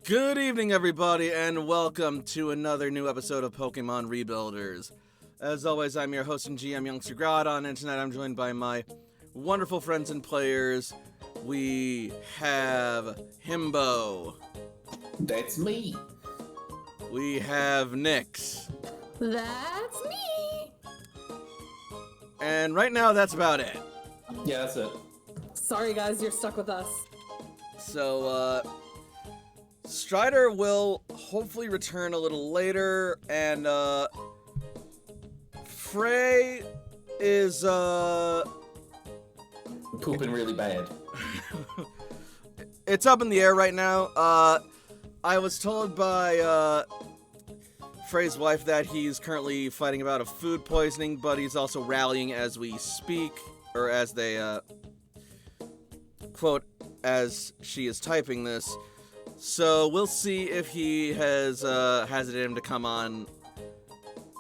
Good evening, everybody, and welcome to another new episode of Pokemon Rebuilders. As always, I'm your host and GM, Youngster Groudon, and tonight I'm joined by my wonderful friends and players. We have Himbo. That's me. We have Nyx. That's me! And right now, that's about it. Yeah, that's it. Sorry guys, you're stuck with us. So, Strider will hopefully return a little later, and, Frey is, Pooping really bad. It's up in the air right now. I was told by, Frey's wife that he's currently fighting about a food poisoning, but he's also rallying as we speak, or as they, quote, as she is typing this. So we'll see if he has it in him to come on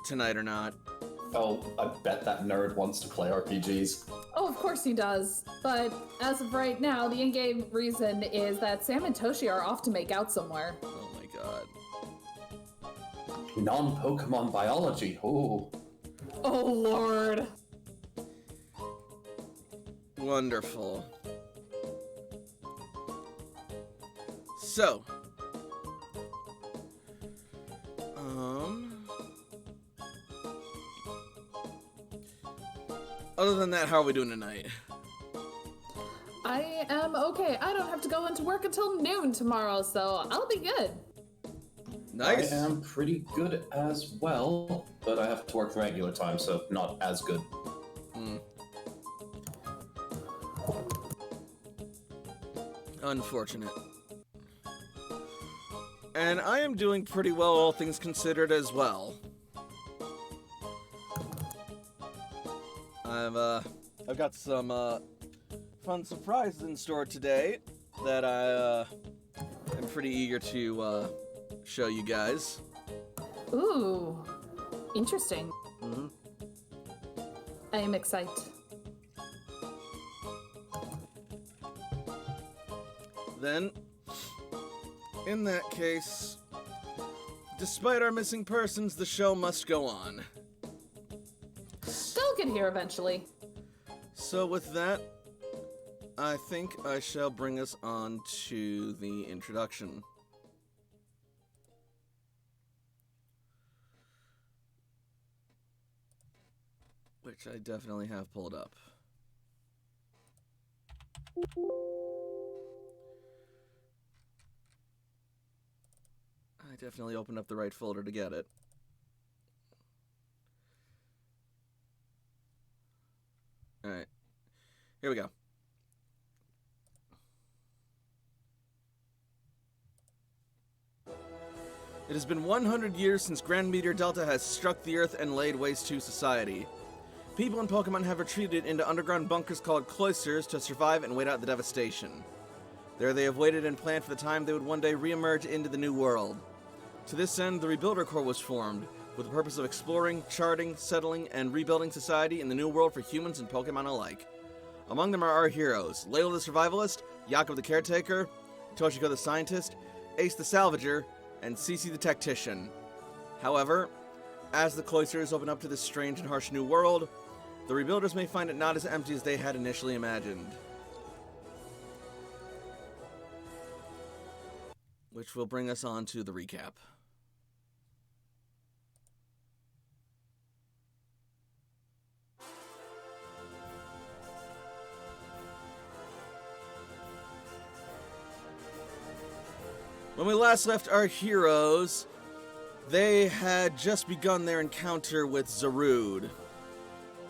tonight or not. Oh, I bet that nerd wants to play RPGs. Oh, of course he does. But as of right now, the in-game reason is that Sam and Toshi are off to make out somewhere. Oh my god. Non-Pokemon biology. Ooh. Oh lord. Wonderful. So, other than that, how are we doing tonight? I am okay. I don't have to go into work until noon tomorrow, so I'll be good. Nice. I am pretty good as well, but I have to work the regular time, so not as good. Unfortunate. And I am doing pretty well, all things considered, as well. I've got some fun surprises in store today that I am pretty eager to show you guys. Ooh, interesting. Mm-hmm. I am excited. Then, in that case, despite our missing persons, the show must go on. They'll get here eventually. So with that, I think I shall bring us on to the introduction. Which I definitely have pulled up. I definitely opened up the right folder to get it. Alright. Here we go. It has been 100 years since Grand Meteor Delta has struck the Earth and laid waste to society. People and Pokemon have retreated into underground bunkers called cloisters to survive and wait out the devastation. There they have waited and planned for the time they would one day re-emerge into the new world. To this end, the Rebuilder Corps was formed, with the purpose of exploring, charting, settling, and rebuilding society in the new world for humans and Pokemon alike. Among them are our heroes, Layla the Survivalist, Jakob the Caretaker, Toshiko the Scientist, Ace the Salvager, and Cece the Tactician. However, as the cloisters open up to this strange and harsh new world, the Rebuilders may find it not as empty as they had initially imagined. Which will bring us on to the recap. When we last left our heroes, they had just begun their encounter with Zarude.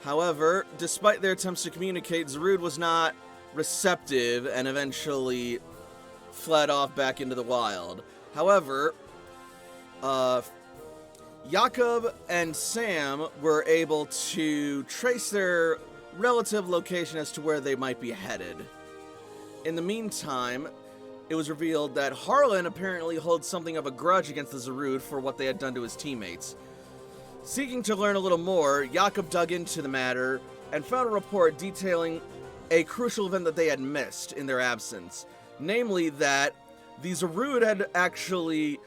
However, despite their attempts to communicate, Zarude was not receptive and eventually fled off back into the wild. However, Jakob and Sam were able to trace their relative location as to where they might be headed. In the meantime, it was revealed that Harlan apparently holds something of a grudge against the Zarude for what they had done to his teammates. Seeking to learn a little more, Jakob dug into the matter and found a report detailing a crucial event that they had missed in their absence. Namely that the Zarude had actually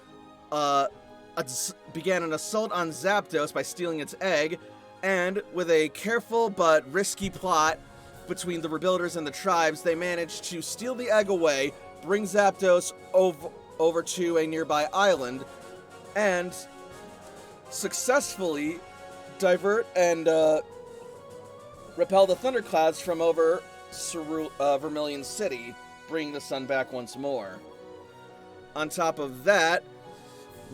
began an assault on Zapdos by stealing its egg, and with a careful but risky plot between the Rebuilders and the tribes, they managed to steal the egg away, bring Zapdos over to a nearby island, and successfully divert and repel the thunderclouds from over Vermilion City, bringing the sun back once more. On top of that,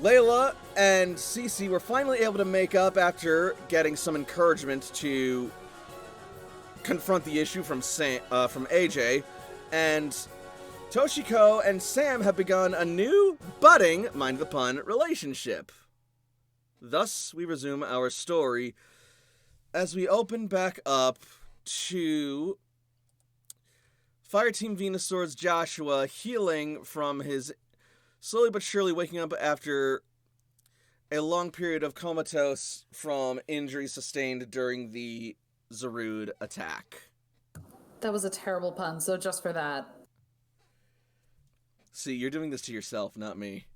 Layla and Cece were finally able to make up after getting some encouragement to confront the issue from AJ, and Toshiko and Sam have begun a new, budding, mind the pun, relationship. Thus, we resume our story as we open back up to Fireteam Venusaur's Joshua healing from his slowly but surely waking up after a long period of comatose from injuries sustained during the Zarude attack. That was a terrible pun, so just for that. See, you're doing this to yourself, not me.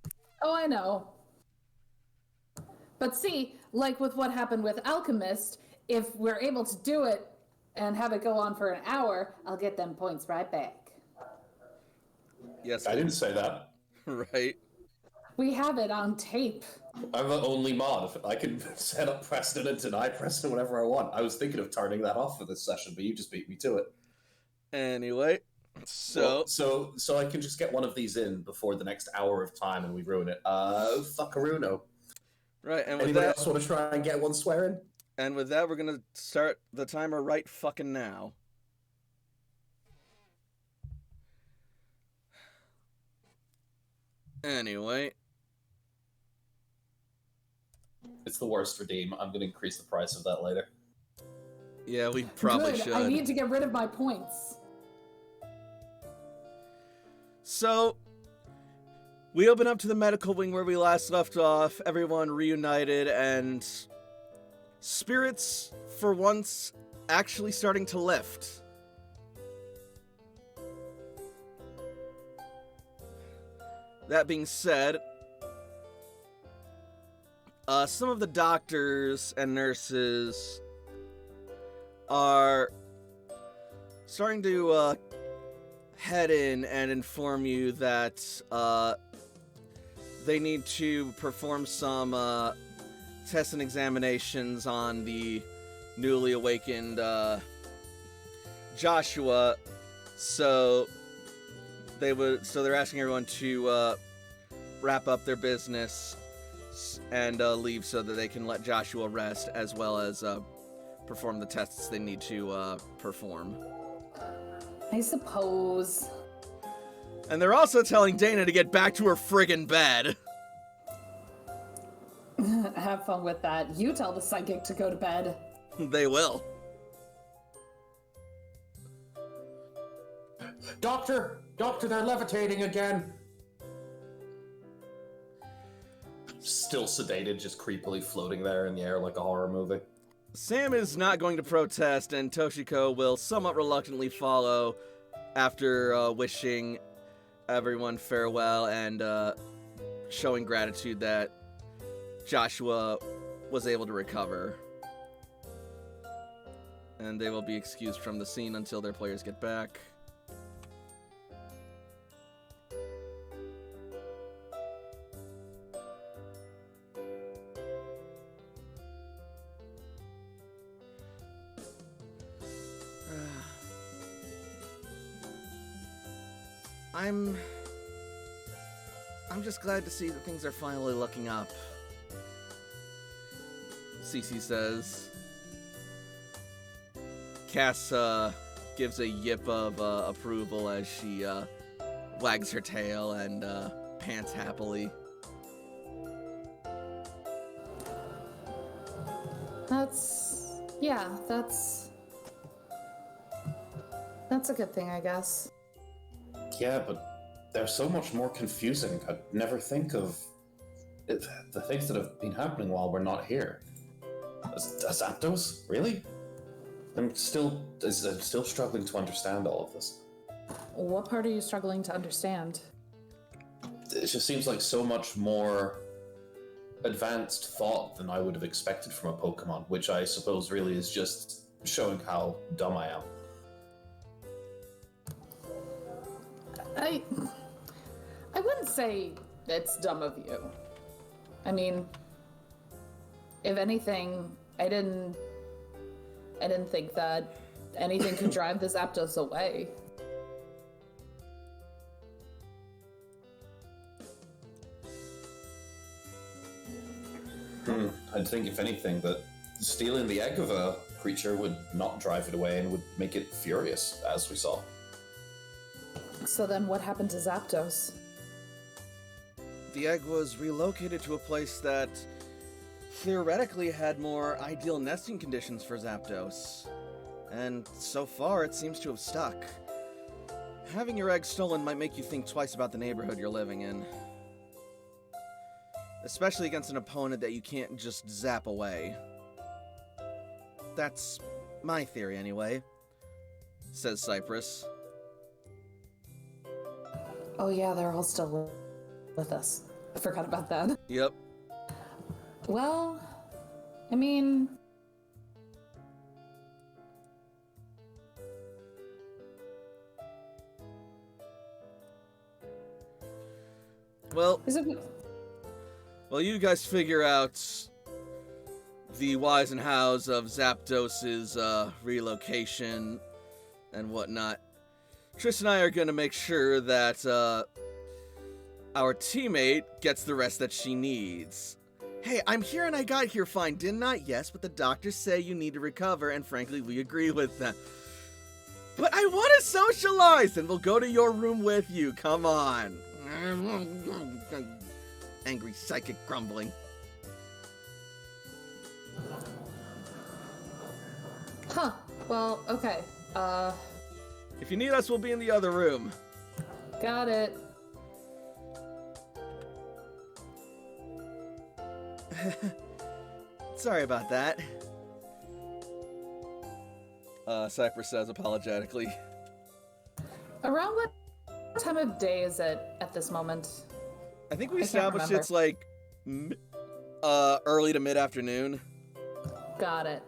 Oh, I know. But see, like with what happened with Alchemist, if we're able to do it and have it go on for an hour, I'll get them points right back. Yes, I didn't say that. Right. We have it on tape. I'm the only mod. I can set up precedent and deny precedent whenever I want. I was thinking of turning that off for this session, but you just beat me to it. Anyway, so... Well, so I can just get one of these in before the next hour of time and we ruin it. Fuckaruno. Right, and with Anybody that... else want to try and get one swearing? And with that, we're gonna start the timer right fucking now. Anyway. It's the worst redeem. I'm gonna increase the price of that later. Yeah, we probably Good. should. I need to get rid of my points. So, we open up to the medical wing where we last left off, everyone reunited, and spirits, for once, actually starting to lift. That being said, some of the doctors and nurses are starting to head in and inform you that they need to perform some tests and examinations on the newly awakened Joshua. So they're asking everyone to wrap up their business and leave so that they can let Joshua rest, as well as perform the tests they need to perform. I suppose. And they're also telling Dana to get back to her friggin' bed. Have fun with that. You tell the psychic to go to bed. They will. Doctor, they're levitating again. Still sedated, just creepily floating there in the air like a horror movie. Sam is not going to protest, and Toshiko will somewhat reluctantly follow after wishing everyone farewell and showing gratitude that Joshua was able to recover. And they will be excused from the scene until their players get back. I'm just glad to see that things are finally looking up, Cece says. Cass gives a yip of approval as she wags her tail and pants happily. That's a good thing, I guess. Yeah, but they're so much more confusing. I'd never think of the things that have been happening while we're not here. Zapdos? Really? I'm still struggling to understand all of this. What part are you struggling to understand? it just seems like so much more advanced thought than I would have expected from a Pokemon, which I suppose really is just showing how dumb I am. I wouldn't say it's dumb of you. I mean, if anything, I didn't think that anything could drive the Zapdos away. I'd think, if anything, that stealing the egg of a creature would not drive it away and would make it furious, as we saw. So then what happened to Zapdos? The egg was relocated to a place that theoretically had more ideal nesting conditions for Zapdos. And so far, it seems to have stuck. Having your egg stolen might make you think twice about the neighborhood you're living in. Especially against an opponent that you can't just zap away. That's my theory, anyway, says Cypress. Oh yeah, they're all still with us. I forgot about that. Yep. Well, I mean... Well, Is it... well, you guys figure out the whys and hows of Zapdos's relocation and whatnot. Triss and I are gonna make sure that our teammate gets the rest that she needs. Hey, I'm here and I got here fine, didn't I? Yes, but the doctors say you need to recover, and frankly, we agree with that. But I want to socialize, and we'll go to your room with you. Come on. Angry psychic grumbling. Huh. Well, okay. If you need us, we'll be in the other room. Got it. Sorry about that. Cypress says apologetically. Around what time of day is it at this moment? I think we I can't established remember. it's like early to mid-afternoon. Got it.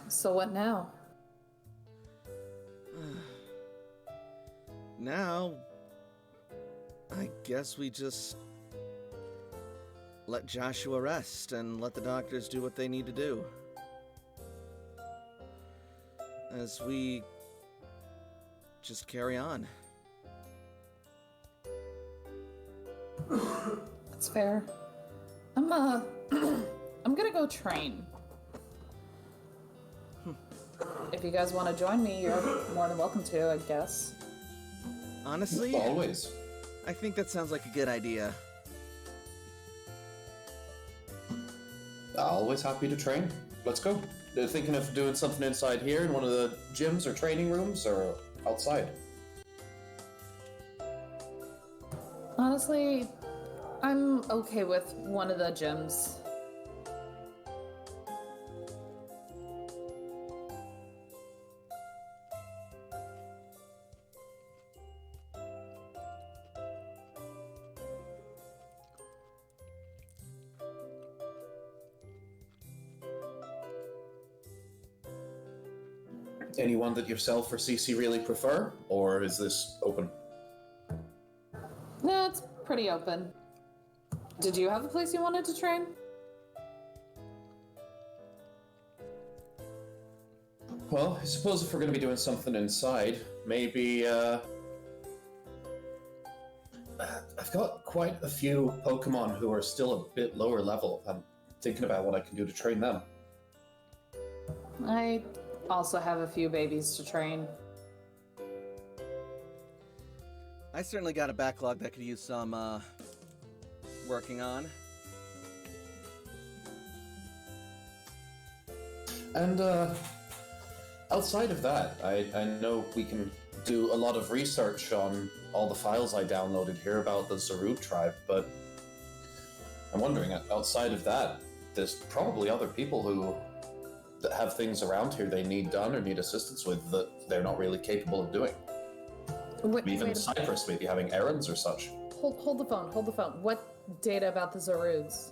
So what now? Now, I guess we just let Joshua rest and let the doctors do what they need to do. As we just carry on. That's fair. I'm I'm gonna go train. If you guys want to join me, you're more than welcome to, I guess. Honestly, Always. I think that sounds like a good idea. Always happy to train. Let's go. They're thinking of doing something inside here in one of the gyms or training rooms, or outside? Honestly, I'm okay with one of the gyms. Anyone that yourself or CC really prefer, or is this open? No, it's pretty open. Did you have a place you wanted to train? Well, I suppose if we're going to be doing something inside, maybe, I've got quite a few Pokemon who are still a bit lower level. I'm thinking about what I can do to train them. I also have a few babies to train. I certainly got a backlog that could use some working on. And outside of that, I know we can do a lot of research on all the files I downloaded here about the Zarud tribe, but I'm wondering, outside of that, there's probably other people who that have things around here they need done or need assistance with that they're not really capable of doing. Even Cyprus maybe having errands or such. Hold the phone. What data about the Zaruds?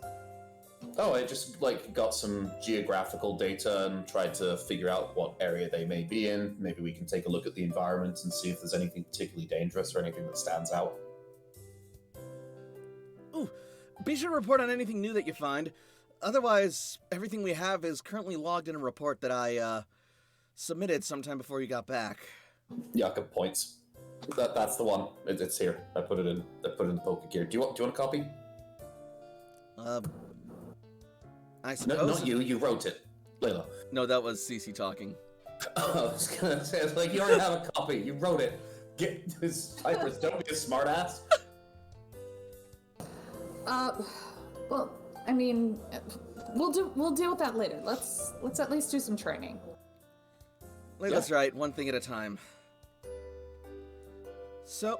Oh, I just got some geographical data and tried to figure out what area they may be in. Maybe we can take a look at the environment and see if there's anything particularly dangerous or anything that stands out. Ooh, be sure to report on anything new that you find. Otherwise, everything we have is currently logged in a report that I submitted sometime before you got back. Jakob points. That's the one. It's here. I put it in the Poké Gear. Do you want a copy? I suppose. No, not you. You wrote it, Layla. No, that was Cece talking. I was gonna say, it's like you already have a copy. You wrote it. Get this, Cypress. Don't be a smartass. Well, I mean, we'll deal with that later. Let's at least do some training. Layla's right. One thing at a time. So,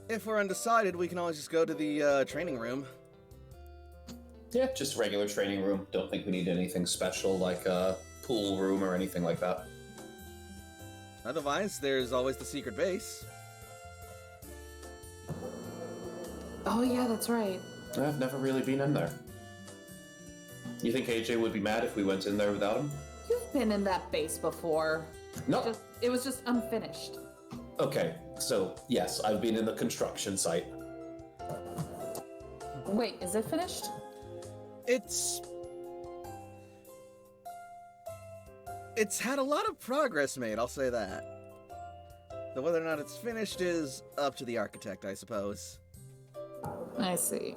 if we're undecided, we can always just go to the training room. Yeah, just regular training room. Don't think we need anything special like a pool room or anything like that. Otherwise, there's always the secret base. Oh yeah, that's right. I've never really been in there. You think AJ would be mad if we went in there without him? You've been in that base before. No. It was just unfinished. Okay, so yes, I've been in the construction site. Wait, is it finished? It's had a lot of progress made, I'll say that. Though whether or not it's finished is up to the architect, I suppose. I see.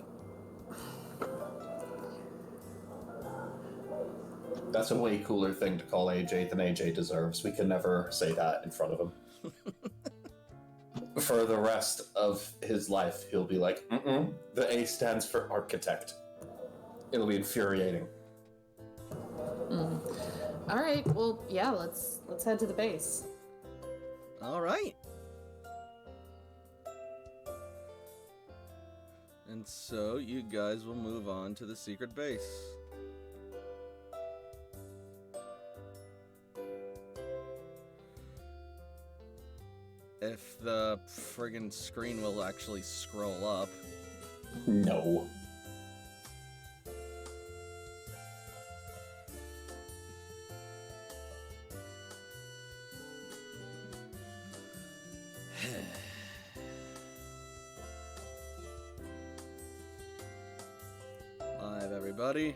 That's a way cooler thing to call AJ than AJ deserves. We can never say that in front of him. For the rest of his life, he'll be like, the A stands for architect. It'll be infuriating. All right. Well, yeah. Let's head to the base. All right. And so you guys will move on to the secret base. If the friggin' screen will actually scroll up. No. Live, everybody.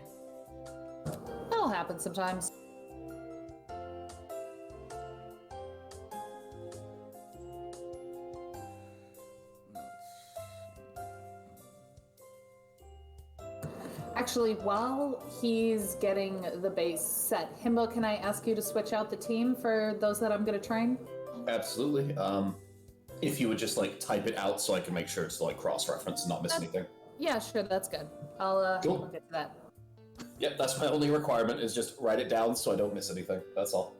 That'll happen sometimes. Actually, while he's getting the base set, Himbo, can I ask you to switch out the team for those that I'm going to train? Absolutely. If you would just type it out so I can make sure it's cross-reference and not miss anything. Yeah, sure, that's good. I'll Cool. look at that. Yep, that's my only requirement, is just write it down so I don't miss anything. That's all.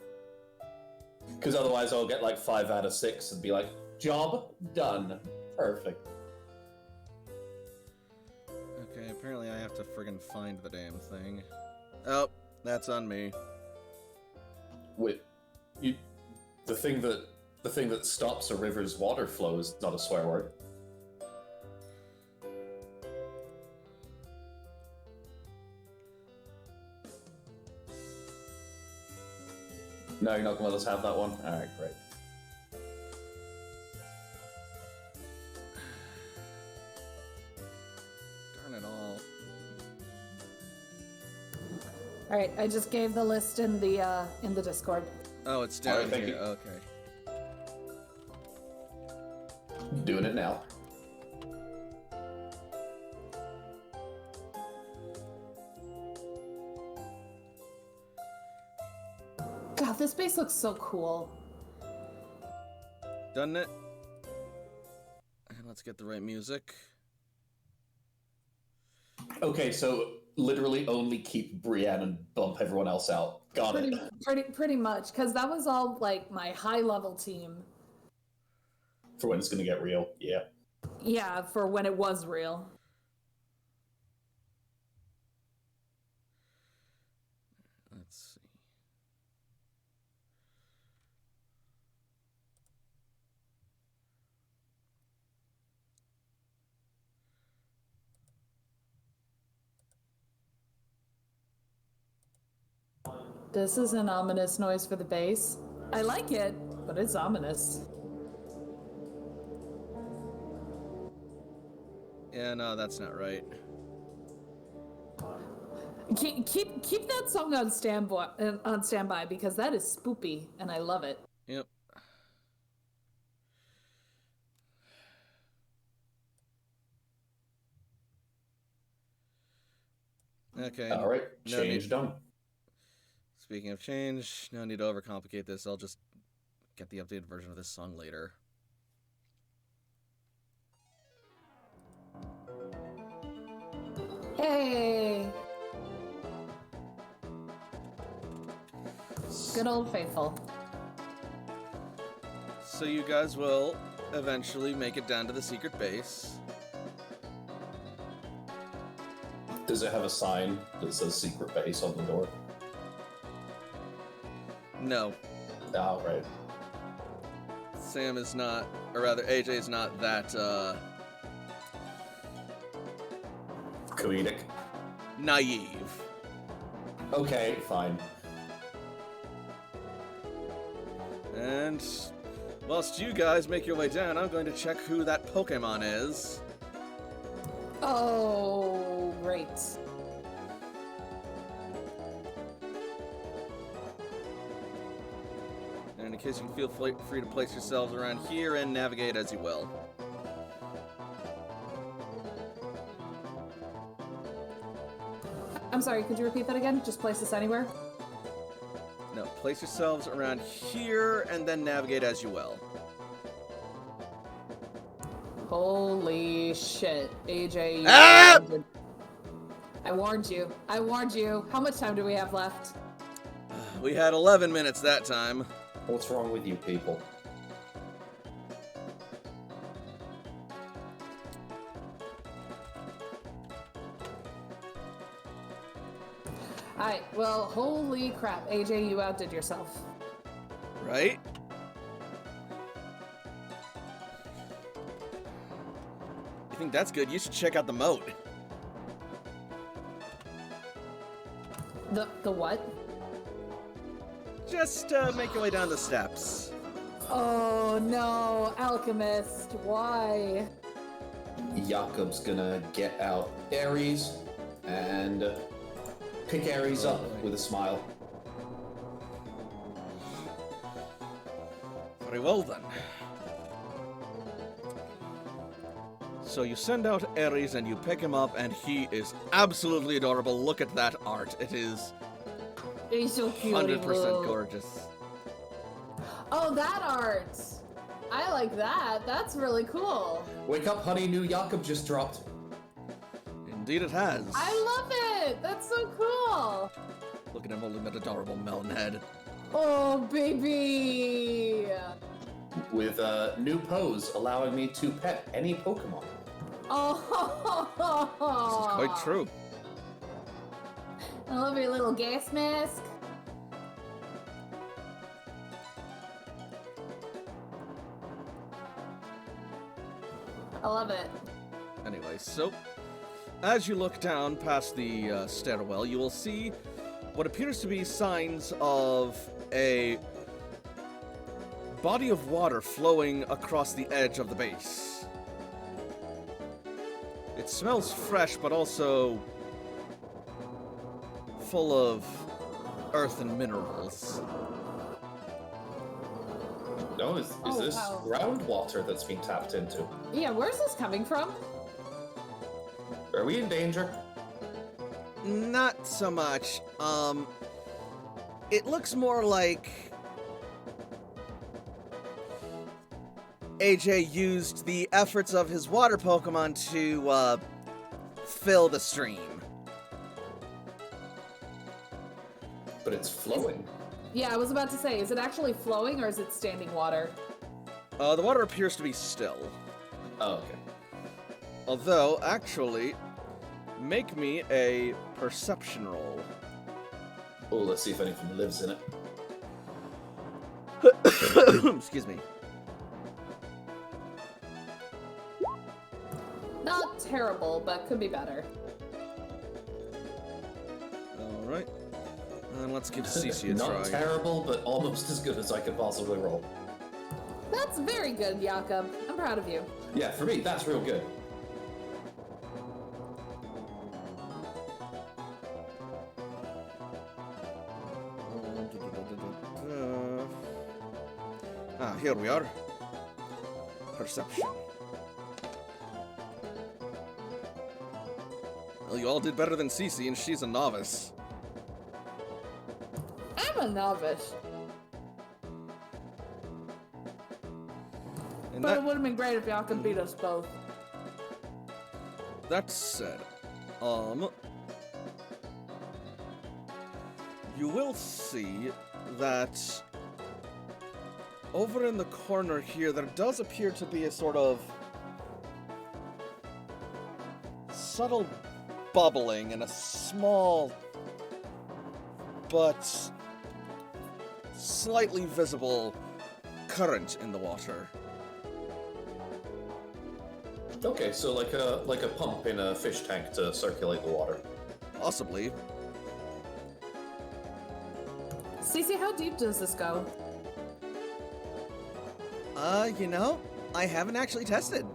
Because otherwise I'll get 5 out of 6 and be like, job done. Perfect. Okay, apparently I have to friggin' find the damn thing. Oh, that's on me. Wait, the thing that stops a river's water flow is not a swear word. No, you're not going to let us have that one? Alright, great. Darn it all. All right, I just gave the list in the Discord. Oh, it's down Alright, thank here. you. Okay. Doing it now. God, this base looks so cool. Doesn't it? And let's get the right music. Okay, so literally only keep Brienne and bump everyone else out. Got it. Pretty much, because that was all my high level team. For when it's going to get real, yeah. Yeah, for when it was real. Let's see. This is an ominous noise for the base. I like it, but it's ominous. Yeah, no, that's not right. Keep that song on standby because that is spoopy and I love it. Yep. Okay. All right, No change need- done. Speaking of change, no need to overcomplicate this. I'll just get the updated version of this song later. Hey! Good old faithful. So you guys will eventually make it down to the secret base. Does it have a sign that says secret base on the door? No, Oh, right. Sam is not, or rather AJ is not that, Comedic. naive. Okay, fine. And whilst you guys make your way down, I'm going to check who that Pokemon is. Oh, great. And in case you feel free to place yourselves around here and navigate as you will. I'm sorry, could you repeat that again? Just place this anywhere? No, place yourselves around here and then navigate as you will. Holy shit, AJ. Ah! I warned you. I warned you. How much time do we have left? We had 11 minutes that time. What's wrong with you people? Alright, well, holy crap. AJ, you outdid yourself. Right? You think that's good? You should check out the moat. The what? Just make your way down the steps. Oh no, Alchemist, why? Jakob's gonna get out Ares and pick Ares up with a smile. Very well then. So you send out Ares and you pick him up and he is absolutely adorable. Look at that art. It is He's so cute. 100% gorgeous. Oh, that art! I like that. That's really cool. Wake up, honey, new Jakob just dropped. Indeed it has. I love it! That's so cool! Look at him holding that adorable melon head. Oh, baby! With a new pose allowing me to pet any Pokemon. Oh, This is quite true. I love your little gas mask. I love it. Anyway, so as you look down past the stairwell, you will see what appears to be signs of a body of water flowing across the edge of the base. It smells fresh, but also full of earth and minerals. No, is Oh, this wow. groundwater that's being tapped into? Yeah, where's this coming from? Are we in danger? Not so much. It looks more like AJ used the efforts of his water Pokemon to, fill the stream. But it's flowing. Yeah, I was about to say, is it actually flowing or is it standing water? The water appears to be still. Oh, okay. Although, actually, make me a perception roll. Oh, let's see if anything lives in it. Excuse me. Not terrible, but could be better. Alright. And let's give Cece a Not try. terrible, but almost as good as I could possibly roll. That's very good, Jakob. I'm proud of you. Yeah, for me, that's real good. Here we are. Perception. Well, you all did better than Cece, and she's a novice. I'm a novice. And But it would have been great if Jakob beat us both. that said, you will see that over in the corner here, there does appear to be a sort of subtle bubbling and a small but slightly visible current in the water. Okay, so like a pump in a fish tank to circulate the water. Possibly. Cece, how deep does this go? You know, I haven't actually tested.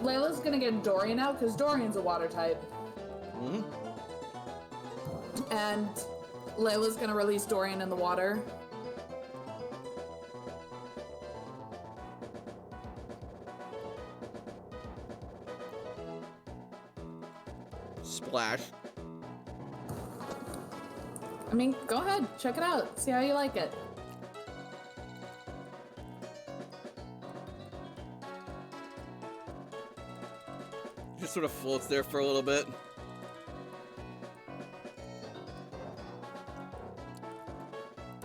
Layla's gonna get Dorian out because Dorian's a water type. Hmm? And Layla's gonna release Dorian in the water. Splash. I mean, go ahead, check it out, see how you like it. Just sort of floats there for a little bit.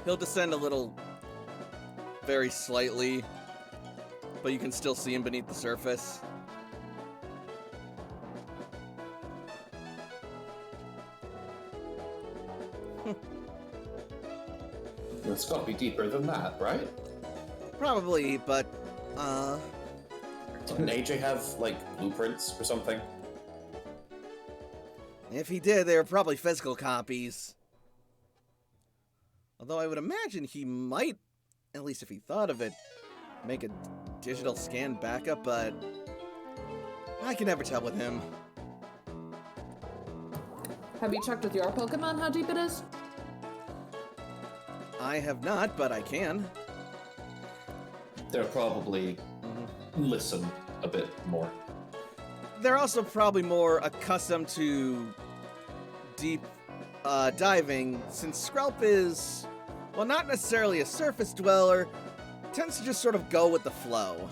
He'll descend a little, very slightly, but you can still see him beneath the surface. It's got to be deeper than that, right? Probably, but, Didn't AJ have, like, blueprints or something? if he did, they were probably physical copies. Although I would imagine he might, at least if he thought of it, make a digital scan backup, but I can never tell with him. Have you checked with your Pokemon how deep it is? I have not, but I can. They'll probably listen a bit more. They're also probably more accustomed to deep diving, since Skrelp is, well, not necessarily a surface dweller, tends to just sort of go with the flow.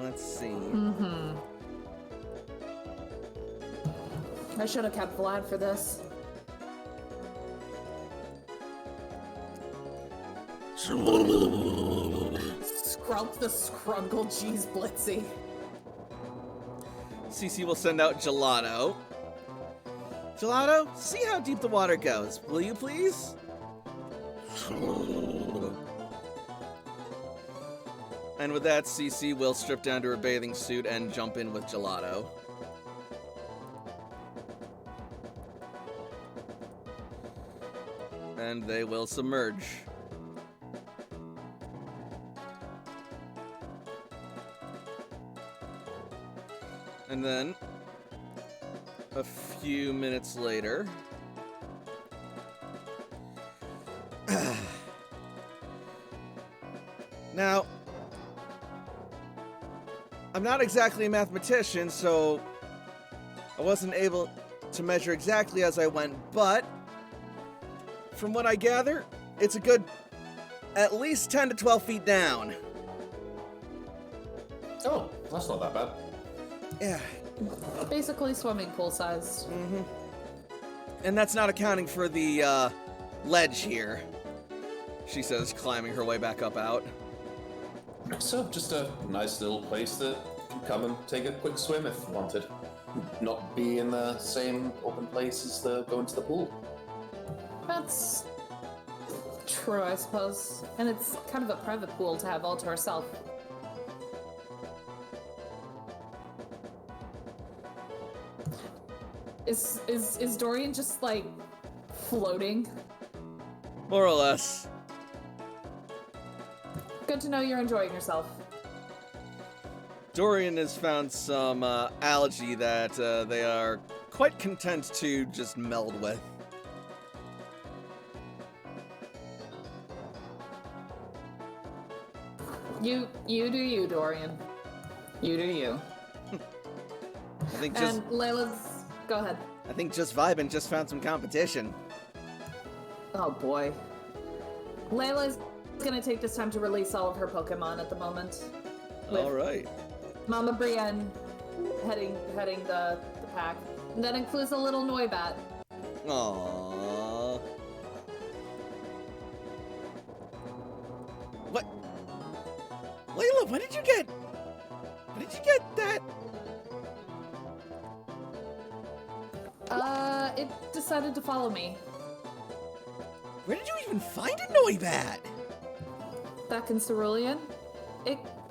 Let's see. I should have kept Vlad for this. Skrelp the Scrungle Jeez Blitzy. Cece will send out Gelato. Gelato, see how deep the water goes, will you please? And with that, Cece will strip down to her bathing suit and jump in with Gelato. And they will submerge. And then, a few minutes later, now, I'm not exactly a mathematician, so I wasn't able to measure exactly as I went, but from what I gather, it's a good at least 10 to 12 feet down. Oh, that's not that bad. Yeah. Basically swimming pool sized. And that's not accounting for the ledge here, she says, climbing her way back up out. So, just a nice little place to come and take a quick swim if wanted. Not be in the same open place as the going to the pool. That's True, I suppose. And it's kind of a private pool to have all to herself. Is Dorian just like floating? More or less. Good to know you're enjoying yourself. Dorian has found some algae that they are quite content to just meld with. You do you, Dorian. You do you. I think just And Layla's... Go ahead. I think Just Vibin' just found some competition. Oh boy. Layla's gonna take this time to release all of her Pokemon at the moment. With All right. Mama Brienne heading the pack. And that includes a little Noibat. Aww. What? Layla, when did you get that? It decided to follow me. Where did you even find a Noibat? Back in Cerulean.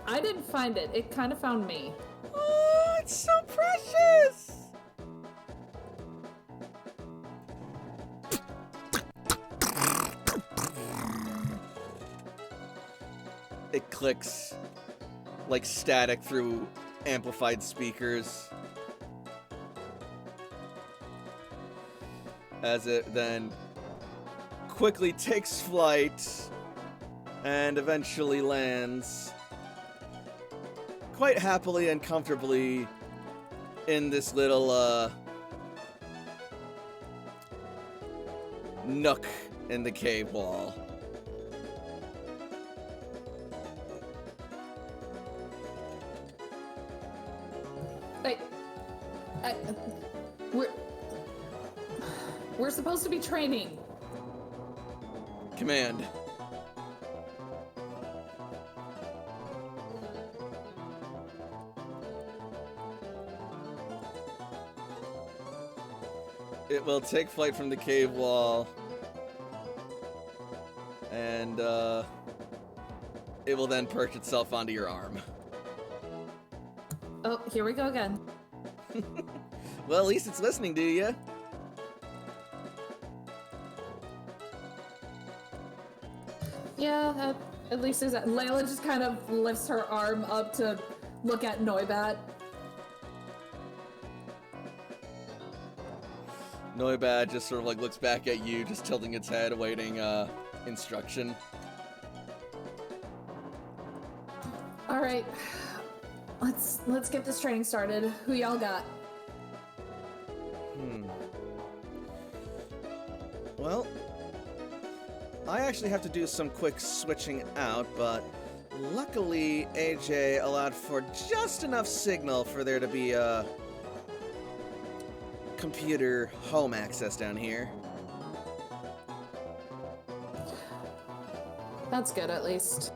I didn't find it. It kind of found me. Oh, it's so precious! It clicks like static through amplified speakers. As it then quickly takes flight and eventually lands quite happily and comfortably in this little nook in the cave wall. Like, we're supposed to be training. Command. It will take flight from the cave wall, and it will then perch itself onto your arm. Oh, here we go again. Well, at least it's listening to you. Yeah, at least there's that. Layla just kind of lifts her arm up to look at Noibat. Noibat just sort of like looks back at you, just tilting its head, awaiting instruction. All right, let's get this training started. Who y'all got? Well, I actually have to do some quick switching out, but luckily AJ allowed for just enough signal for there to be a computer home access down here. That's good, at least.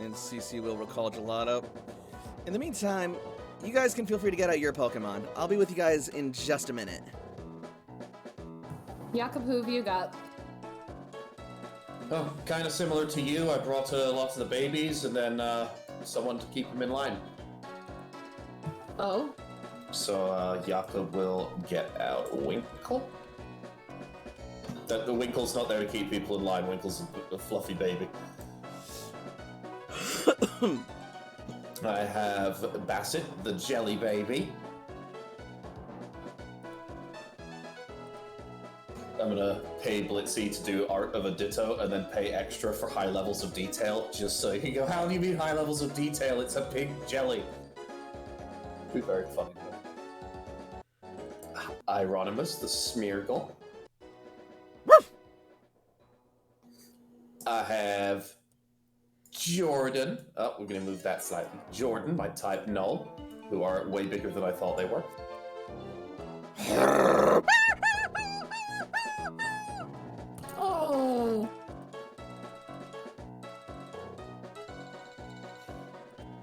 And CC will recall Gelato. In the meantime, you guys can feel free to get out your Pokemon. I'll be with you guys in just a minute. Jakob, who have you got? Oh, kind of similar to you. I brought lots of the babies and then someone to keep them in line. Oh, So Jakob will get out Winkle. The Winkle's not there to keep people in line. Winkle's a fluffy baby. I have Bassett, the jelly baby. I'm gonna pay Blitzy to do art of a Ditto and then pay extra for high levels of detail, just so you can go, how do you mean high levels of detail? It's a pink jelly. Be very funny. Ironimus, the Smeargle. I have Jordan. Oh, we're gonna move that slightly. Jordan, my type Null, who are way bigger than I thought they were. oh.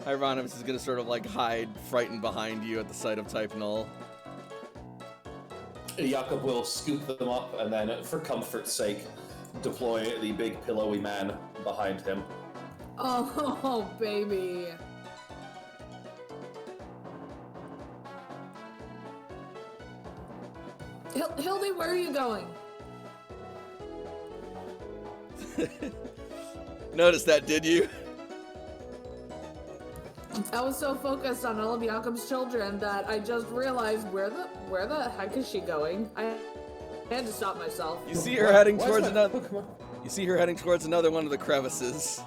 Hieronymus is gonna sort of like hide, frightened behind you at the sight of Type Null. Jakob will scoop them up and then, for comfort's sake, deploy the big pillowy man behind him. Oh, baby. Hildy, where are you going? Notice that, did you? I was so focused on all of Jakob's children that I just realized where the heck is she going? I had to stop myself. You see her heading Why is towards that another. Pokemon? You see her heading towards another one of the crevices.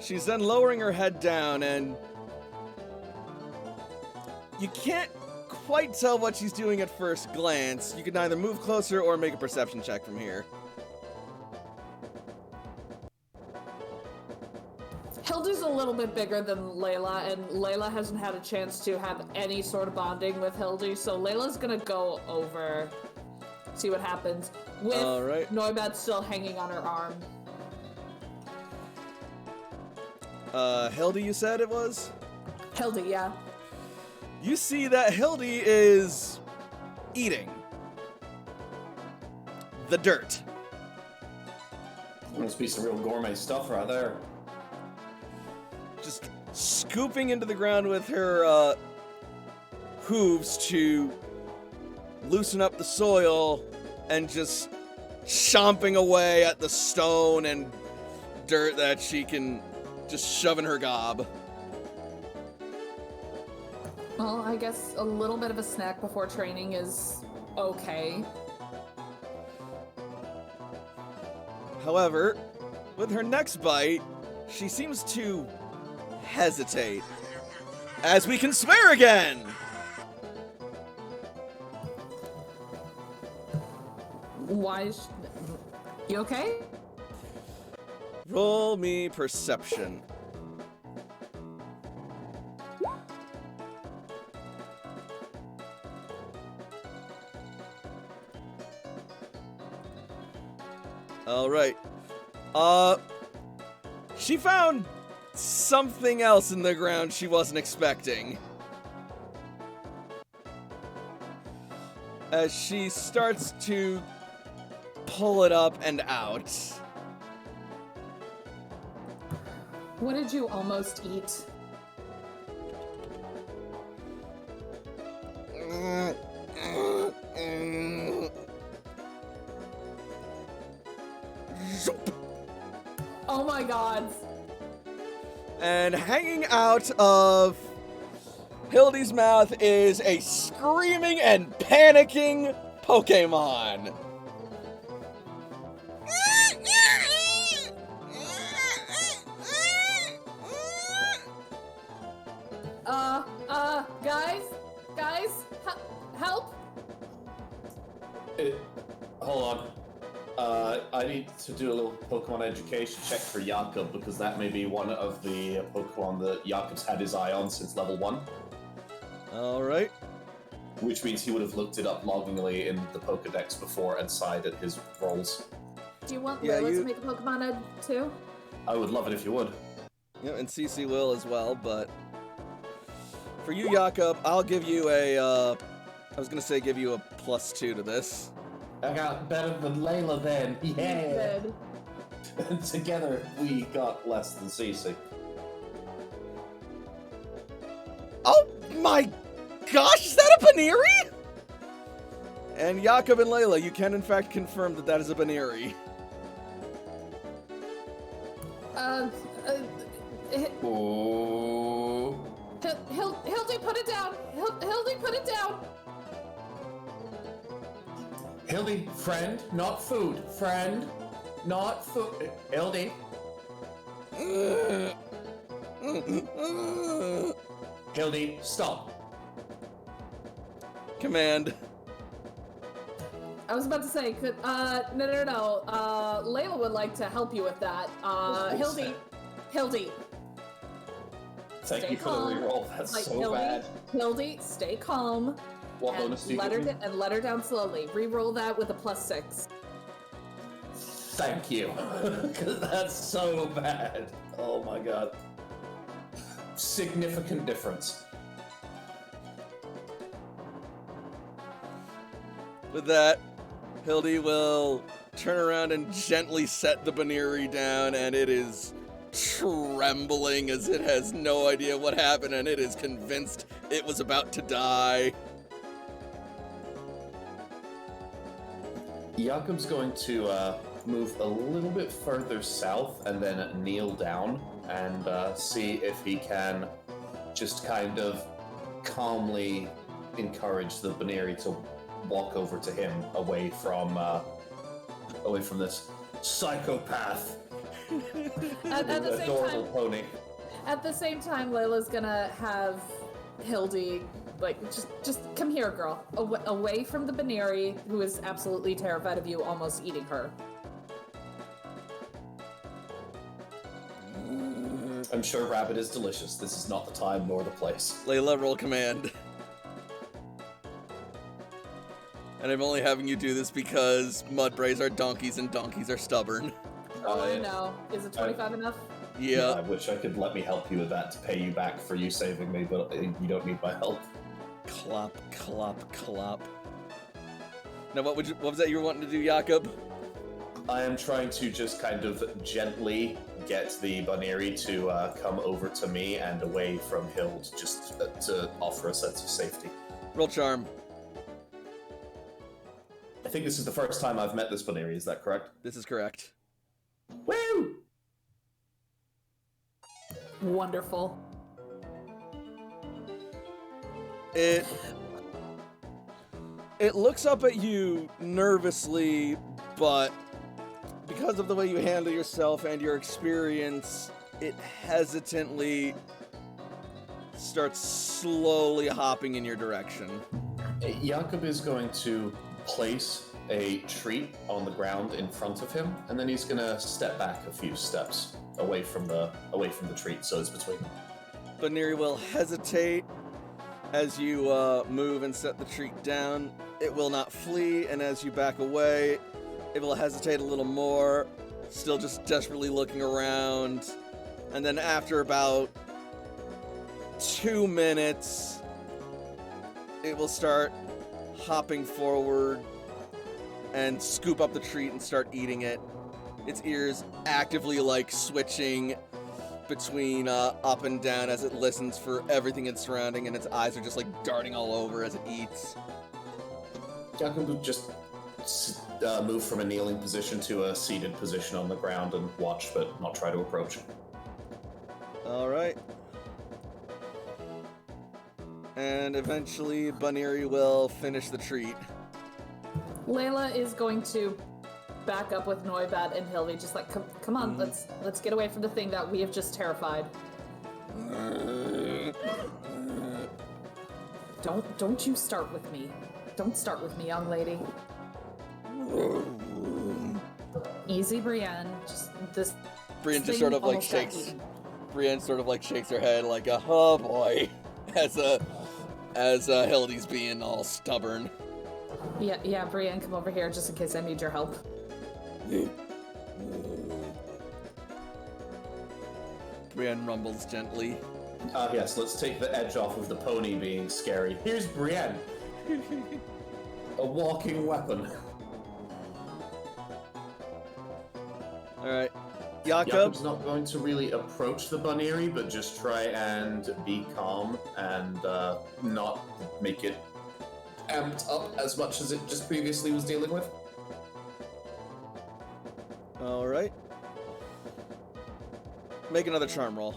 She's then lowering her head down, and you can't quite tell what she's doing at first glance. You can either move closer or make a perception check from here. Hildy's a little bit bigger than Layla, and Layla hasn't had a chance to have any sort of bonding with Hildy, so Layla's gonna go over, see what happens, with Alright. Noibat still hanging on her arm. Hildy, you said it was? Hildy, yeah. You see that Hildy is eating the dirt. Must be some real gourmet stuff right there. Just scooping into the ground with her hooves to loosen up the soil and just chomping away at the stone and dirt that she can just shove in her gob. Well, I guess a little bit of a snack before training is okay. However, with her next bite, she seems to hesitate. As we can swear again! Why you okay? Roll me perception. Alright. She found something else in the ground she wasn't expecting. As she starts to pull it up and out. What did you almost eat? Oh my god. And hanging out of Hildy's mouth is a screaming and panicking Pokemon. Guys, help! Hold on. I need to do a little Pokemon education check for Jakob because that may be one of the Pokemon that Jakob's had his eye on since level 1. Alright. Which means he would have looked it up longingly in the Pokedex before and sided his rolls. Do you want Yeah, Layla to make a Pokemon Ed too? I would love it if you would. Yeah, and CC will as well, but for you, Jakob, I'll give you a, I was gonna say give you a +2 to this. I got better than Layla then. Yeah. Good. And together we got less than CC. Oh my gosh, is that a Baneri? And Jakob and Layla, you can in fact confirm that that is a Baneri. Oh. Hildy, put it down! Hildy, put it down! Hildy, friend, not food. Friend, not food. Hildy. Hildy, stop. Command. I was about to say, no. Layla would like to help you with that. Hildy. Thank Stay you for the calm. reroll. That's Like, so bad. Hildy, stay calm. What And bonus do you let give her me? and let her down slowly. Reroll that with a +6. Thank you. Because that's so bad. Oh my god. Significant difference. With that, Hildy will turn around and gently set the Baneri down, and it is trembling as it has no idea what happened, and it is convinced it was about to die. Jakob's going to move a little bit further south and then kneel down and see if he can just kind of calmly encourage the Baneri to walk over to him away from this psychopath. At the same adorable time, pony. at the same time, Layla's gonna have Hildy like just come here, girl, away from the Baneri, who is absolutely terrified of you, almost eating her. I'm sure rabbit is delicious. This is not the time nor the place. Layla, roll command. And I'm only having you do this because Mudbrays are donkeys and donkeys are stubborn. Oh, I know. Is it 25 enough? Yeah. I wish I could let me help you with that to pay you back for you saving me, but you don't need my help. Clop, clop, clop. Now, what was that you were wanting to do, Jakob? I am trying to just kind of gently get the Baneri to come over to me and away from Hild, just to offer a sense of safety. Roll charm. I think this is the first time I've met this Baneri, is that correct? This is correct. Woo! Wonderful. It looks up at you nervously, but because of the way you handle yourself and your experience, it hesitantly starts slowly hopping in your direction. Jakob is going to place a treat on the ground in front of him, and then he's gonna step back a few steps away from the treat, so it's between them. Baneri will hesitate as you move and set the treat down. It will not flee, and as you back away, it will hesitate a little more, still just desperately looking around. And then after about 2 minutes, it will start hopping forward and scoop up the treat and start eating it. Its ears actively switching between up and down as it listens for everything it's surrounding, and its eyes are just darting all over as it eats. Jakob would just move from a kneeling position to a seated position on the ground and watch, but not try to approach. All right. And eventually, Baneri will finish the treat. Layla is going to back up with Noibat and Hildy, just come on, let's get away from the thing that we have just terrified. Don't you start with me. Don't start with me, young lady. Easy, Brienne. Brienne just sort of shakes. Brienne sort of shakes her head oh boy, as Hildy's being all stubborn. Yeah, Brienne, come over here just in case I need your help. Brienne rumbles gently. Yes, let's take the edge off of the pony being scary. Here's Brienne. A walking weapon. Alright. Jakob? Jakob's not going to really approach the Baneri, but just try and be calm and not make it amped up as much as it just previously was dealing with. Alright. Make another charm roll.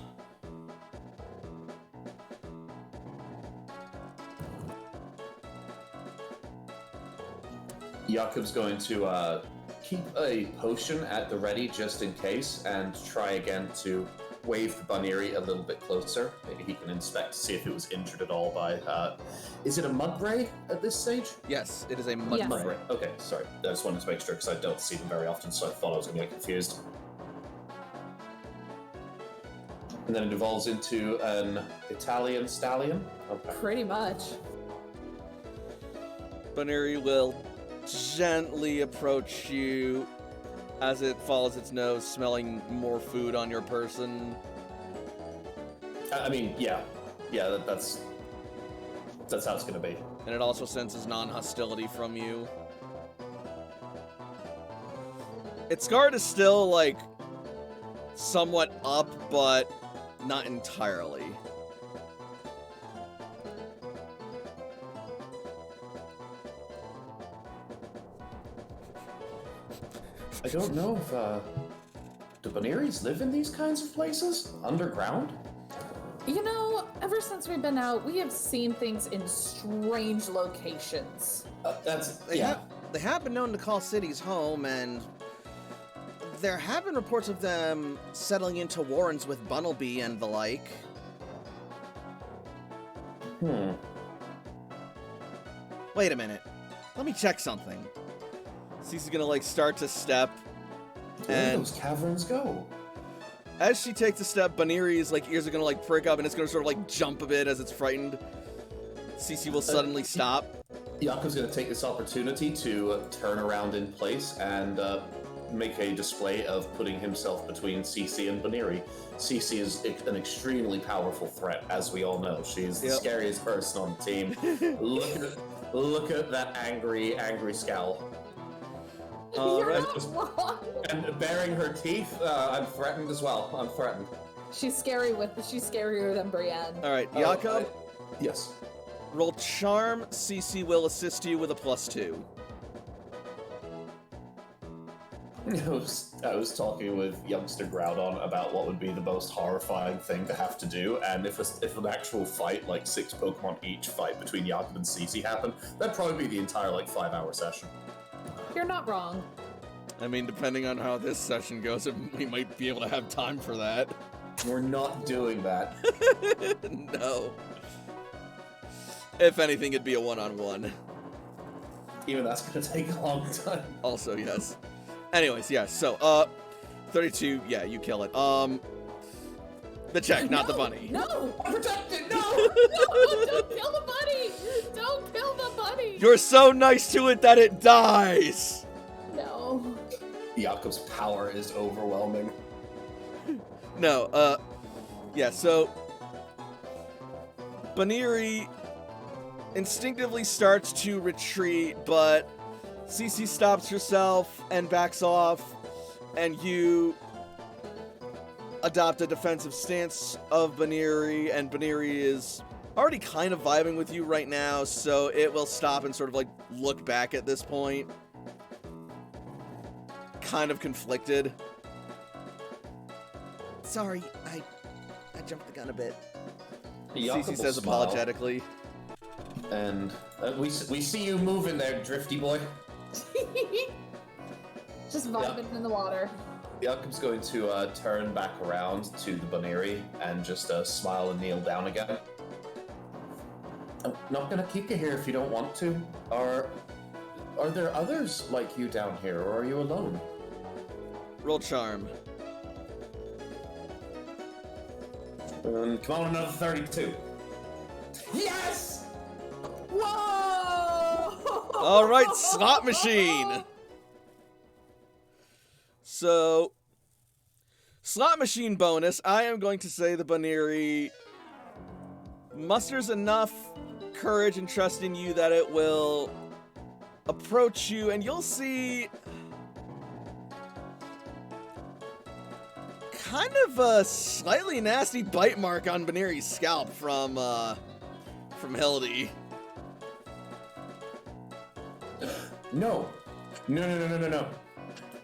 Jakob's going to keep a potion at the ready just in case and try again to wave the Baneri a little bit closer. Maybe he can inspect to see if it was injured at all by... is it a Mudbray at this stage? Yes, it is a Mudbray. Yes. Mudbray. Okay, sorry. I just wanted to make sure because I don't see them very often, so I thought I was going to get confused. And then it evolves into an Italian stallion. Okay. Pretty much. Baneri will gently approach you as it follows its nose, smelling more food on your person. I mean, yeah. Yeah, that's how it's gonna be. And it also senses non-hostility from you. Its guard is still, like, somewhat up, but not entirely. I don't know if, do Banneris live in these kinds of places? Underground? You know, ever since we've been out, we have seen things in strange locations. They have been known to call cities home, and there have been reports of them settling into warrens with Bunnelby and the like. Wait a minute. Let me check something. Cece's gonna, like, start to step. Where do And those caverns go? as she takes a step, Baneri's, like, ears are gonna, like, prick up, and it's gonna sort of, like, jump a bit as it's frightened. Cece will suddenly stop. Yako's gonna take this opportunity to turn around in place and make a display of putting himself between Cece and Banneri. Cece is an extremely powerful threat, as we all know. She's the scariest person on the team. Look at that angry scowl. You're right. not wrong. And baring her teeth, I'm threatened as well. I'm threatened. She's scarier than Brienne. Alright, Jakob, Yes. roll Charm. Cece will assist you with a +2. I was talking with youngster Groudon about what would be the most horrifying thing to have to do, and if an actual fight, like 6 Pokemon each fight between Jakob and Cece happened, that'd probably be the entire, like, 5-hour session. You're not wrong. I mean, depending on how this session goes, we might be able to have time for that. We're not doing that. No. If anything, it'd be a one-on-one. Even that's gonna take a long time. Also, yes. Anyways, yeah, so, 32, yeah, you kill it. The check, not the bunny. No! Protect it! No! No! Don't kill the bunny! Don't kill the bunny! You're so nice to it that it dies! No. Jakob's power is overwhelming. No, yeah, so Banneri instinctively starts to retreat, but Cece stops herself and backs off, and you adopt a defensive stance of Banneri, and Banneri is already kind of vibing with you right now, so it will stop and sort of, like, look back at this point. Kind of conflicted. Sorry, I jumped the gun a bit. Jakob Cece will says smile, apologetically. And we see you moving there, Drifty boy. Just vibing in the water. Jakob's going to turn back around to the Banneri and just smile and kneel down again. I'm not gonna keep you here if you don't want to. Are there others like you down here, or are you alone? Roll charm. Come on, another 32. Yes! Whoa! All right, slot machine. So, slot machine bonus. I am going to say the Banneri musters enough courage and trust in you that it will approach you, and you'll see kind of a slightly nasty bite mark on Banneri's scalp from Hildy. No. No.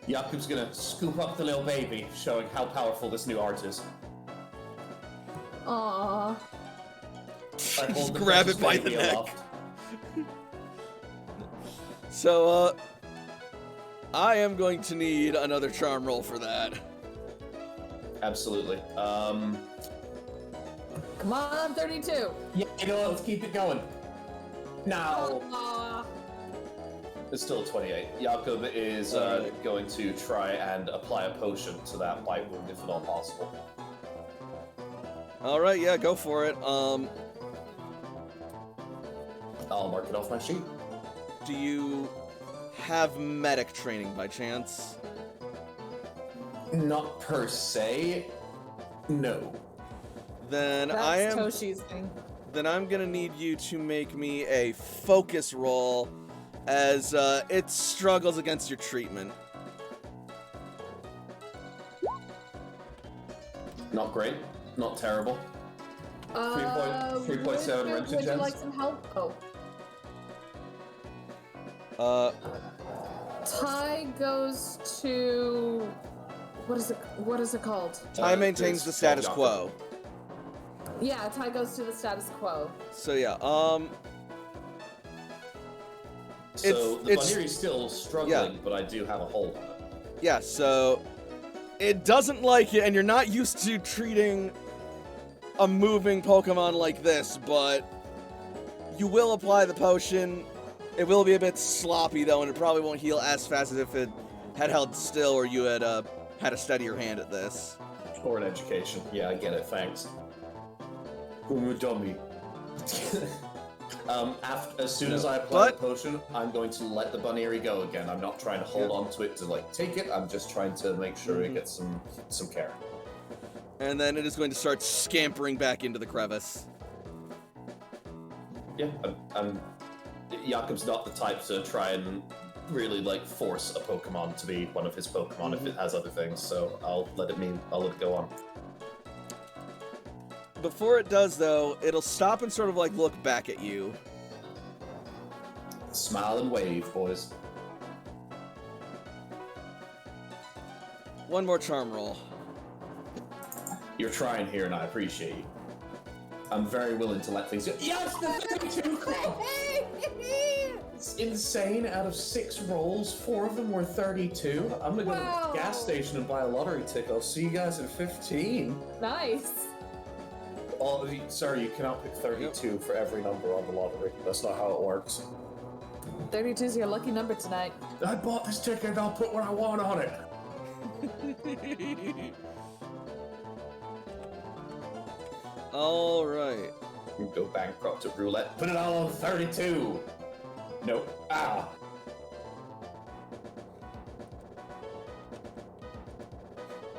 Jakob's gonna scoop up the little baby, showing how powerful this new art is. Aww. I hold Just the grab precious it by the baby neck. aloft. So, I am going to need another charm roll for that. Absolutely. Come on, 32. Yeah, you know what? Let's keep it going. Now. Aw. It's still a 28. Jakob is Alright. going to try and apply a potion to that bite wound if at all possible. All right, yeah, go for it. I'll mark it off my sheet. Do you have medic training by chance? Not per se. No. Then That's Toshi's thing. Then I'm gonna need you to make me a focus roll as it struggles against your treatment. Not great. Not terrible. 3.7 Would you rentagens. like some help? Ty goes to what is it called? Ty maintains the status quo. Yeah, Ty goes to the status quo. So yeah, So the it's- Baneri's still struggling, but I do have a hold on it. yeah, so it doesn't like it, and you're not used to treating a moving Pokemon like this, but you will apply the potion. It will be a bit sloppy though, and it probably won't heal as fast as if it had held still or you had had a steadier hand at this. Or an education. Yeah, I get it. Thanks. Dummy. As soon as I apply the potion, I'm going to let the Baneri go again. I'm not trying to hold on to it to like take it. I'm just trying to make sure it gets some care. And then it is going to start scampering back into the crevice. Yeah, Jakob's not the type to try and really like force a Pokemon to be one of his Pokemon if it has other things. So I'll let it go on. Before it does, though, it'll stop and sort of like look back at you. Smile and wave, boys. One more charm roll. You're trying here, and I appreciate you. I'm very willing to let things go. Yes, the 32 club! It's insane. Out of 6 rolls, 4 of them were 32. I'm gonna go to the gas station and buy a lottery ticket. I'll see you guys in 15. Nice. Sorry, you cannot pick 32 for every number on the lottery. That's not how it works. 32 is your lucky number tonight. I bought this ticket and I'll put what I want on it. All right. You go bankrupt at roulette. Put it all on 32. Nope. Ah.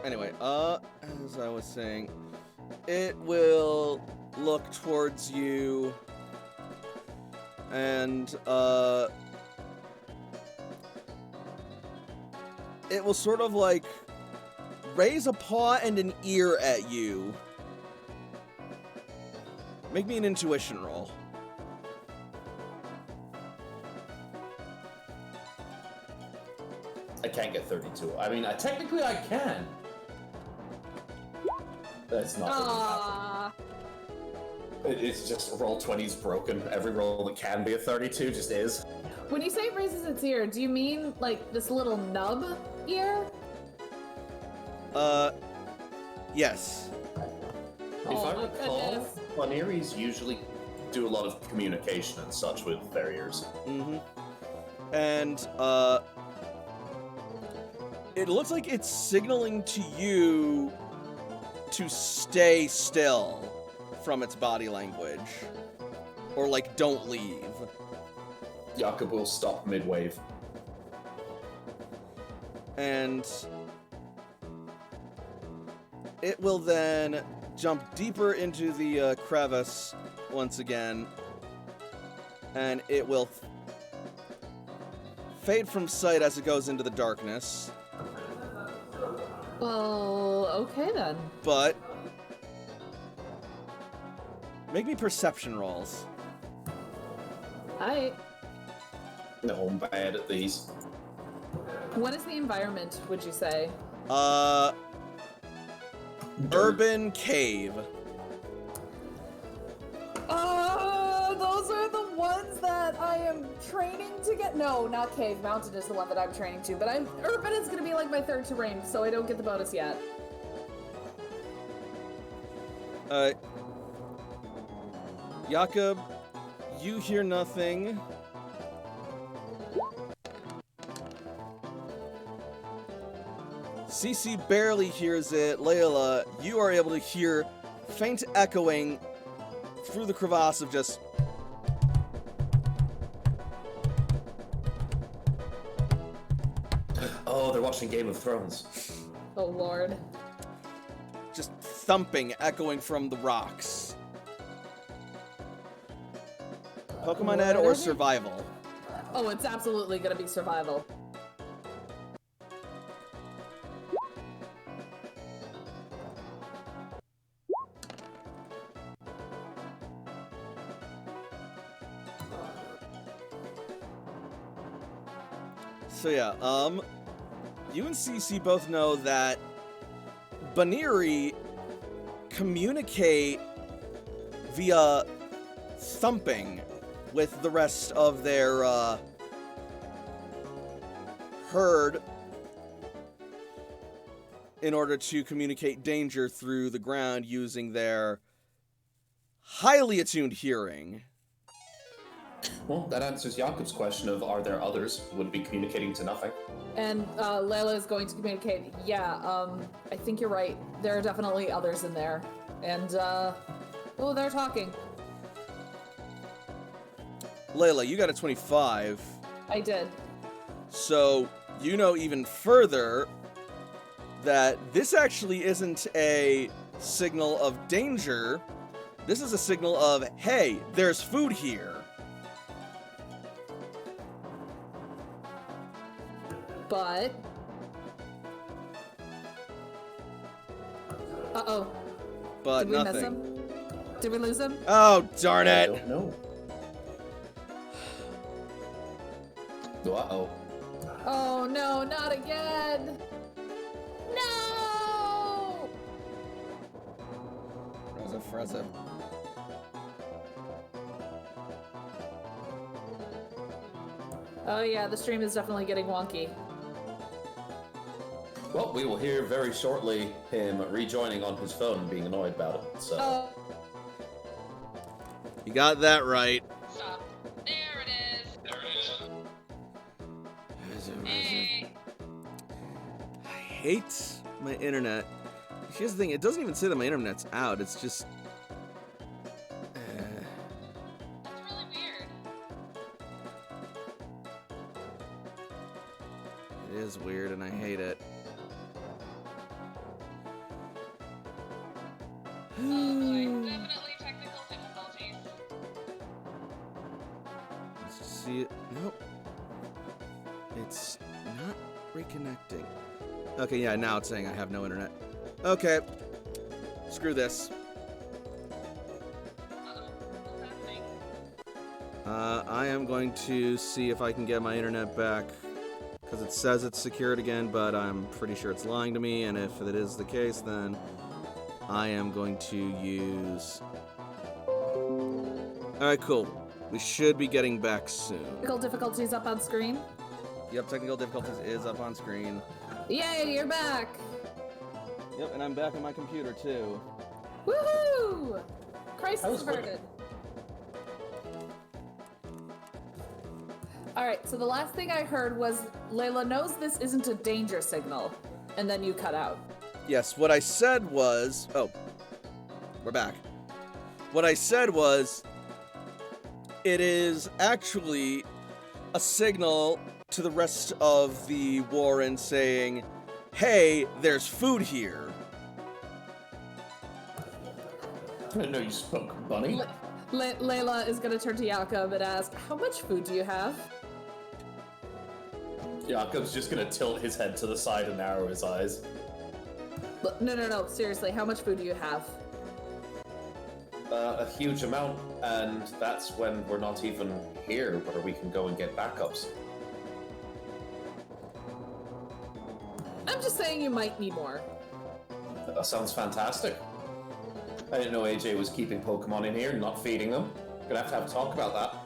Anyway, as I was saying, it will look towards you and it will sort of like raise a paw and an ear at you. Make me an intuition roll. I can't get 32. I mean, technically I can. That's not going to happen. It's just roll 20's broken. Every roll that can be a 32 just is. When you say it raises its ear, do you mean like this little nub ear? Yes. If I my recall, goodness. Baneris usually do a lot of communication and such with their ears. Mm-hmm. And, it looks like it's signaling to you to stay still from its body language. Or, like, don't leave. Jakob will stop mid-wave. And it will then jump deeper into the crevice once again. And it will fade from sight as it goes into the darkness. Well, okay then. But make me perception rolls. Alright. No, I'm bad at these. What is the environment, would you say? Urban cave. Those are the ones that I am training to get. No, not cave. Mountain is the one that I'm training to, but urban is gonna be like my third terrain, so I don't get the bonus yet. Jakob, you hear nothing. Cece barely hears it. Layla, you are able to hear faint echoing through the crevasse of just... Oh, they're watching Game of Thrones. Oh lord. Just thumping, echoing from the rocks. Pokemon Ed or survival? Oh, it's absolutely gonna be survival. So yeah, you and CC both know that Baniri communicate via thumping with the rest of their herd in order to communicate danger through the ground using their highly attuned hearing. Well, that answers Jakob's question of are there others who would be communicating to nothing. And Layla is going to communicate, yeah, I think you're right. There are definitely others in there. And, oh, they're talking. Layla, you got a 25. I did. So, you know even further that this actually isn't a signal of danger. This is a signal of, hey, there's food here. But... Uh-oh. But Did we nothing. miss him? Did we lose him? Oh, darn I it. don't know. Uh-oh. Oh no, not again! No! Frezza. Oh yeah, the stream is definitely getting wonky. Well, we will hear very shortly him rejoining on his phone and being annoyed about it, so... Oh. You got that right. Stop. There it is. There it is. Hey. I hate my internet. Here's the thing, it doesn't even say that my internet's out, it's just... That's really weird. It is weird and I hate it. Oh boy. Definitely technical difficulties. Let's just see it. Nope. It's not reconnecting. Okay, yeah, now it's saying I have no internet. Okay. Screw this. Uh-oh. What's happening? I am going to see if I can get my internet back. Because it says it's secured again, but I'm pretty sure it's lying to me, and if it is the case, then I am going to use... Alright, cool. We should be getting back soon. Technical difficulties up on screen. Yep, technical difficulties is up on screen. Yay, you're back! Yep, and I'm back on my computer, too. Woohoo! That Crisis was quick. averted. Alright, so the last thing I heard was Layla knows this isn't a danger signal, and then you cut out. Yes, what I said was... Oh, we're back. What I said was... It is actually a signal to the rest of the Warren saying, hey, there's food here. I didn't know you spoke bunny. Layla is gonna turn to Jakob and ask, how much food do you have? Jakob's just gonna tilt his head to the side and narrow his eyes. No, seriously, how much food do you have? A huge amount, and that's when we're not even here where we can go and get backups. I'm just saying you might need more. That sounds fantastic. I didn't know AJ was keeping Pokemon in here, not feeding them. Gonna have to have a talk about that.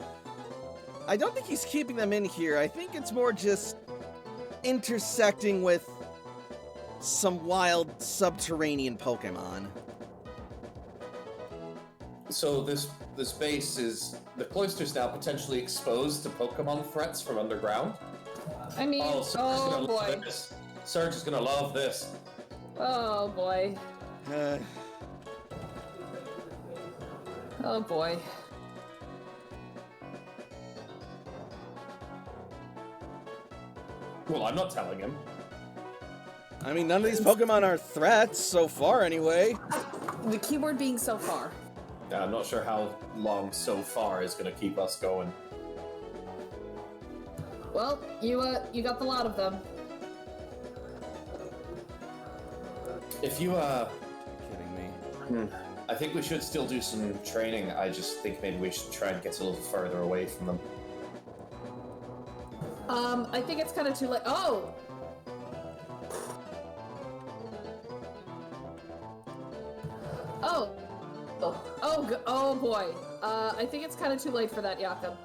I don't think he's keeping them in here. I think it's more just intersecting with some wild subterranean Pokemon. So this base is... The cloister's now potentially exposed to Pokemon threats from underground. I mean, Oh, Surge is oh gonna boy. love this. Surge is gonna love this. Oh boy. Uh, Oh boy. Well, I'm not telling him. I mean, none of these Pokemon are threats so far, anyway. The keyword being so far. I'm not sure how long so far is going to keep us going. Well, you got the lot of them. If you, Kidding me. I think we should still do some training. I just think maybe we should try and get a little further away from them. I think it's kind of too late. Oh! Oh! Oh boy. I think it's kind of too late for that, Jakob.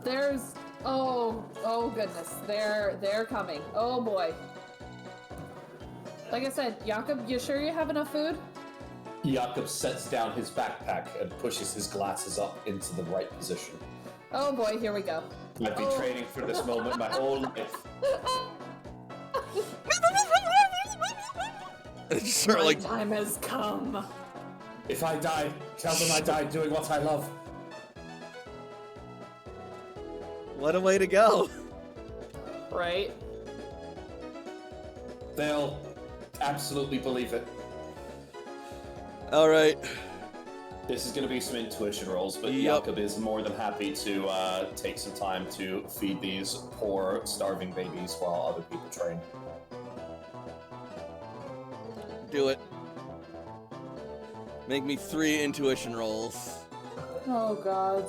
There's... Oh goodness. They're coming. Oh boy. Like I said, Jakob, you sure you have enough food? Jakob sets down his backpack and pushes his glasses up into the right position. Oh boy, here we go. I've been training for this moment my whole life. It's just sort of like, time has come. If I die, tell them I died doing what I love. what a way to go. Right? They'll absolutely believe it. All right. This is going to be some intuition rolls, but Yep. Jakob is more than happy to take some time to feed these poor, starving babies while other people train. Do it. Make me 3 intuition rolls. Oh god.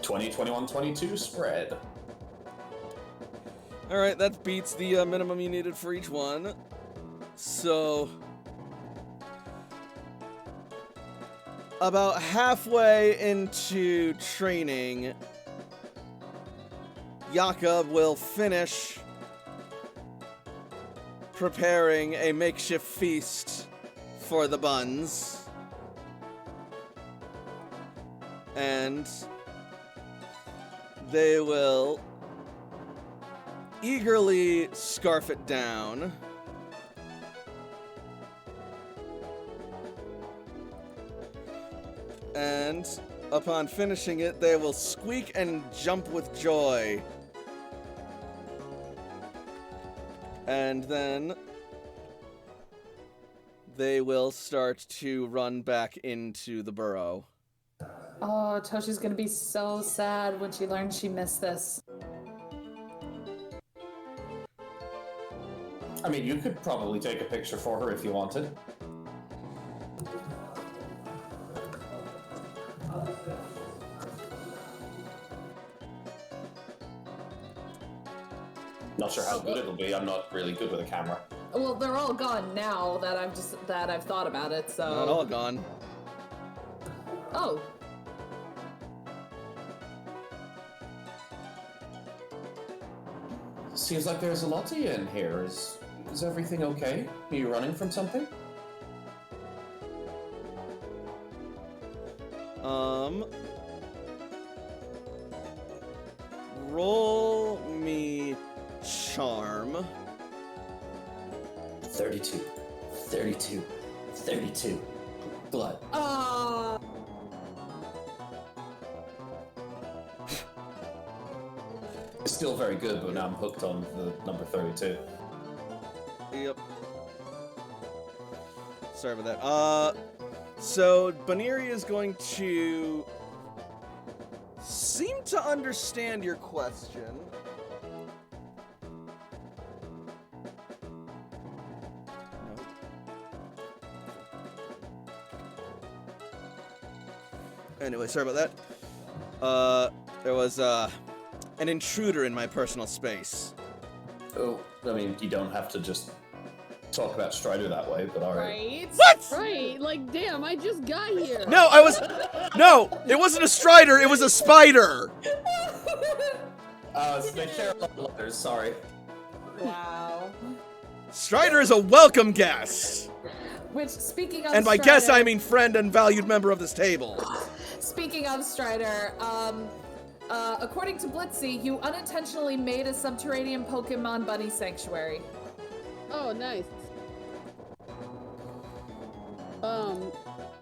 20, 21, 22 spread. All right, that beats the minimum you needed for each one. So, about halfway into training, Jakob will finish preparing a makeshift feast for the buns. And they will eagerly scarf it down. And upon finishing it, they will squeak and jump with joy. And then they will start to run back into the burrow. Oh, Toshi's gonna be so sad when she learns she missed this. I mean, you could probably take a picture for her if you wanted. Not sure how good it'll be. I'm not really good with a camera. Well, they're all gone now that I've thought about it, so... Not all gone. Oh. Seems like there's a lot to you in here. Is everything okay? Are you running from something? Roll me charm. 32. 32. 32. Blood. It's still very good, but now I'm hooked on the number 32. Yep. Sorry about that. So Baniri is going to seem to understand your question. Anyway, sorry about that. There was an intruder in my personal space. Oh, I mean, you don't have to just talk about Strider that way, but alright. Right? What? Right, like, damn, I just got here. No, No, it wasn't a Strider, it was a spider! They share a lot of letters, sorry. Wow. Strider is a welcome guest! Which, speaking of And by Strider, guest, I mean friend and valued member of this table. Speaking of Strider, according to Blitzy, you unintentionally made a subterranean Pokemon bunny sanctuary. Oh, nice.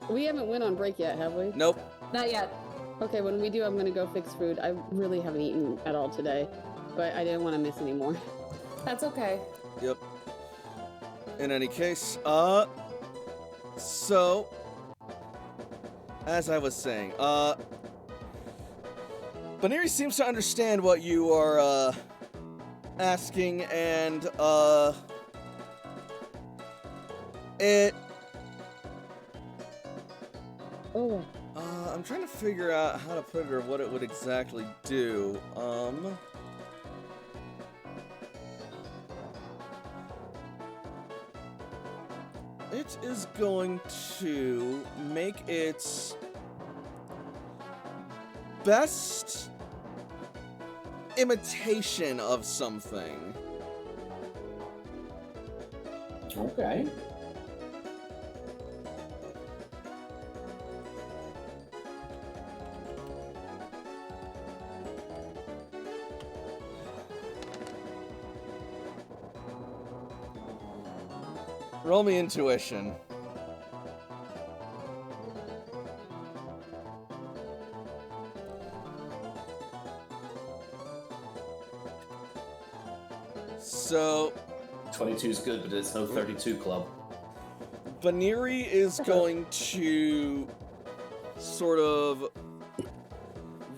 We haven't went on break yet, have we? Nope. Not yet. Okay, when we do, I'm gonna go fix food. I really haven't eaten at all today, but I didn't want to miss any more. That's okay. Yep. In any case, so, as I was saying, Baneri seems to understand what you are, asking, and, Oh. I'm trying to figure out how to put it or what it would exactly do. It is going to make its best imitation of something. Okay. Roll me intuition. So, 22 is good, but it's no 32 club. Baneri is going to sort of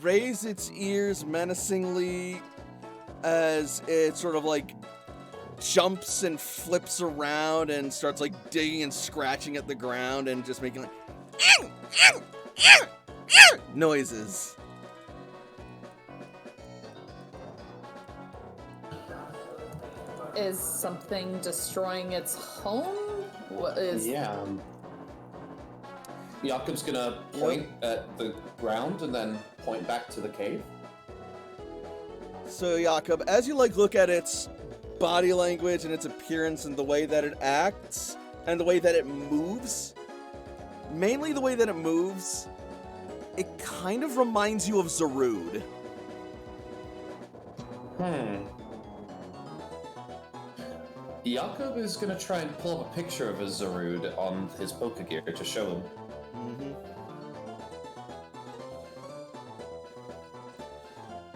raise its ears menacingly as it sort of like jumps and flips around and starts like digging and scratching at the ground and just making like noises. Is something destroying its home? What is? Yeah. Jakob's gonna point at the ground and then point back to the cave. So Jakob, as you like look at its body language and its appearance and the way that it acts and the way that it moves, mainly the way that it moves, it kind of reminds you of Zarude. Jakob is gonna try and pull up a picture of a Zarude on his Pokegear to show him.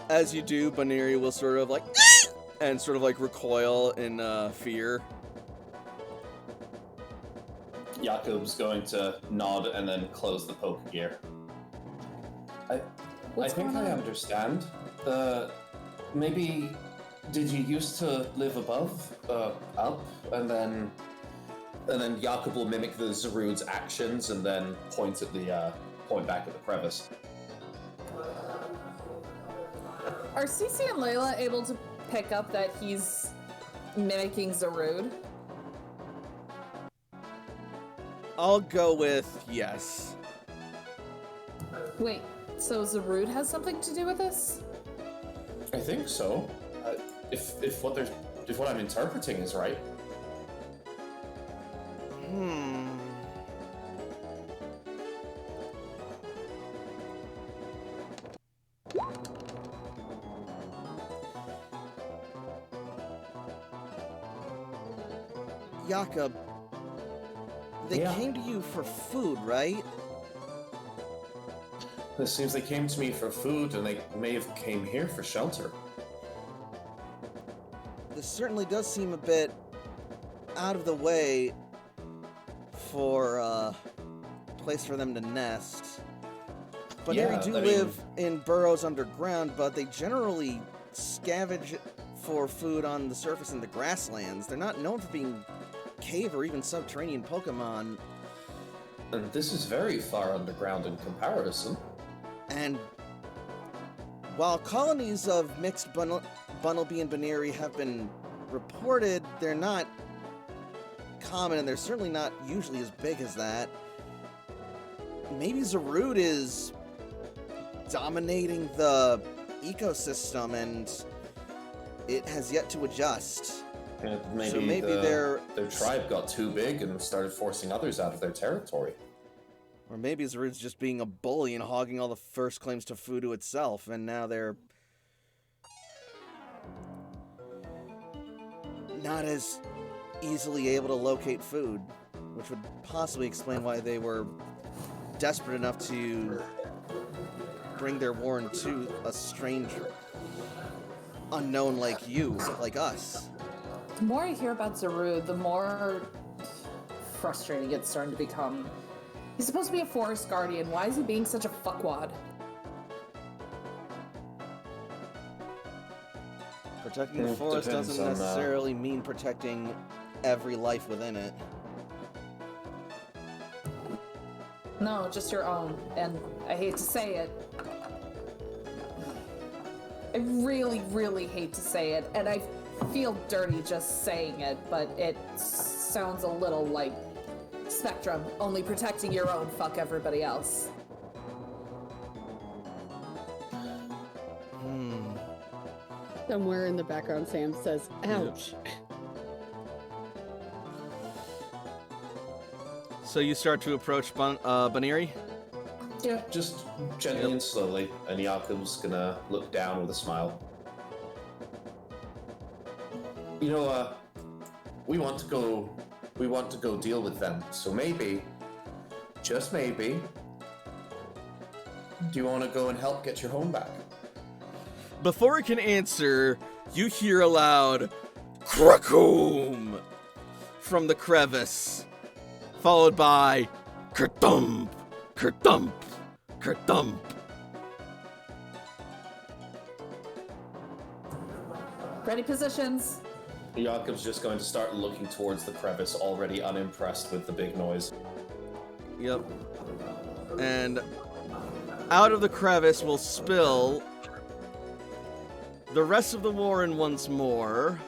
As you do, Baneri will sort of like and sort of like recoil in fear. Jakob's going to nod and then close the Pokegear. I What's think going I on? understand. Maybe did you used to live above, up, and then Jakob will mimic the Zarude's actions and then point back at the crevice. Are Cece and Layla able to pick up that he's mimicking Zarude? I'll go with yes. Wait, so Zarude has something to do with this? I think so. If what I'm interpreting is right. Jakob, they Yeah. came to you for food, right? It seems they came to me for food, and they may have came here for shelter. This certainly does seem a bit out of the way for a place for them to nest. But Yeah, they do I mean- live in burrows underground, but they generally scavenge for food on the surface in the grasslands. They're not known for being cave or even subterranean Pokemon. And this is very far underground in comparison. And while colonies of mixed Bunnelby and Baneri have been reported, they're not common, and they're certainly not usually as big as that. Maybe Zarude is dominating the ecosystem, and it has yet to adjust. And maybe, So maybe their tribe got too big and started forcing others out of their territory. Or maybe Zarude's just being a bully and hogging all the first claims to food to itself, and now they're not as easily able to locate food, which would possibly explain why they were desperate enough to bring their warren to a stranger. Unknown like you, like us. The more I hear about Zaru, the more frustrating it's starting to become. He's supposed to be a forest guardian. Why is he being such a fuckwad? Protecting the forest doesn't necessarily mean protecting every life within it. No, just your own. And I hate to say it. I really, really hate to say it. And I feel dirty just saying it, but it sounds a little like Spectrum. Only protecting your own, fuck everybody else. Somewhere in the background, Sam says, ouch. So you start to approach Baniri? Yeah, just gently and slowly, and Jakob's gonna look down with a smile. You know, we want to go deal with them, so maybe, just maybe, do you want to go and help get your home back? Before it can answer, you hear a loud Krakoom from the crevice, followed by Kerthump, Kerthump, Kerthump. Ready positions. Jakob's just going to start looking towards the crevice, already unimpressed with the big noise. Yep. And out of the crevice will spill the rest of the warren once more,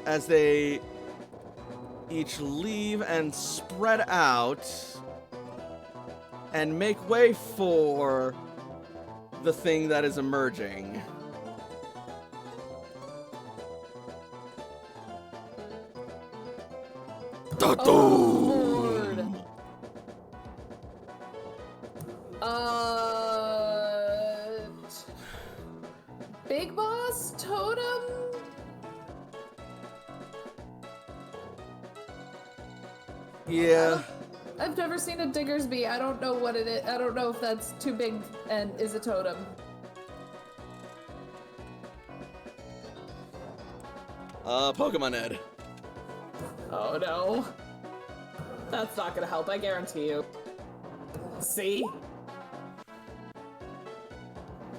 as they each leave and spread out and make way for the thing that is emerging. Oh, Lord. Big Boss Totem? Yeah. I've never seen a Diggersby. I don't know what it is. I don't know if that's too big and is a totem. Pokemon Ed. Oh no. That's not gonna help, I guarantee you. See?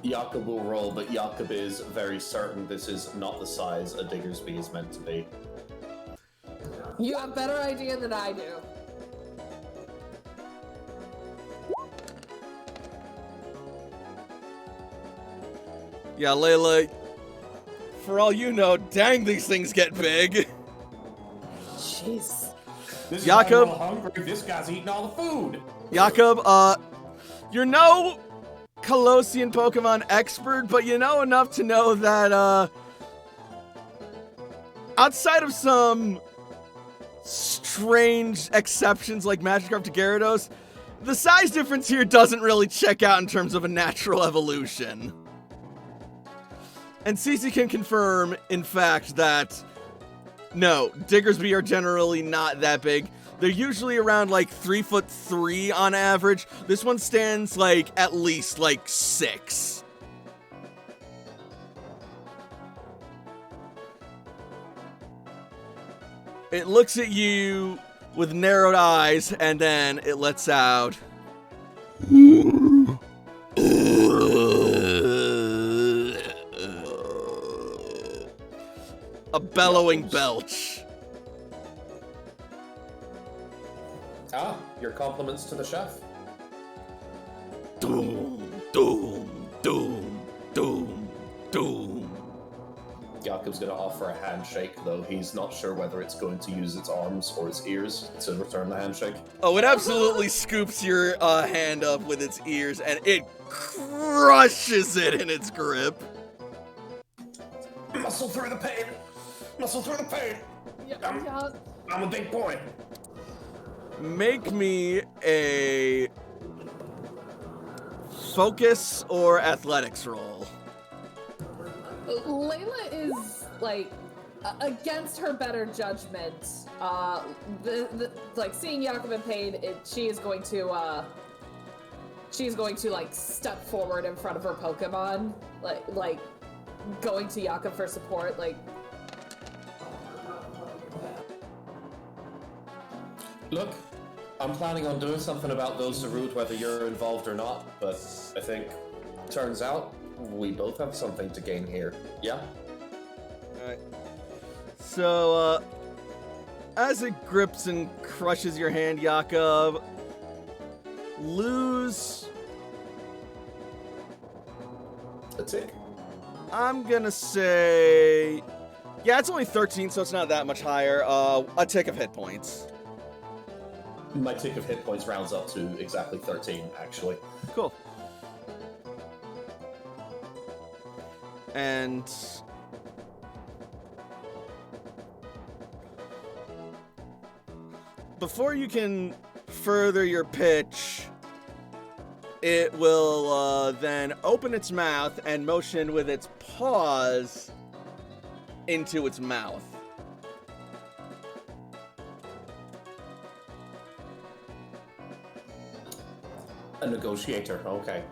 Jakob will roll, but Jakob is very certain this is not the size a Diggersby is meant to be. You have better idea than I do. Yeah, Layla, for all you know, dang, these things get big. Jeez. This is Jakob? why I'm hungry. This guy's eating all the food. Jakob, you're no Colossian Pokemon expert, but you know enough to know that, outside of some strange exceptions like Magikarp to Gyarados, the size difference here doesn't really check out in terms of a natural evolution. And Cece can confirm, in fact, that no, Diggersby are generally not that big. They're usually around like 3'3" on average. This one stands like at least like 6. It looks at you with narrowed eyes and then it lets out a bellowing belch. Ah, your compliments to the chef. Doom, doom, doom, doom, doom. Jakob's going to offer a handshake, though he's not sure whether it's going to use its arms or its ears to return the handshake. Oh, it absolutely scoops your hand up with its ears and it crushes it in its grip. Muscle through the pain! Muscle through the pain! I'm a big boy. Make me a focus or athletics roll. Layla is like, against her better judgment, like, seeing Jakob in pain, she is going to, like, step forward in front of her Pokemon, like, going to Jakob for support, like... Look, I'm planning on doing something about those Zarude, whether you're involved or not, but I think, turns out, we both have something to gain here. Yeah? Alright. So, as it grips and crushes your hand, Jakob, lose... A tick? I'm gonna say... Yeah, it's only 13, so it's not that much higher. A tick of hit points. My tick of hit points rounds up to exactly 13, actually. Cool. And... before you can further your pitch, it will then open its mouth and motion with its paws into its mouth. A negotiator, okay.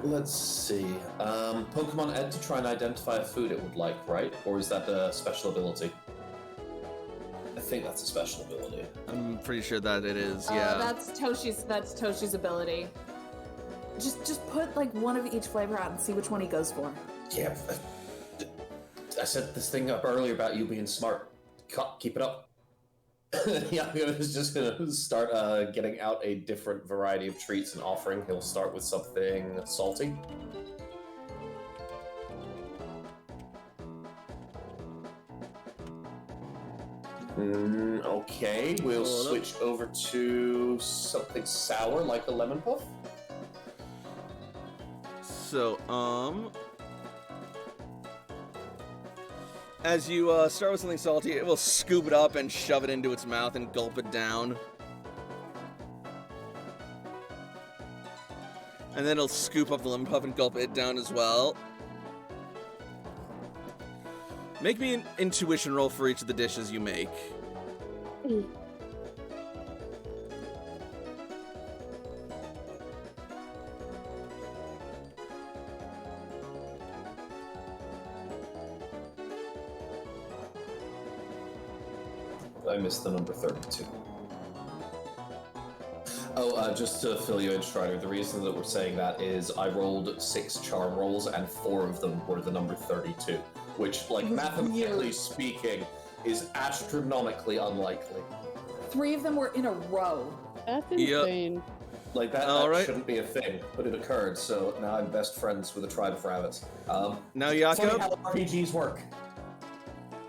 Let's see. Pokemon Ed to try and identify a food it would like, right? Or is that a special ability? I think that's a special ability. I'm pretty sure that it is, yeah. That's Toshi's ability. Just put, like, one of each flavor out and see which one he goes for. Yeah, I set this thing up earlier about you being smart. Keep it up. Yeah, I was just gonna start getting out a different variety of treats and offering. He'll start with something salty. Okay, we'll switch over to something sour, like a lemon puff. So, as you start with something salty, it will scoop it up and shove it into its mouth and gulp it down. And then it'll scoop up the lemon puff and gulp it down as well. Make me an intuition roll for each of the dishes you make. I missed the number 32. Oh, just to fill you in, Strider, the reason that we're saying that is I rolled 6 charm rolls and 4 of them were the number 32, which, like, mathematically speaking, is astronomically unlikely. 3 of them were in a row. That's insane. Like, that Alright. shouldn't be a thing, but it occurred, so now I'm best friends with a tribe of rabbits. Now, Funny Jakob. how RPGs work.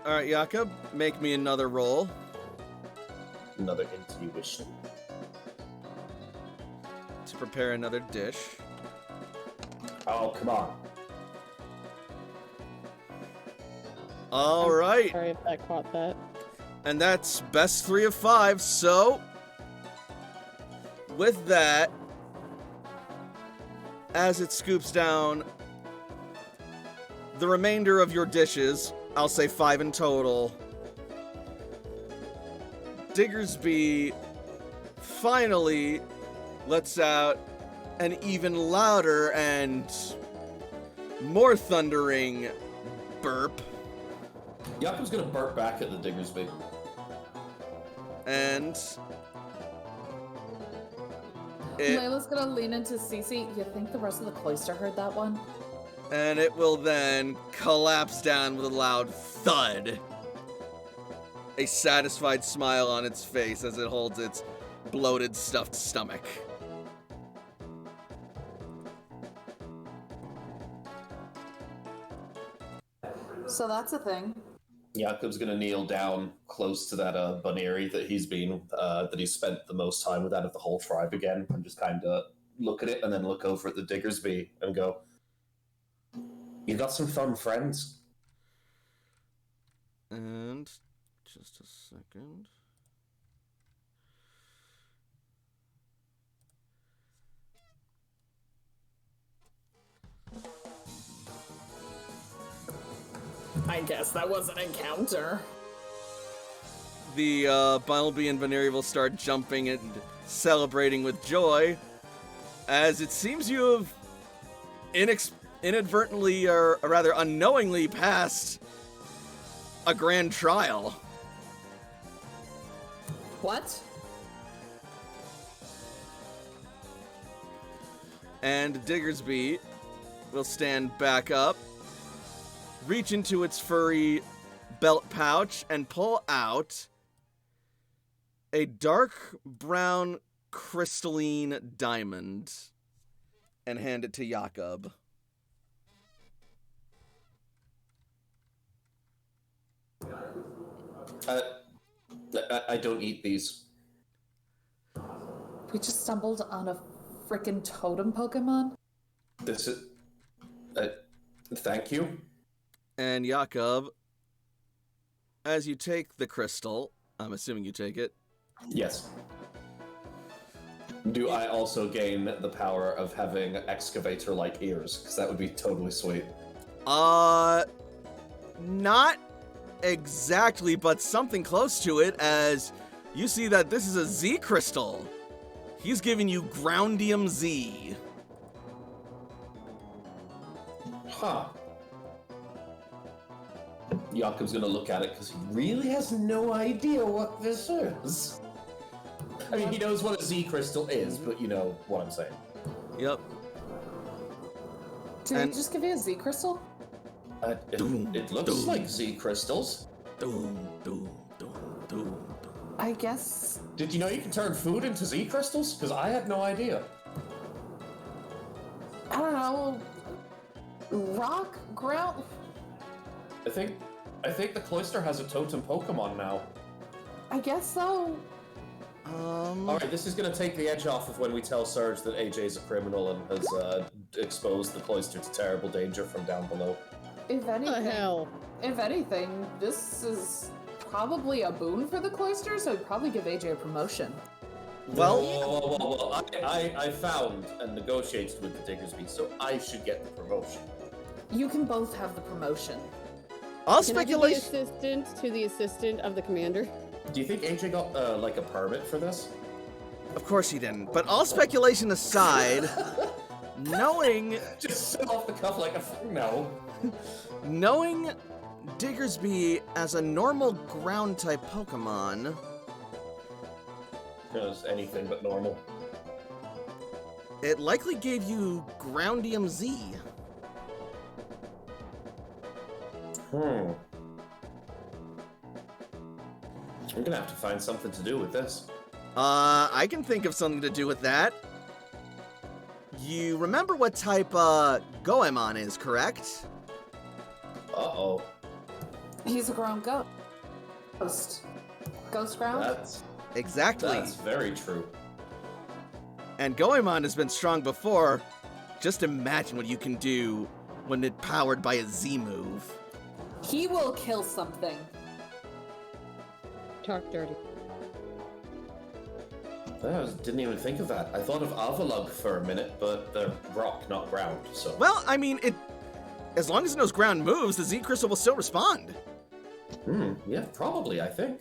Alright, Jakob, make me another roll. Another intuition. To prepare another dish. Oh, come on. Alright. Sorry if that caught that. And that's best 3 of 5, so... with that, as it scoops down the remainder of your dishes, I'll say 5 in total, Diggersby finally lets out an even louder and more thundering burp. Jakob's gonna burp back at the Diggersby. And it, Layla's gonna lean into Cece. You think the rest of the cloister heard that one? and it will then collapse down with a loud thud. A satisfied smile on its face as it holds its bloated, stuffed stomach. So that's a thing. Jakob's gonna kneel down close to that Bunnery that he's spent the most time with out of the whole tribe again, and just kind of look at it and then look over at the Diggersby and go, "You got some fun friends." And just a second. I guess that was an encounter. The Bumblebee and Veneria will start jumping and celebrating with joy, as it seems you have inadvertently, or rather unknowingly, passed a grand trial. What? And Diggersby will stand back up, reach into its furry belt pouch, and pull out a dark brown crystalline diamond and hand it to Jakob. I don't eat these. We just stumbled on a frickin' totem Pokemon? This is... thank you. And Jakob, as you take the crystal, I'm assuming you take it. Yes. Do I also gain the power of having excavator-like ears? Because that would be totally sweet. Not exactly, but something close to it, as you see that this is a Z crystal. He's giving you Groundium Z. Huh. Jakob's gonna look at it because he really has no idea what this is. I mean, he knows what a Z crystal is, but you know what I'm saying. Yep. Did And- it just give you a Z crystal? It looks like Z crystals. Doom, doom, doom, doom, doom. I guess. Did you know you can turn food into Z crystals? Because I had no idea. I don't know. Rock? Ground? I think the Cloister has a totem Pokemon now. I guess so. Alright, this is gonna take the edge off of when we tell Surge that AJ's a criminal and has exposed the Cloister to terrible danger from down below. If What the anything, hell? this is probably a boon for the Cloister, so I'd probably give AJ a promotion. Well, Whoa. I found and negotiated with the Diggersby, so I should get the promotion. You can both have the promotion. all Can I be the speculation. assistant to the assistant of the commander? Do you think AJ got like a permit for this? Of course he didn't. But all speculation aside, knowing Just sit off the cuff like a no. knowing Diggersby as a normal ground type Pokemon, Because anything but normal. it likely gave you Groundium Z. I'm gonna have to find something to do with this. I can think of something to do with that. You remember what type Goemon is, correct? Uh-oh. He's a ground ghost. Ghost ground? Exactly. That's very true. And Goemon has been strong before. Just imagine what you can do when it's powered by a Z move. He will kill something. Talk dirty. Didn't even think of that. I thought of Avalugg for a minute, but they're rock, not ground, so... Well, I mean, as long as it knows ground moves, the Z Crystal will still respond. Yeah, probably, I think.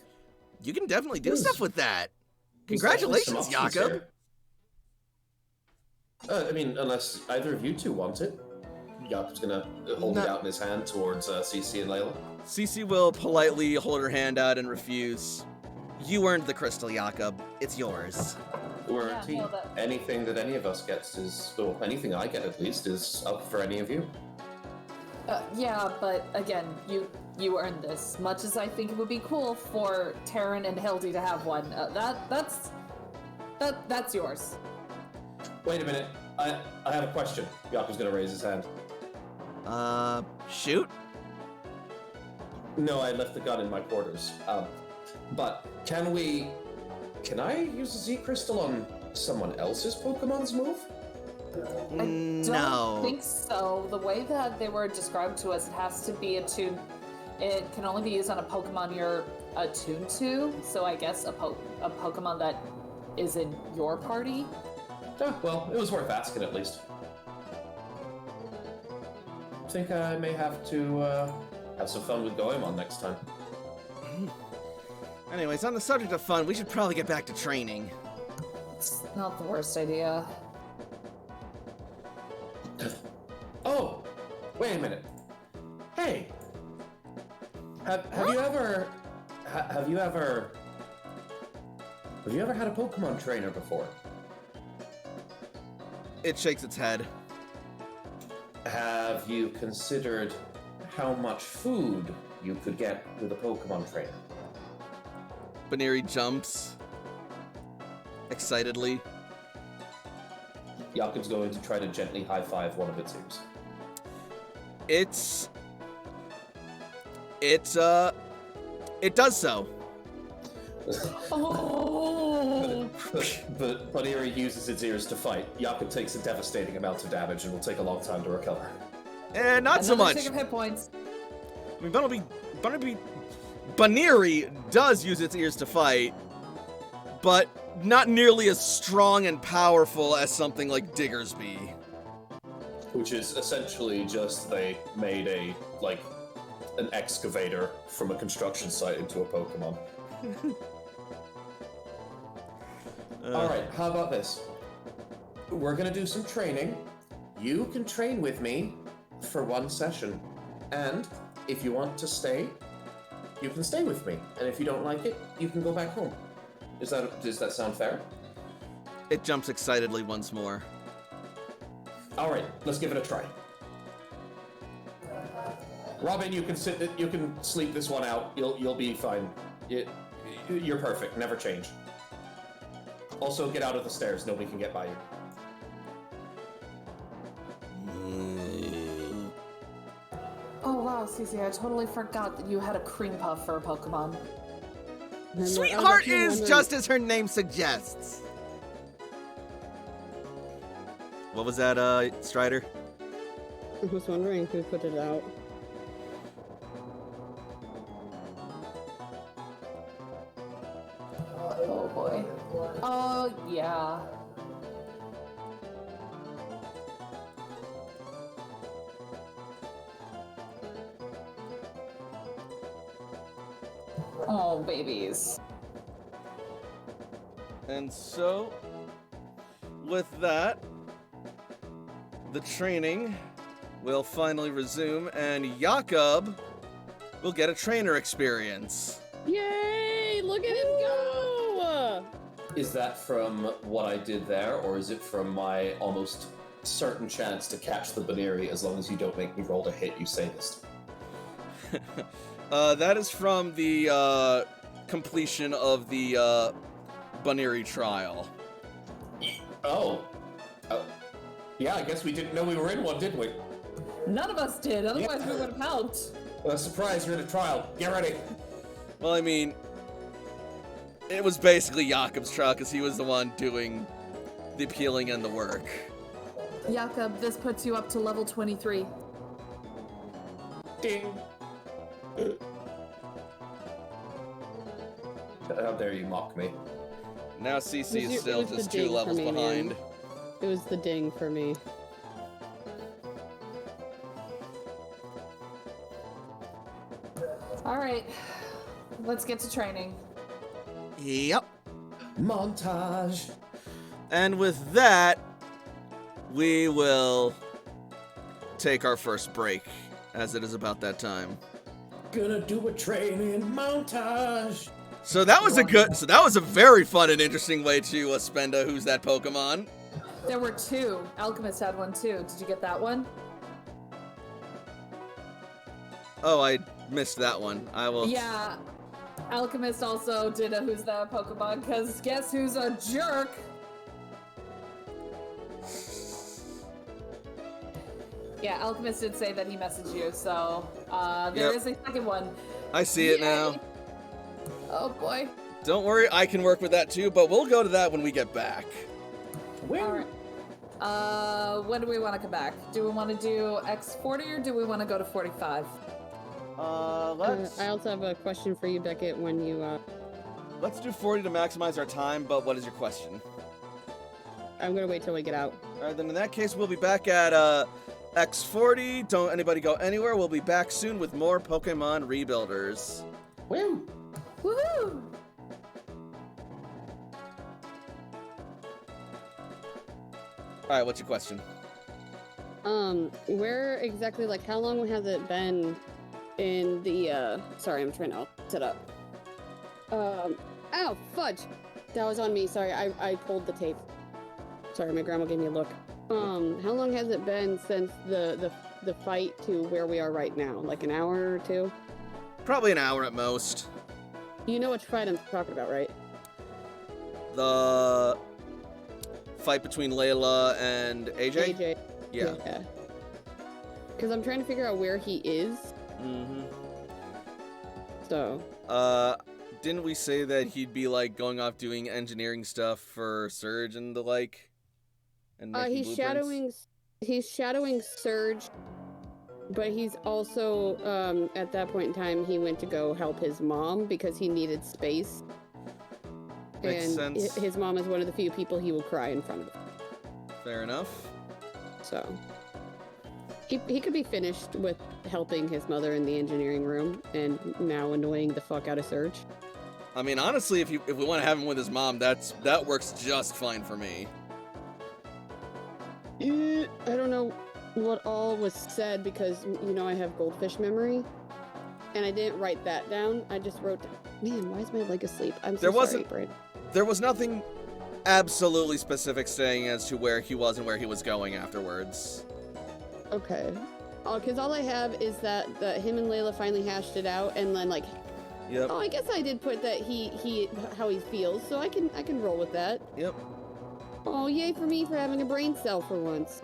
You can definitely do There's- stuff with that. There's definitely some Congratulations, options Jakob. here. I mean, unless either of you two want it. Jakob's gonna hold it No. out in his hand towards CC and Layla. Cece will politely hold her hand out and refuse. You earned the crystal, Jakob. It's yours. We're Yeah, a team. no, that- Anything that any of us gets is, well, anything I get at least, is up for any of you. Yeah, but again, you earned this. Much as I think it would be cool for Taryn and Hildy to have one, that's yours. Wait a minute. I have a question. Jakob's gonna raise his hand. Shoot? No, I left the gun in my quarters. But can I use a Z Crystal on someone else's Pokemon's move? I No. don't think so. The way that they were described to us, it has to be attuned. It can only be used on a Pokemon you're attuned to. So I guess a Pokemon that is in your party. Well, it was worth asking at least. I think I may have to Have some fun with Goemon next time. Anyways, on the subject of fun, we should probably get back to training. It's not the worst idea. Oh, wait a minute. Hey, have you ever had a Pokemon trainer before? It shakes its head. Have you considered how much food you could get with a Pokemon trainer? Baneri jumps excitedly. Jakob's going to try to gently high-five one of its ears. It does so. Oh! But Baneri uses its ears to fight. Jakob takes a devastating amount of damage and will take a long time to recover. Not so Another much. tick of hit points. I mean, Baneri does use its ears to fight, but not nearly as strong and powerful as something like Diggersby. Which is essentially just they made an excavator from a construction site into a Pokemon. Alright, how about this? We're gonna do some training. You can train with me for one session. And if you want to stay, you can stay with me. And if you don't like it, you can go back home. Does that sound fair? It jumps excitedly once more. Alright, let's give it a try. Robin, you can sleep this one out. You'll be fine. You're perfect. Never change. Also, get out of the stairs. Nobody can get by you. Oh wow, Cece, I totally forgot that you had a cream puff for a Pokemon. Sweetheart is just as her name suggests. What was that, Strider? I was wondering who put it out. Oh boy. Oh yeah. Oh, babies. And so, with that, the training will finally resume, and Jakob will get a trainer experience. Yay! Look at him go! Is that from what I did there, or is it from my almost certain chance to catch the Baneri as long as you don't make me roll to hit, you sadist? That is from the completion of the Baneri trial. Oh. Yeah, I guess we didn't know we were in one, did we? None of us did, otherwise Yeah. we would have helped. Surprise, you're in a trial. Get ready. Well, I mean, it was basically Jakob's trial because he was the one doing the appealing and the work. Jakob, this puts you up to level 23. Ding. How dare you mock me? Now CC It is was still the just ding 2 for levels me, man. behind. It was the ding for me. Alright, let's get to training. Yep. Montage. And with that, we will take our first break, as it is about that time. Gonna do a training montage. So that was a very fun and interesting way to spend a Who's That Pokemon. There were 2. Alchemist had one too. Did you get that one? Oh, I missed that one. I will. Yeah. Alchemist also did a Who's That Pokemon, because guess who's a jerk? Yeah, Alchemist did say that he messaged you, so there Yep. is a second one. I see it now. Yay. Oh boy. Don't worry, I can work with that too, but we'll go to that when we get back. Alright. When do we want to come back? Do we want to do X40 or do we want to go to 45? I also have a question for you, Beckett, when you, Let's do 40 to maximize our time, but what is your question? I'm gonna wait till we get out. Alright, then in that case, we'll be back at X40, don't anybody go anywhere. We'll be back soon with more Pokemon Rebuilders. Woo! Woohoo! Alright, what's your question? Where exactly, like, how long has it been in the, sorry, I'm trying to set up. Ow, fudge! That was on me, sorry, I pulled the tape. Sorry, my grandma gave me a look. How long has it been since the fight to where we are right now? Like an hour or two? Probably an hour at most. You know which fight I'm talking about, right? The fight between Layla and AJ? AJ. Yeah. Because I'm trying to figure out where he is, Mm-hmm. so... Didn't we say that he'd be, like, going off doing engineering stuff for Surge and the like? And making blueprints? He's shadowing Surge, but he's also, at that point in time, he went to go help his mom because he needed space. Makes and sense. his mom is one of the few people he will cry in front of. Fair enough. So he could be finished with helping his mother in the engineering room and now annoying the fuck out of Surge. I mean, honestly, if we want to have him with his mom, that works just fine for me. I don't know what all was said because, you know, I have goldfish memory. And I didn't write that down. I just wrote, man, why is my leg asleep? I'm so sorry, Brad. There was nothing absolutely specific saying as to where he was and where he was going afterwards. Okay. Because all I have is that him and Layla finally hashed it out, and then like, Yep. oh, I guess I did put that he how he feels, so I can roll with that. Yep. Oh, yay for me for having a brain cell for once.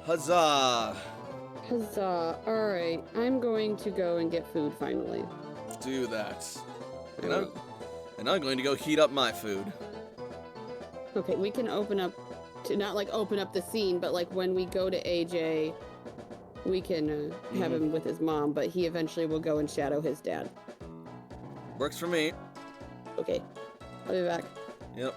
Huzzah! Huzzah! All right, I'm going to go and get food finally. Do that. And I'm going to go heat up my food. Okay, we can open up to not like open up the scene, but like when we go to AJ, we can have him with his mom, but he eventually will go and shadow his dad. Works for me. Okay, I'll be back. Yep.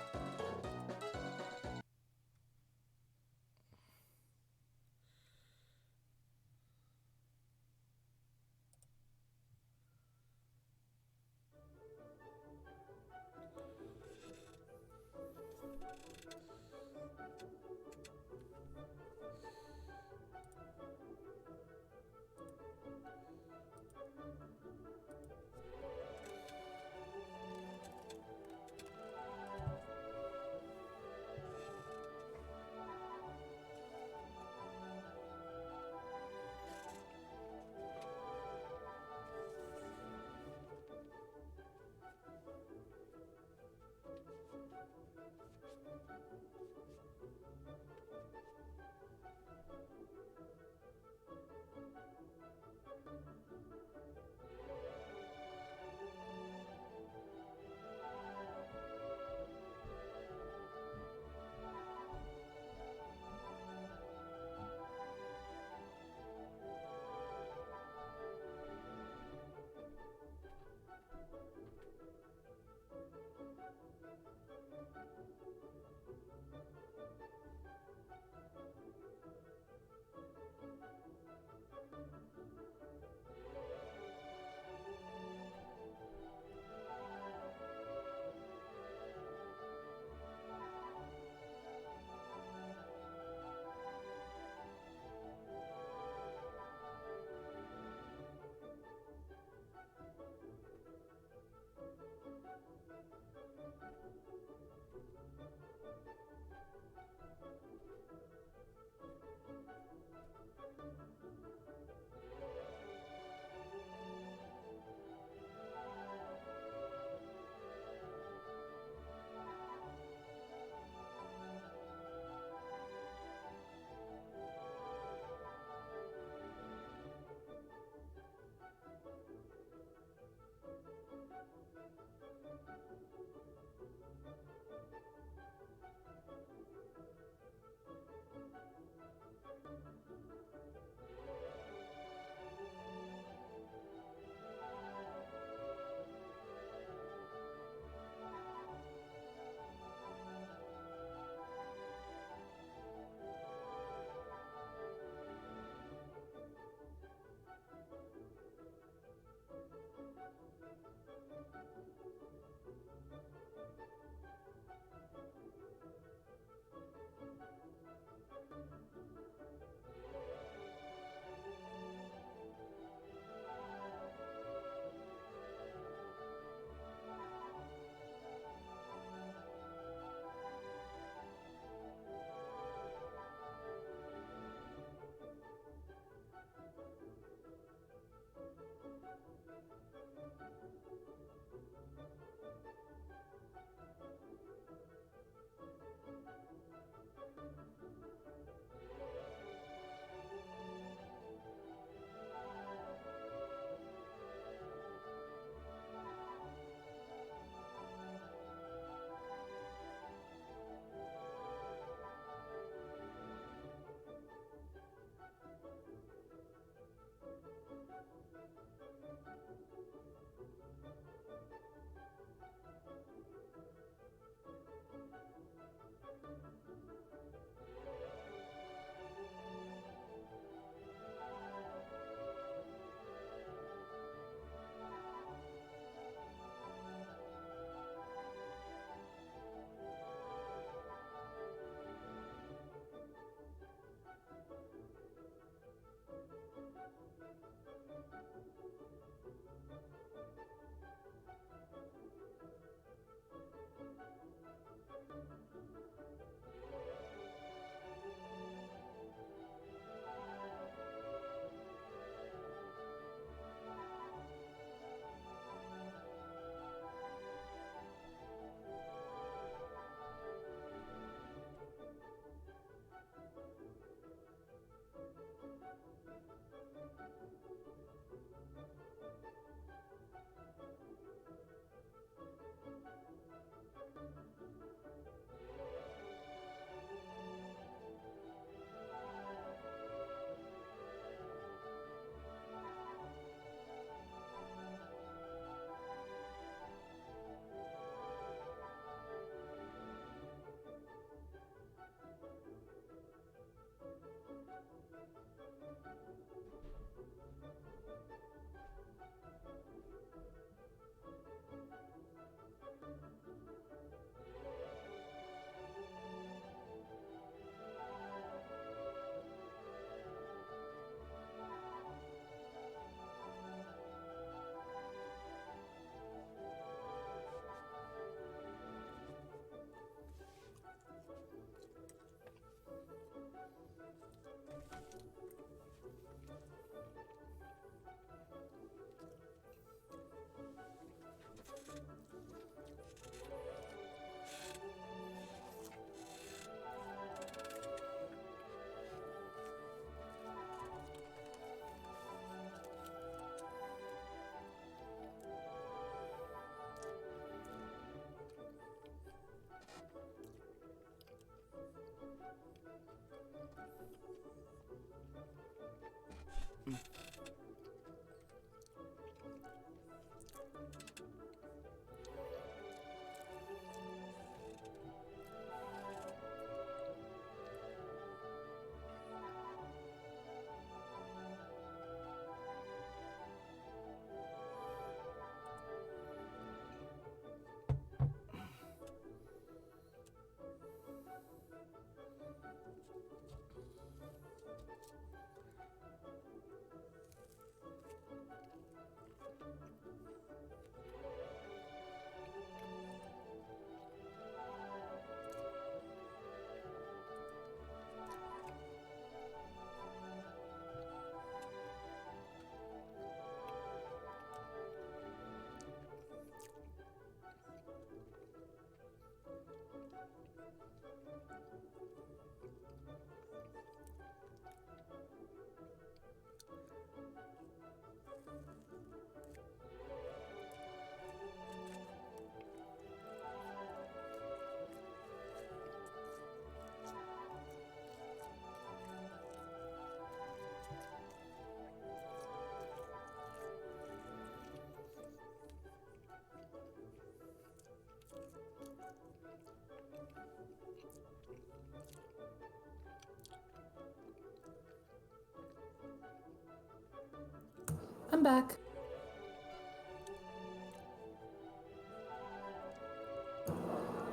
I'm back.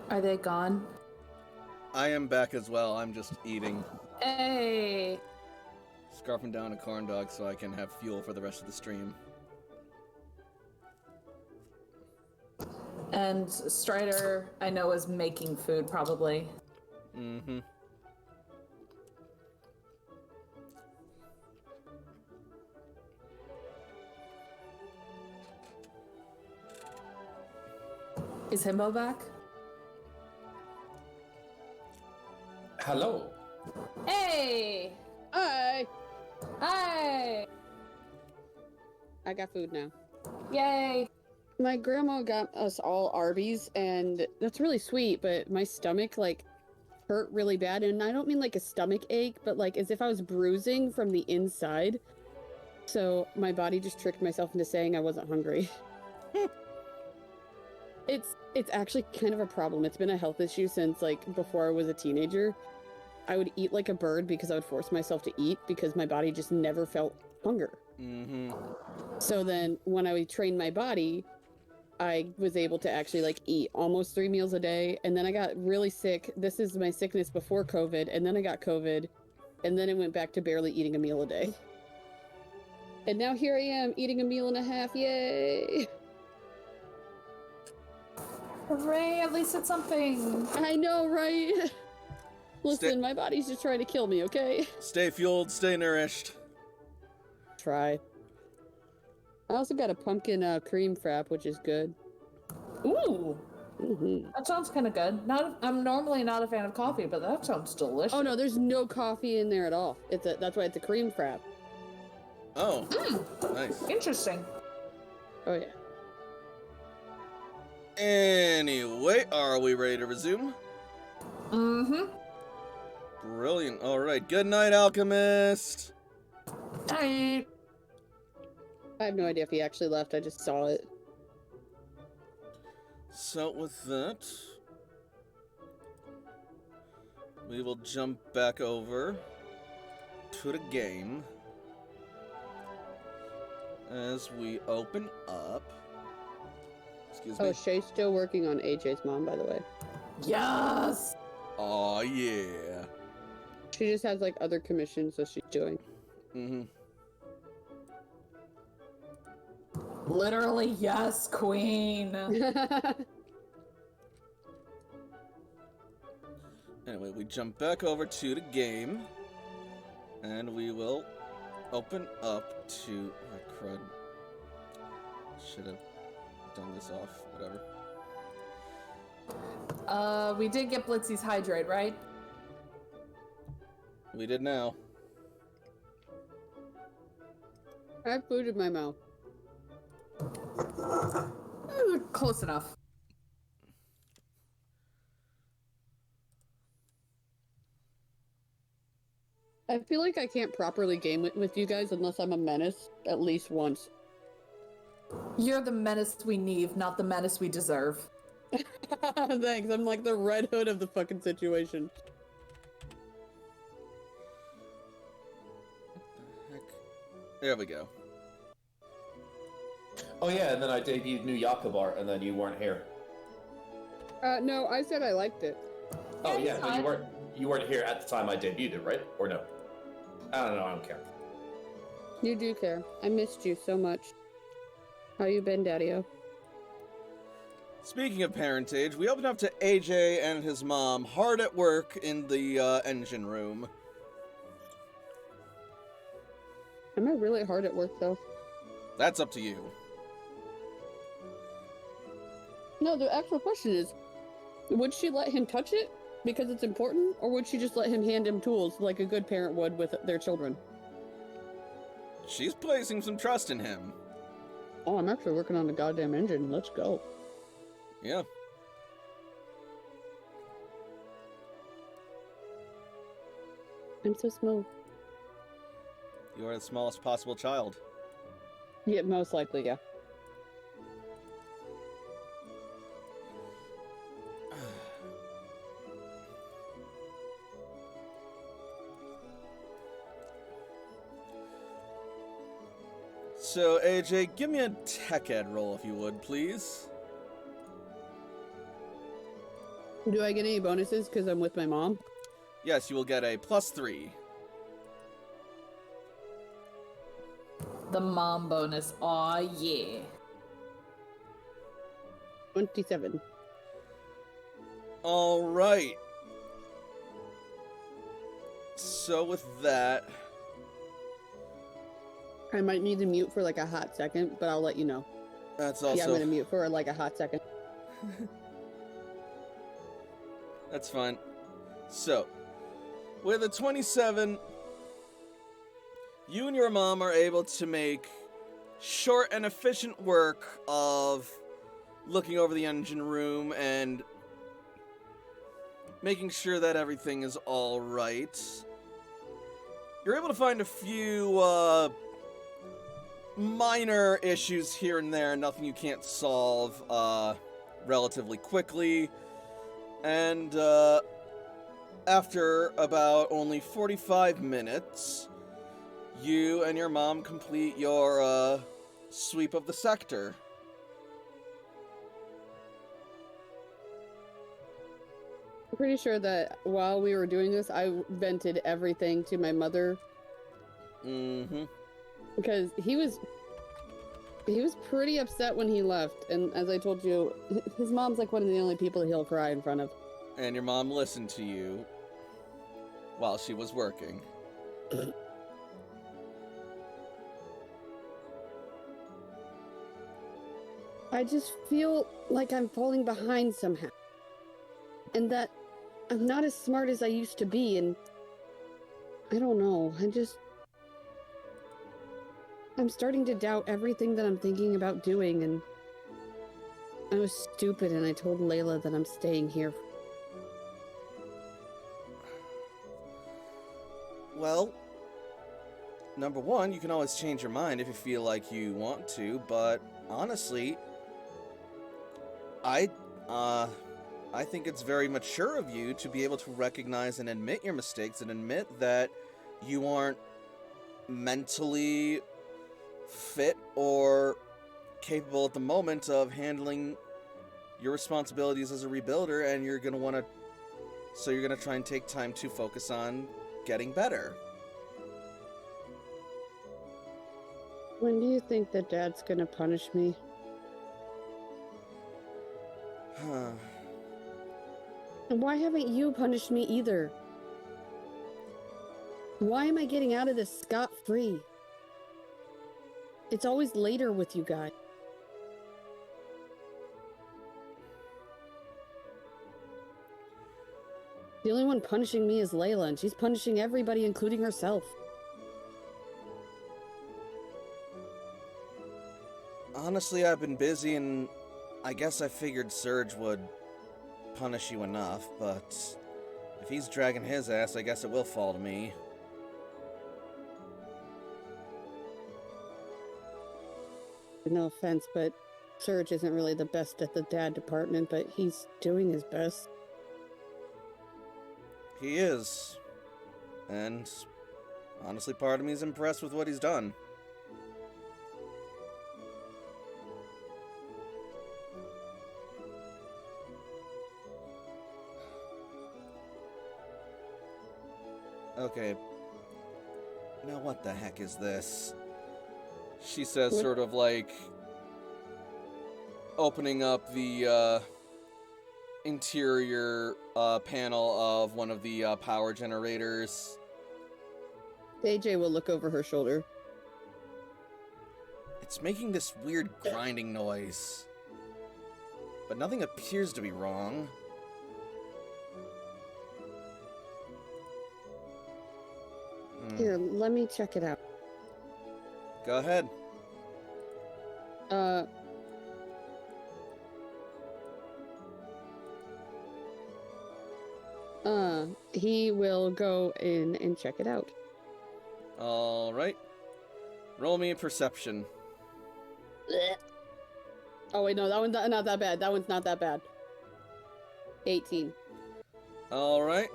Are they gone? I am back as well. I'm just eating. Hey. Scarfing down a corn dog so I can have fuel for the rest of the stream. And Strider, I know, is making food probably. Mm-hmm. Is Himbo back? Hello. Hey! Hi. Hi! I got food now. Yay! My grandma got us all Arby's, and that's really sweet, but my stomach, like, hurt really bad. And I don't mean like a stomach ache, but like as if I was bruising from the inside. So my body just tricked myself into saying I wasn't hungry. It's actually kind of a problem. It's been a health issue since like before I was a teenager. I would eat like a bird because I would force myself to eat because my body just never felt hunger. Mm-hmm. So then when I trained my body, I was able to actually like eat almost 3 meals a day. And then I got really sick. This is my sickness before COVID. And then I got COVID. And then it went back to barely eating a meal a day. And now here I am eating a meal and a half. Yay! Hooray, at least it's something. I know, right? Listen, Stay- my body's just trying to kill me, okay? Stay fueled, stay nourished. Try. I also got a pumpkin cream frap, which is good. Ooh, Mm-hmm. that sounds kind of good. I'm normally not a fan of coffee, but that sounds delicious. Oh no, there's no coffee in there at all. That's why it's a cream frap. Oh, nice. Interesting. Oh yeah. Anyway, are we ready to resume? Mm-hmm. Brilliant. All right. Good night, Alchemist. Hi. I have no idea if he actually left. I just saw it. So with that, we will jump back over to the game as we open up. Excuse me. Oh, Shay's still working on AJ's mom, by the way. Yes. Aw, yeah. She just has like other commissions that she's doing. Mm-hmm. Literally, yes, queen. Anyway, we jump back over to the game, and we will open up to... Oh, crud. Should have done this off. Whatever. We did get Blitzy's hydrate, right? We did now. I have food in my mouth. Close enough. I feel like I can't properly game with you guys unless I'm a menace at least once. You're the menace we need, not the menace we deserve. Thanks, I'm like the Red Hood of the fucking situation. Heck. There we go. Oh yeah, and then I debuted New Yakubar, and then you weren't here. No, I said I liked it. Oh Yeah, yeah, it's but fine. you weren't here at the time I debuted it, right? Or no? I don't know. I don't care. You do care. I missed you so much. How you been, Daddy-O? Speaking of parentage, we open up to AJ and his mom hard at work in the engine room. Am I really hard at work, though? That's up to you. No, the actual question is, would she let him touch it because it's important, or would she just let him hand him tools like a good parent would with their children? She's placing some trust in him. Oh, I'm actually working on the goddamn engine. Let's go. Yeah. I'm so smooth. You are the smallest possible child. Yeah, most likely, yeah. So, AJ, give me a tech ed roll if you would, please. Do I get any bonuses because I'm with my mom? Yes, you will get a +3. The mom bonus. Aw, yeah. 27. All right. So with that, I might need to mute for like a hot second, but I'll let you know. that's Yeah, I'm also gonna mute for like a hot second. that's fine. So, with a 27, you and your mom are able to make short and efficient work of looking over the engine room and making sure that everything is all right. You're able to find a few minor issues here and there, nothing you can't solve relatively quickly. And after about only 45 minutes, you and your mom complete your sweep of the sector. I'm pretty sure that while we were doing this, I vented everything to my mother Mm-hmm. because he was pretty upset when he left. And as I told you, his mom's like one of the only people he'll cry in front of. And your mom listened to you while she was working. I just feel like I'm falling behind somehow. And that I'm not as smart as I used to be, and I don't know. I'm starting to doubt everything that I'm thinking about doing, and I was stupid and I told Layla that I'm staying here. Well, number one, you can always change your mind if you feel like you want to, but honestly, I think it's very mature of you to be able to recognize and admit your mistakes and admit that you aren't mentally fit or capable at the moment of handling your responsibilities as a rebuilder, and you're going to try and take time to focus on getting better. When do you think that Dad's gonna punish me? And why haven't you punished me either? Why am I getting out of this scot-free? It's always later with you guys. The only one punishing me is Layla, and she's punishing everybody, including herself. Honestly, I've been busy, and I guess I figured Surge would punish you enough, but if he's dragging his ass, I guess it will fall to me. No offense, but Surge isn't really the best at the dad department, but he's doing his best. He is. And honestly, part of me is impressed with what he's done. Okay. Now what the heck is this? She says, What? sort of like opening up the interior panel of one of the power generators. AJ will look over her shoulder. It's making this weird grinding noise. But nothing appears to be wrong. Here, let me check it out. Go ahead. He will go in and check it out. Alright. Roll me a perception. Oh wait, no, that one's not that bad. That one's not that bad. 18. Alright.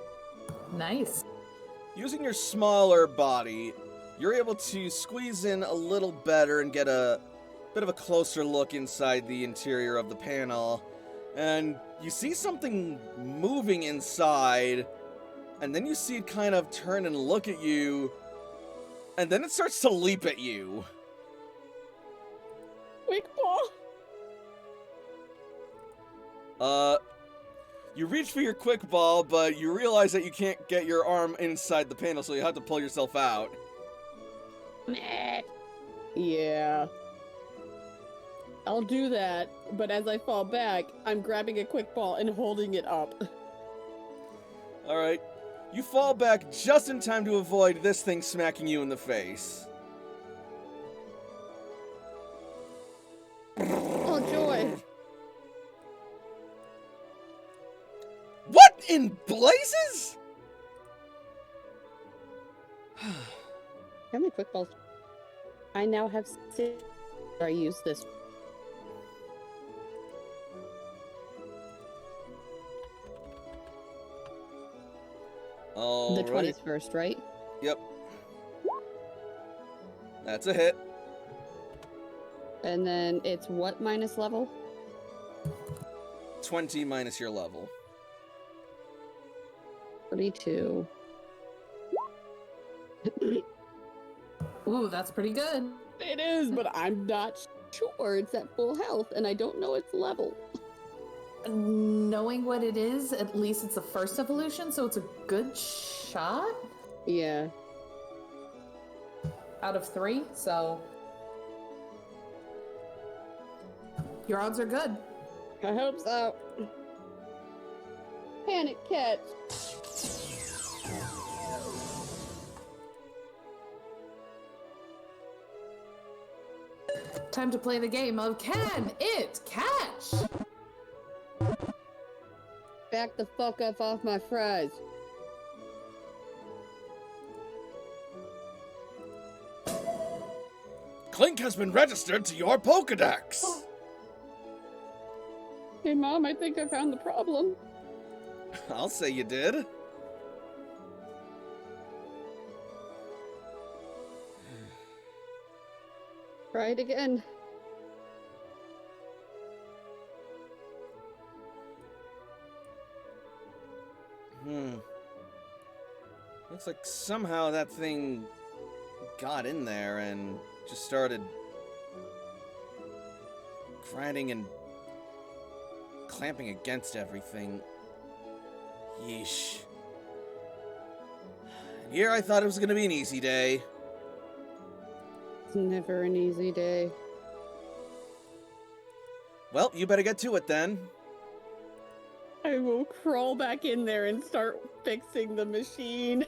Nice. Using your smaller body, you're able to squeeze in a little better and get a bit of a closer look inside the interior of the panel. And you see something moving inside, and then you see it kind of turn and look at you, and then it starts to leap at you. Quick ball. You reach for your quick ball, but you realize that you can't get your arm inside the panel, so you have to pull yourself out. Yeah. I'll do that, but as I fall back, I'm grabbing a quick ball and holding it up. Alright. You fall back just in time to avoid this thing smacking you in the face. Oh, joy. What in blazes? How many quick balls? I now have 6. I use this. All The right. 20s first, right? Yep. That's a hit. And then it's what minus level? 20 minus your level. 32. Ooh, that's pretty good. It is, but I'm not sure it's at full health, and I don't know its level. Knowing what it is, at least it's the first evolution, so it's a good shot Yeah. out of 3, so your odds are good. I hope so. Panic catch. Time to play the game of Can It Catch? Back the fuck up off my fries. Clink has been registered to your Pokedex. Hey, Mom, I think I found the problem. I'll say you did. Try it again. Looks like somehow that thing got in there and just started grinding and clamping against everything. Yeesh. Here I thought it was gonna be an easy day. It's never an easy day. Well, you better get to it then. I will crawl back in there and start fixing the machine.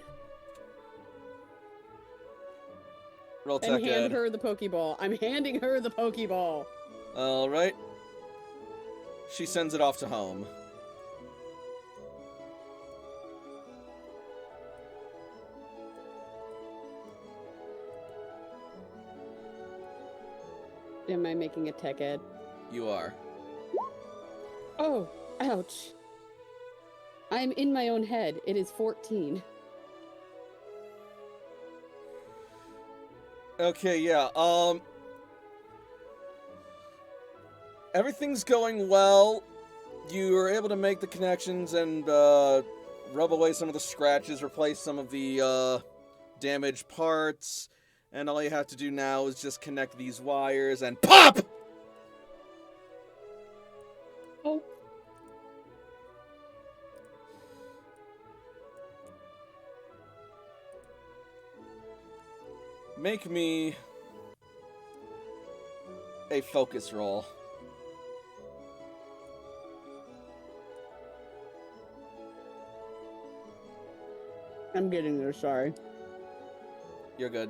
Roll And tech hand ed. her the Pokeball. I'm handing her the Pokeball. Alright. She sends it off to home. Am I making a tech ed? You are. Oh, ouch. I'm in my own head. It is 14. Okay, yeah, everything's going well. You were able to make the connections and, rub away some of the scratches, replace some of the, damaged parts, and all you have to do now is just connect these wires and POP! Oh. Make me a focus roll. I'm getting there, sorry. You're good.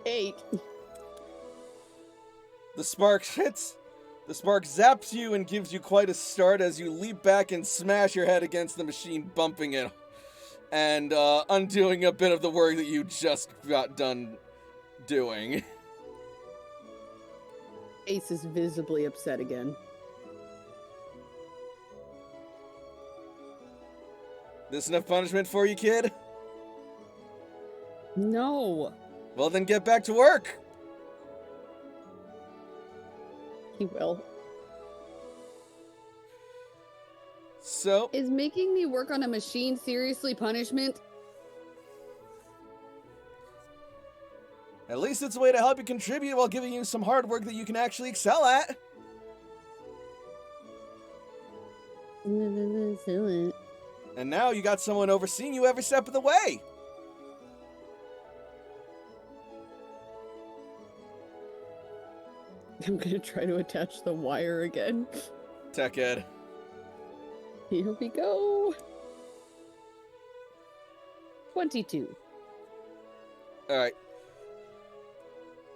8. The spark hits. The spark zaps you and gives you quite a start as you leap back and smash your head against the machine, bumping it and undoing a bit of the work that you just got done doing. Ace is visibly upset again. This enough punishment for you, kid? No. Well, then get back to work. He will. So, Is making me work on a machine seriously punishment? at least it's a way to help you contribute while giving you some hard work that you can actually excel at. And now you got someone overseeing you every step of the way. I'm gonna try to attach the wire again. Tech Ed. Here we go. 22. Alright.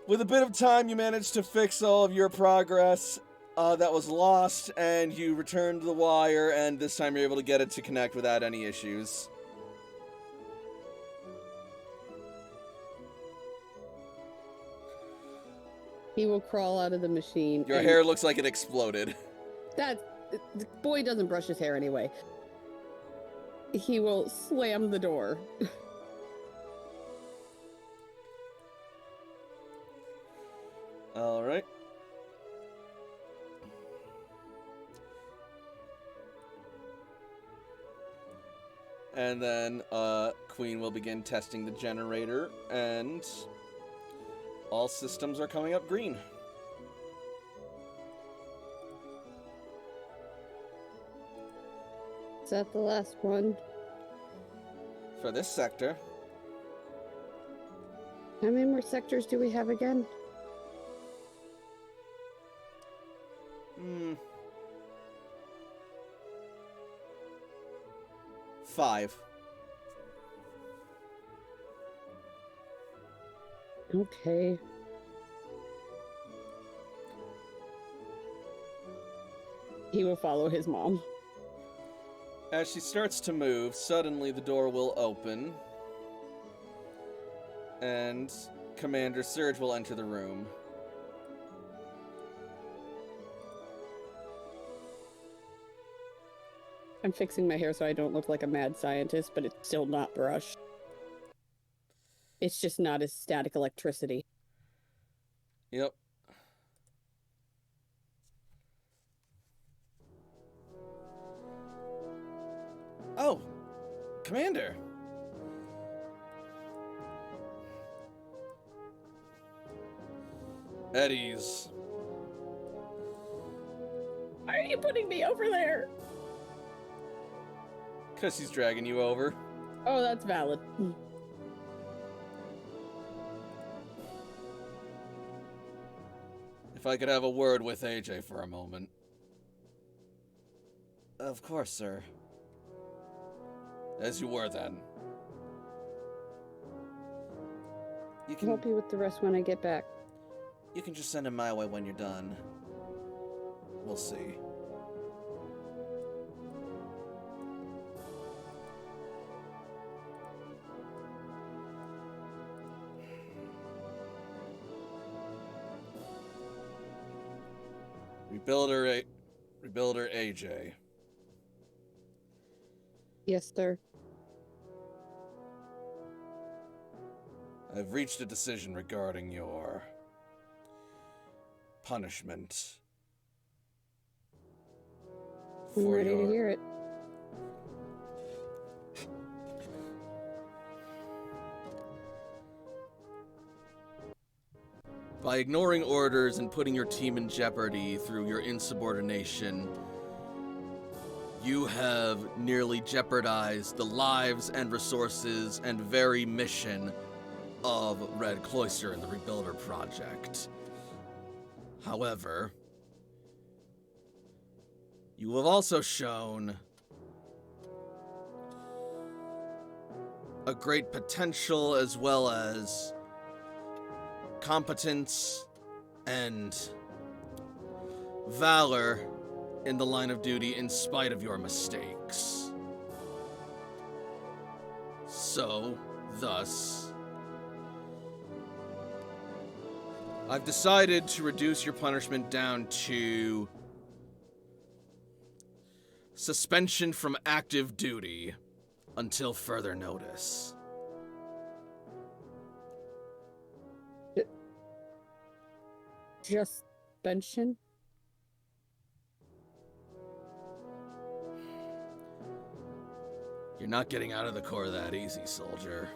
With a bit of time, you managed to fix all of your progress that was lost, and you returned the wire, and this time you're able to get it to connect without any issues. He will crawl out of the machine. Your and hair looks like it exploded. the boy doesn't brush his hair anyway. He will slam the door. Alright. And then, Queen will begin testing the generator, and all systems are coming up green. Is that the last one? For this sector. How many more sectors do we have again? Hmm. 5. Okay. He will follow his mom. As she starts to move, suddenly the door will open, and Commander Surge will enter the room. I'm fixing my hair so I don't look like a mad scientist, but it's still not brushed. It's just not as static electricity. Yep. Oh, Commander. Eddie's. Why are you putting me over there? Because he's dragging you over. Oh, that's valid. If I could have a word with AJ for a moment. Of course, sir. As you were then. You I'll can help you with the rest when I get back. you can just send him my way when you're done. We'll see. Rebuilder AJ. Yes, sir. I've reached a decision regarding your punishment. I'm ready to hear it. By ignoring orders and putting your team in jeopardy through your insubordination, you have nearly jeopardized the lives and resources and very mission of Red Cloister and the Rebuilder Project. However, you have also shown a great potential as well as competence and valor in the line of duty in spite of your mistakes. So, thus, I've decided to reduce your punishment down to suspension from active duty until further notice. Suspension? You're not getting out of the Corps that easy, soldier.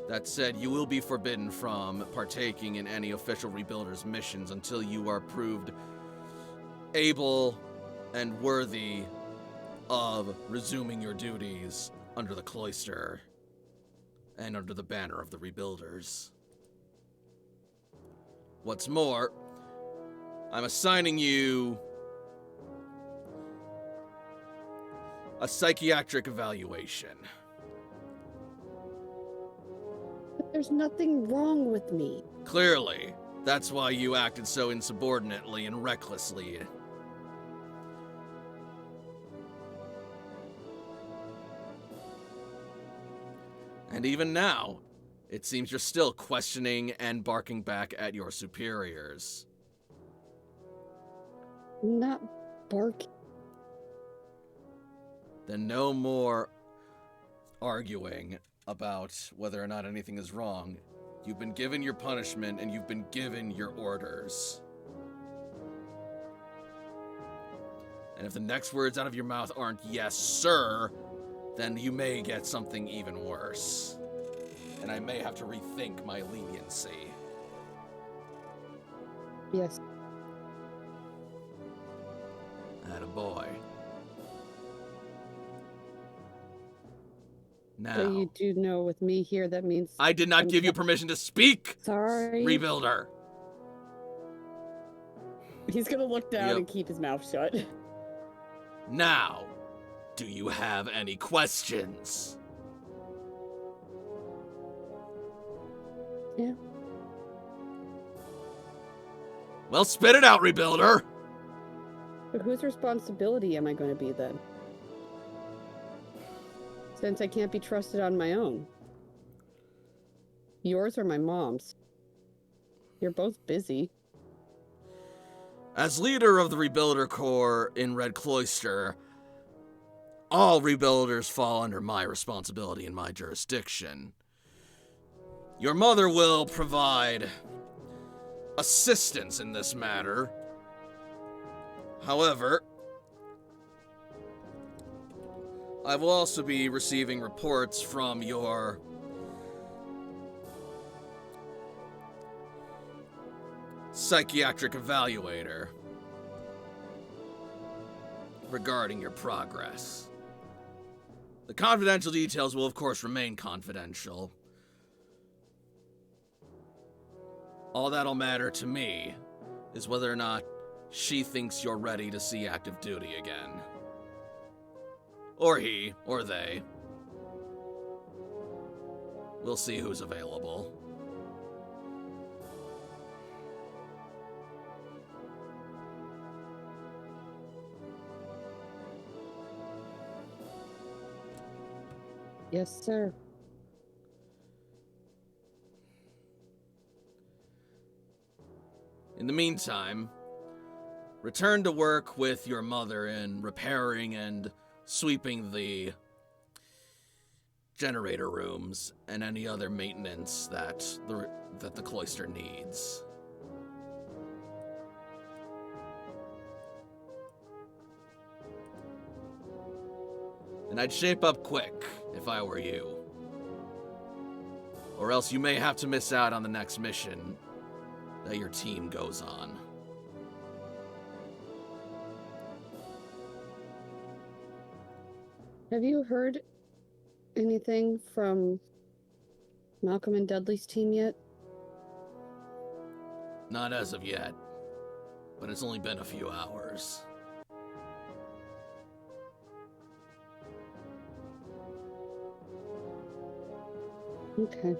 That said, you will be forbidden from partaking in any official Rebuilders missions until you are proved able and worthy of resuming your duties under the Cloister and under the banner of the Rebuilders. What's more, I'm assigning you a psychiatric evaluation. But there's nothing wrong with me. Clearly, that's why you acted so insubordinately and recklessly. And even now, it seems you're still questioning and barking back at your superiors. Not barking. Then no more arguing about whether or not anything is wrong. You've been given your punishment and you've been given your orders. And if the next words out of your mouth aren't yes, sir, then you may get something even worse. And I may have to rethink my leniency. Yes. Attaboy. Now, But you do know with me here, that means... I did not give you permission to speak, Sorry. Rebuilder. He's gonna look down Yep. and keep his mouth shut. Now, do you have any questions? Yeah. Well, spit it out, Rebuilder. But whose responsibility am I going to be then? Since I can't be trusted on my own. Yours or my mom's? You're both busy. As leader of the Rebuilder Corps in Red Cloister, all Rebuilders fall under my responsibility and my jurisdiction. Your mother will provide assistance in this matter. However, I will also be receiving reports from your psychiatric evaluator regarding your progress. The confidential details will, of course, remain confidential. All that'll matter to me is whether or not she thinks you're ready to see active duty again. Or he, or they. We'll see who's available. Yes, sir. In the meantime, return to work with your mother in repairing and sweeping the generator rooms and any other maintenance that the cloister needs. And I'd shape up quick if I were you. Or else you may have to miss out on the next mission that your team goes on. Have you heard anything from Malcolm and Dudley's team yet? Not as of yet, but it's only been a few hours. Okay.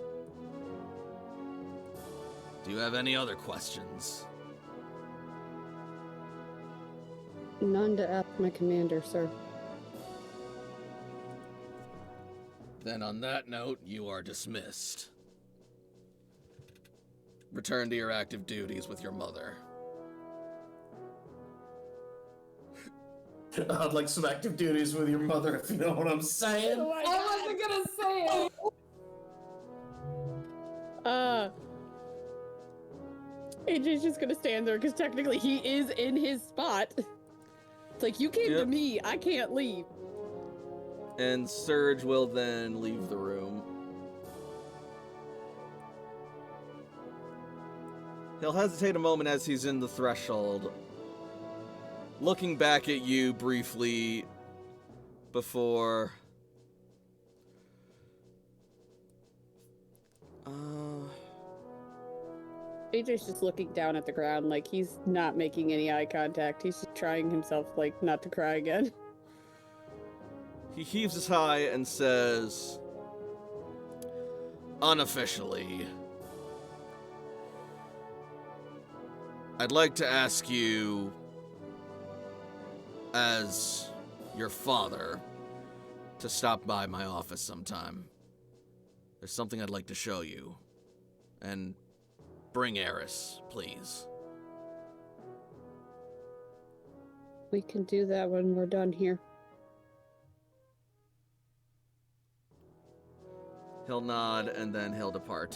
Do you have any other questions? None to ask my commander, sir. Then on that note, you are dismissed. Return to your active duties with your mother. I'd like some active duties with your mother, if you know what I'm saying. I wasn't gonna say it. AJ's just gonna stand there because technically he is in his spot. It's like, you came to Yep. me, I can't leave. And Surge will then leave the room. He'll hesitate a moment as he's in the threshold, looking back at you briefly before... AJ's just looking down at the ground, like he's not making any eye contact. He's just trying himself, like, not to cry again. He heaves his sigh and says, unofficially, I'd like to ask you, as your father, to stop by my office sometime. There's something I'd like to show you. And bring Eris, please. We can do that when we're done here. He'll nod and then he'll depart.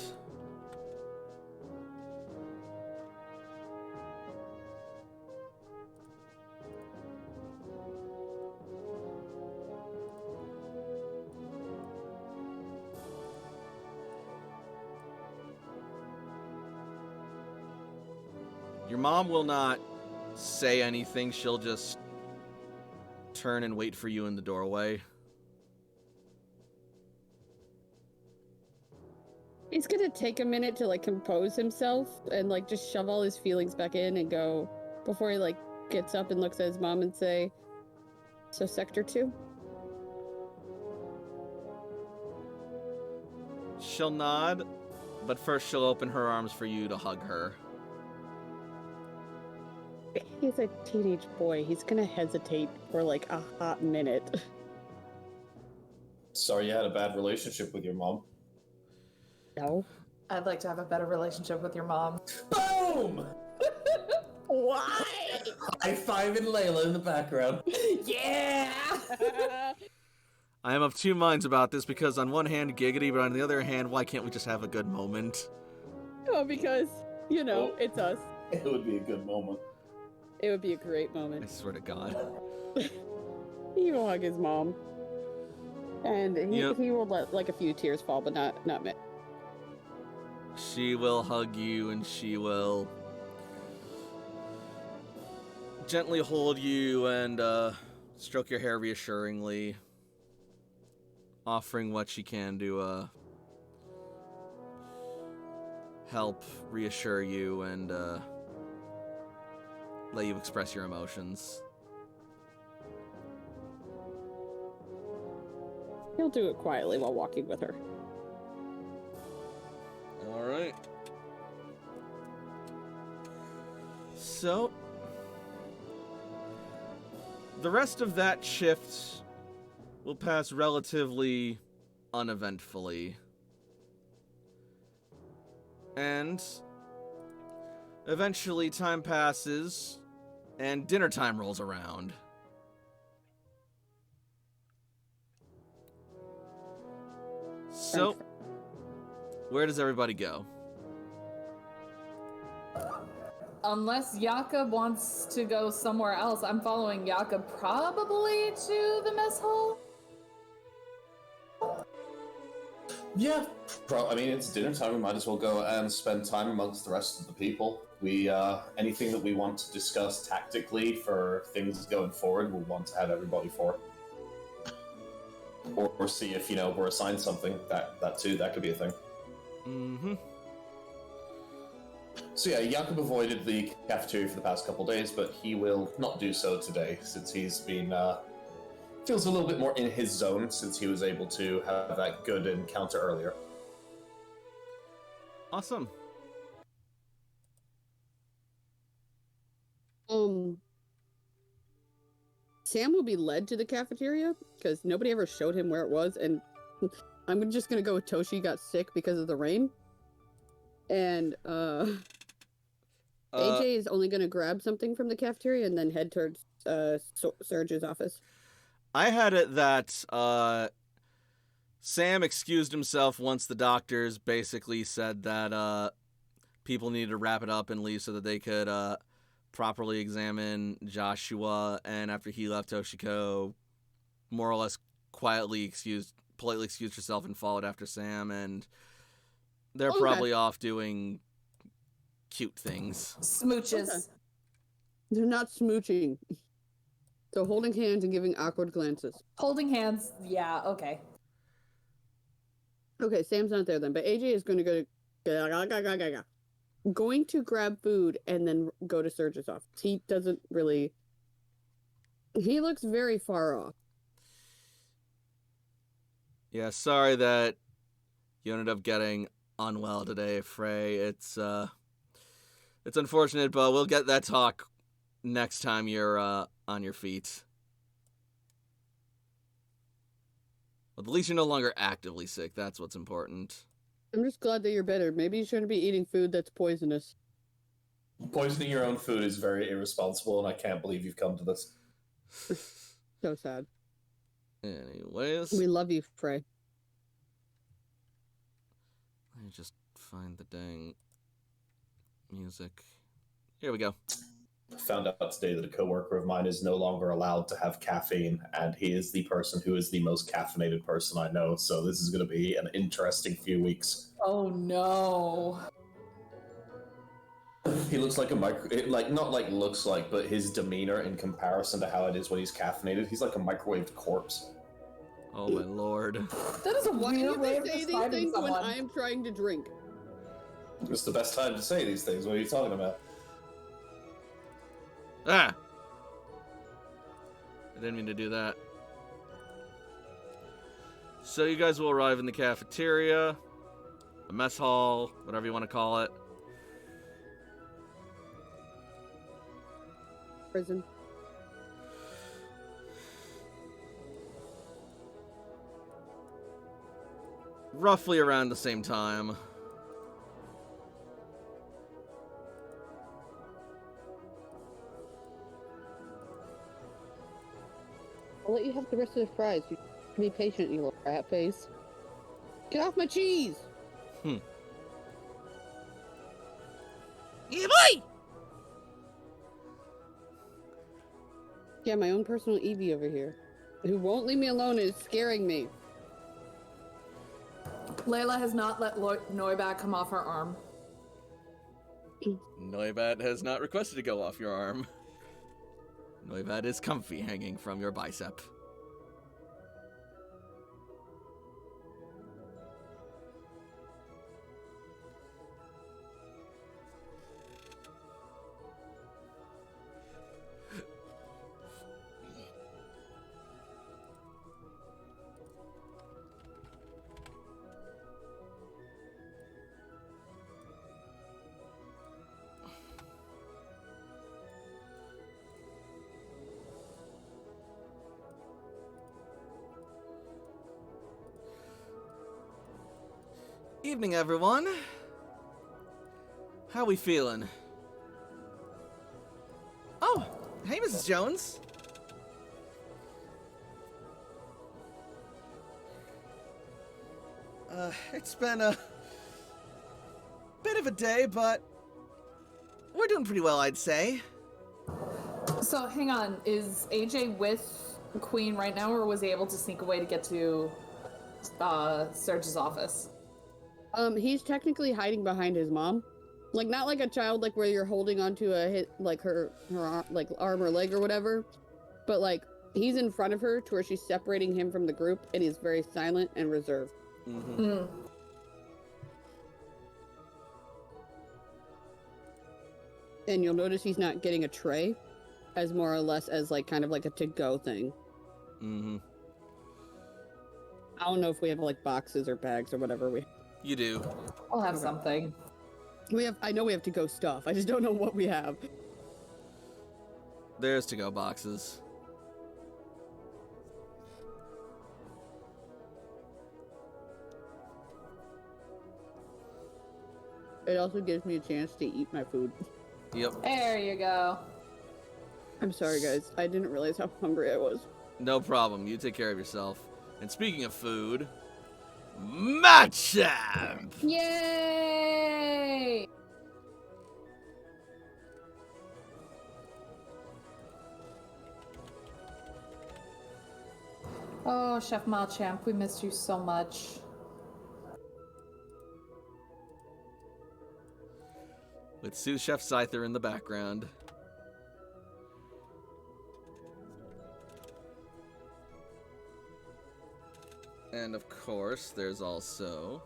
Your mom will not say anything. She'll just turn and wait for you in the doorway. He's gonna take a minute to, like, compose himself and, like, just shove all his feelings back in and go, before he, like, gets up and looks at his mom and say, so Sector 2? She'll nod, but first she'll open her arms for you to hug her. He's a teenage boy. He's gonna hesitate for, like, a hot minute. Sorry you had a bad relationship with your mom. No. I'd like to have a better relationship with your mom. Boom! Why? High fiving Layla in the background. Yeah! I am of two minds about this because on one hand, giggity, but on the other hand, why can't we just have a good moment? Well, because, you know, Oh. it's us. It would be a good moment. It would be a great I moment. swear to God. He will hug his mom. And he, Yep. he will let, like, a few tears fall, but not me. She will hug you and she will gently hold you and stroke your hair reassuringly, offering what she can to help reassure you and let you express your emotions. He'll do it quietly while walking with her. All right. So, the rest of that shift will pass relatively uneventfully. And eventually time passes and dinner time rolls around. So, where does everybody go? Unless Jakob wants to go somewhere else, I'm following Jakob probably to the mess hall. Yeah, I mean, it's dinner time. We might as well go and spend time amongst the rest of the people. We, anything that we want to discuss tactically for things going forward, we'll want to have everybody for. Or see if, we're assigned something. That too, that could be a thing. Mm-hmm. So yeah, Jakob avoided the cafeteria for the past couple days, but he will not do so today, since he's been, feels a little bit more in his zone, since he was able to have that good encounter earlier. Awesome. Sam will be led to the cafeteria, because nobody ever showed him where it was, and I'm just gonna go with Toshi got sick because of the rain. And, AJ is only gonna grab something from the cafeteria and then head towards, Surge's office. I had it that, Sam excused himself once the doctors basically said that people needed to wrap it up and leave so that they could properly examine Joshua. And after he left, Toshiko more or less politely excused herself and followed after Sam. And they're Okay. probably off doing cute things. Smooches. Okay. They're not smooching. They're holding hands and giving awkward glances. Holding hands. Yeah, okay. Okay, Sam's not there then, but AJ is going to going to grab food and then go to Serge's office. He doesn't really. He looks very far off. Yeah, sorry that you ended up getting unwell today, Frey. It's unfortunate, but we'll get that talk next time you're on your feet. But at least you're no longer actively sick. That's what's important. I'm just glad that you're better. Maybe you shouldn't be eating food that's poisonous. Poisoning your own food is very irresponsible, and I can't believe you've come to this. So sad. Anyways, We love you, Frey. let me just find the dang music. Here we go. I found out today that a coworker of mine is no longer allowed to have caffeine, and he is the person who is the most caffeinated person I know. So this is going to be an interesting few weeks. Oh no. He looks like looks like, but his demeanor in comparison to how it is when he's caffeinated, he's like a microwaved corpse. Oh my lord. That is a Why weird do way you of say these describing things when someone. I'm trying to drink? It's the best time to say these things. What are you talking about? Ah! I didn't mean to do that. So you guys will arrive in the cafeteria, a mess hall, whatever you want to call it. Prison. Roughly around the same time. I'll let you have the rest of the fries. You be patient, you little rat face. Get off my cheese! Yeah, boy! Yeah, my own personal Eevee over here, who won't leave me alone and is scaring me. Layla has not let Noibat come off her arm. Noibat has not requested to go off your arm. Noibat is comfy hanging from your bicep. Evening, everyone. How we feeling? Oh, hey, Mrs. Jones. It's been a bit of a day, but we're doing pretty well, I'd say. So hang on, is AJ with Queen right now, or was he able to sneak away to get to Serge's office? He's technically hiding behind his mom. Like, not like a child, like, where you're holding onto her like, arm or leg or whatever. But, like, he's in front of her to where she's separating him from the group, and he's very silent and reserved. Mm-hmm. Mm. And you'll notice he's not getting a tray, as more or less as, like, kind of like a to-go thing. Mm-hmm. I don't know if we have, like, boxes or bags or whatever we... You do. I'll have something. I know we have to-go stuff. I just don't know what we have. There's to-go boxes. It also gives me a chance to eat my food. Yep. There you go. I'm sorry, guys. I didn't realize how hungry I was. No problem. You take care of yourself. And speaking of food, Machamp! Yay! Oh, Chef Machamp, we missed you so much. With Sous Chef Scyther in the background. And of course, there's also...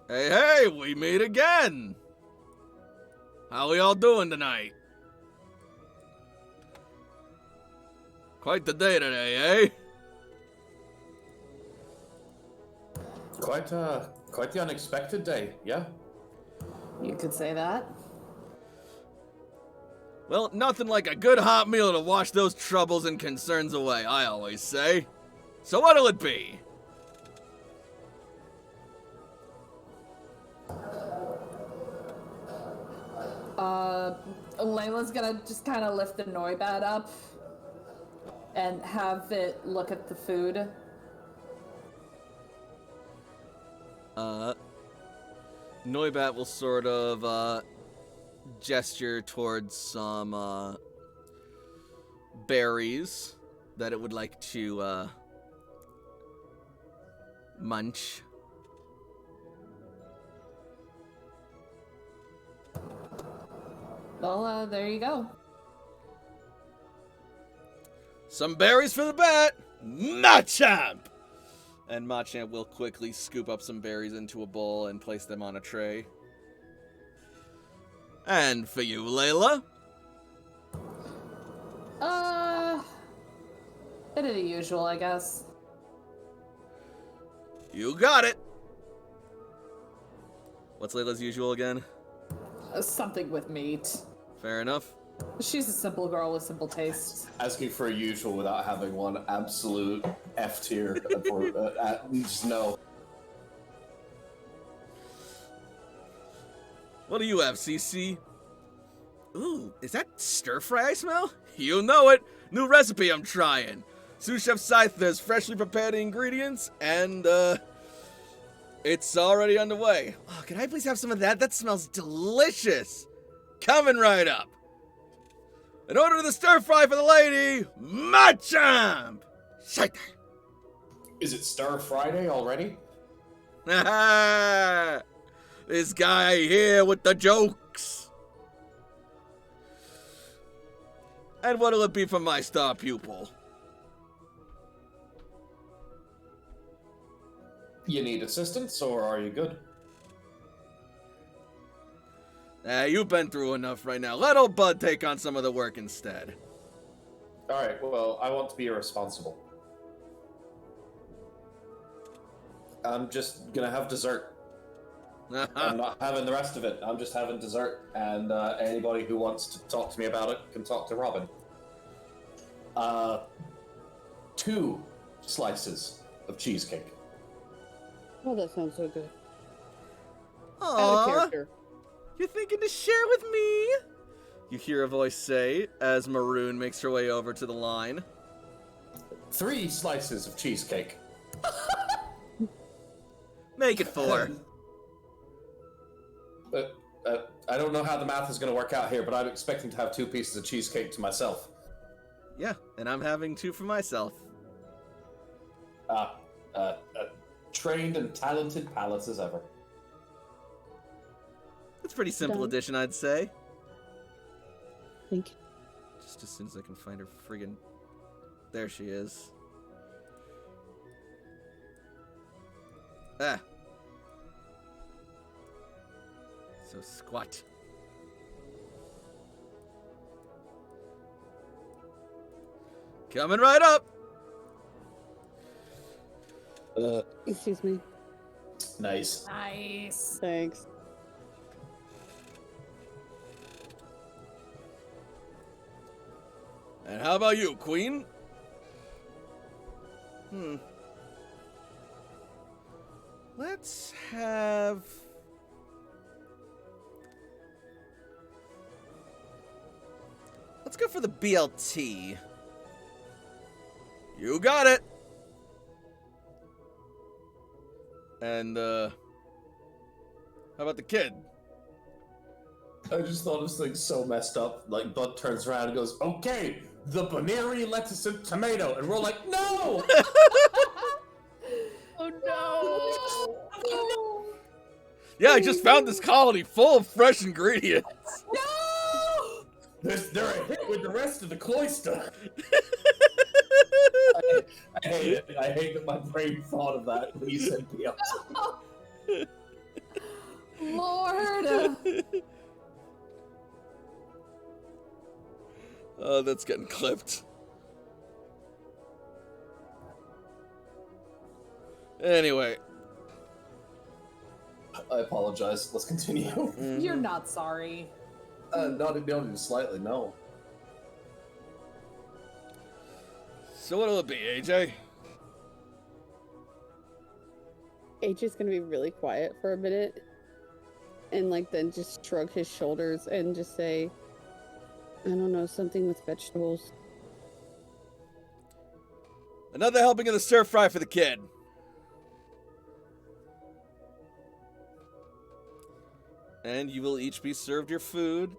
Hey, hey, we meet again! How we all doing tonight? Quite the day today, eh? Quite the unexpected day, yeah? You could say that. Well, nothing like a good hot meal to wash those troubles and concerns away, I always say. So what'll it be? Layla's gonna just kind of lift the Noibat up and have it look at the food. Noibat will sort of, gesture towards some, berries that it would like to, munch. Well, there you go. Some berries for the bat! Machamp! And Machamp will quickly scoop up some berries into a bowl and place them on a tray. And for you, Layla? Bit of the usual, I guess. You got it! What's Layla's usual again? Something with meat. Fair enough. She's a simple girl with simple tastes. Asking for a usual without having one absolute F tier. Just no. What do you have, CC? Ooh, is that stir fry I smell? You know it! New recipe I'm trying! Sous Chef Scyther's freshly prepared ingredients, and, it's already underway. Oh, can I please have some of that? That smells delicious! Coming right up! In order to the stir fry for the lady, Machamp! Scyther! Is it Star Friday already? This guy here with the jokes. And what'll it be for my star pupil? You need assistance, or are you good? You've been through enough right now. Let old Bud take on some of the work instead. Alright, well, I want to be irresponsible. I'm just gonna have dessert. I'm not having the rest of it. I'm just having dessert, and anybody who wants to talk to me about it can talk to Robin. 2 slices of cheesecake. Oh, that sounds so good. Out of Aww, character. you're thinking to share with me? You hear a voice say as Maroon makes her way over to the line. 3 slices of cheesecake. Make it 4. I don't know how the math is going to work out here, but I'm expecting to have 2 pieces of cheesecake to myself. Yeah, and I'm having 2 for myself. Trained and talented palate as ever. It's pretty simple Done. addition, I'd say. Thank you. Just as soon as I can find her friggin'... There she is. Ah. So squat. Coming right up! Excuse me. Nice. Nice. Thanks. And how about you, Queen? Let's have... Let's go for the BLT. You got it. And, how about the kid? I just thought this thing's so messed up. Like, Bud turns around and goes, "Okay, the Baneri lettuce and tomato," and we're like, "No!" Oh no! Yeah, I just found this colony full of fresh ingredients. They're a hit with the rest of the cloister. I hate it. I hate that my brain thought of that when you said Piazza. Lord. Oh, that's getting clipped. Anyway. I apologize. Let's continue. You're not sorry. Not even slightly, no. So what'll it be, AJ? AJ's gonna be really quiet for a minute, and like then just shrug his shoulders and just say, "I don't know, something with vegetables." Another helping of the stir fry for the kid. And you will each be served your food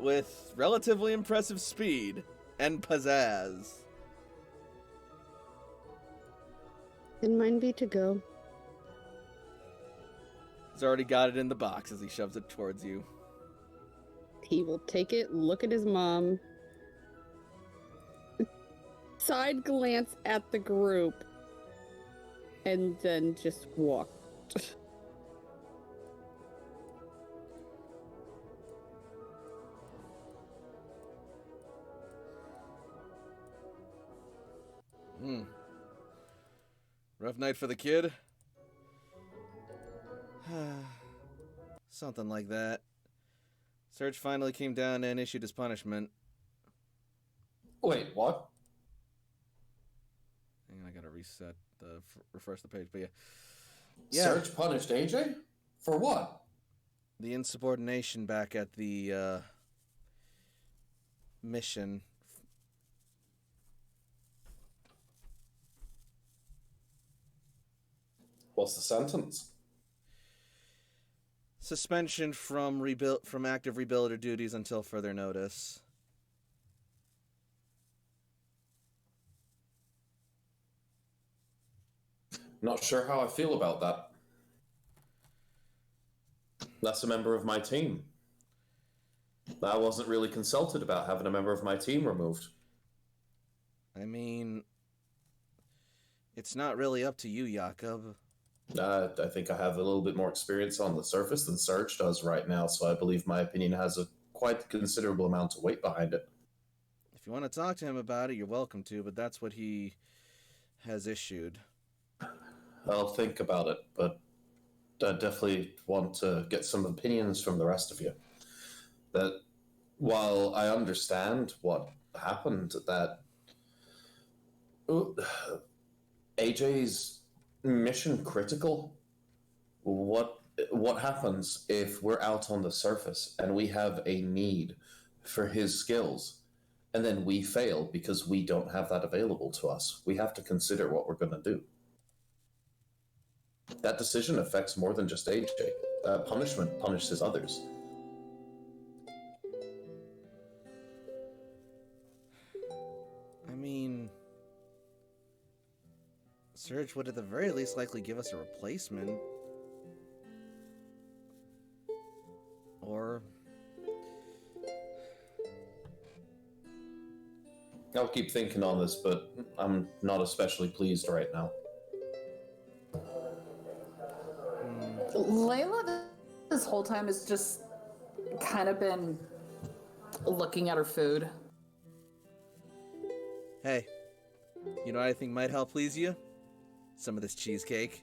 with relatively impressive speed and pizzazz. And mine be to go. He's already got it in the box as he shoves it towards you. He will take it, look at his mom, side glance at the group, and then just walk. Rough night for the kid? Something like that. Serge finally came down and issued his punishment. Wait, what? Hang on, I gotta reset the refresh the page, but yeah. Serge punished AJ? For what? The insubordination back at the mission. What's the sentence? Suspension from active rebuilder duties until further notice. Not sure how I feel about that. That's a member of my team. I wasn't really consulted about having a member of my team removed. I mean, it's not really up to you, Jakob. I think I have a little bit more experience on the surface than Serge does right now, so I believe my opinion has a quite considerable amount of weight behind it. If you want to talk to him about it, you're welcome to, but that's what he has issued. I'll think about it, but I definitely want to get some opinions from the rest of you. That while I understand what happened, that AJ's mission critical. What happens if we're out on the surface and we have a need for his skills, and then we fail because we don't have that available to us? We have to consider what we're going to do. That decision affects more than just AJ. Punishment punishes others. I mean, Serge would at the very least likely give us a replacement. Or... I'll keep thinking on this, but I'm not especially pleased right now. Layla, this whole time, has just kind of been looking at her food. Hey, you know what I think might help please you? Some of this cheesecake.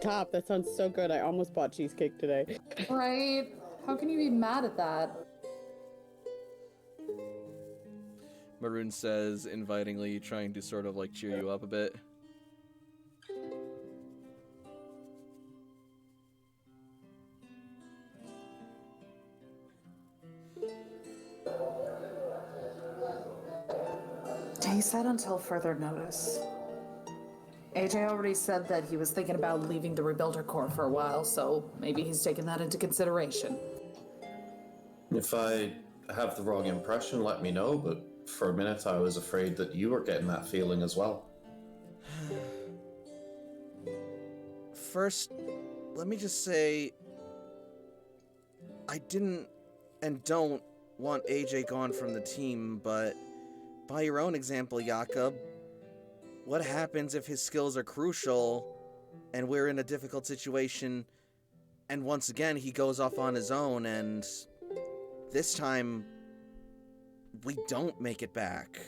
Top, that sounds so good. I almost bought cheesecake today. Right? How can you be mad at that? Maroon says, invitingly, trying to sort of like cheer you up a bit. said until further notice. AJ already said that he was thinking about leaving the Rebuilder Corps for a while, so maybe he's taken that into consideration. If I have the wrong impression, let me know, but for a minute I was afraid that you were getting that feeling as well. First, let me just say, I didn't and don't want AJ gone from the team, but by your own example, Jakob, what happens if his skills are crucial and we're in a difficult situation and once again he goes off on his own and this time we don't make it back?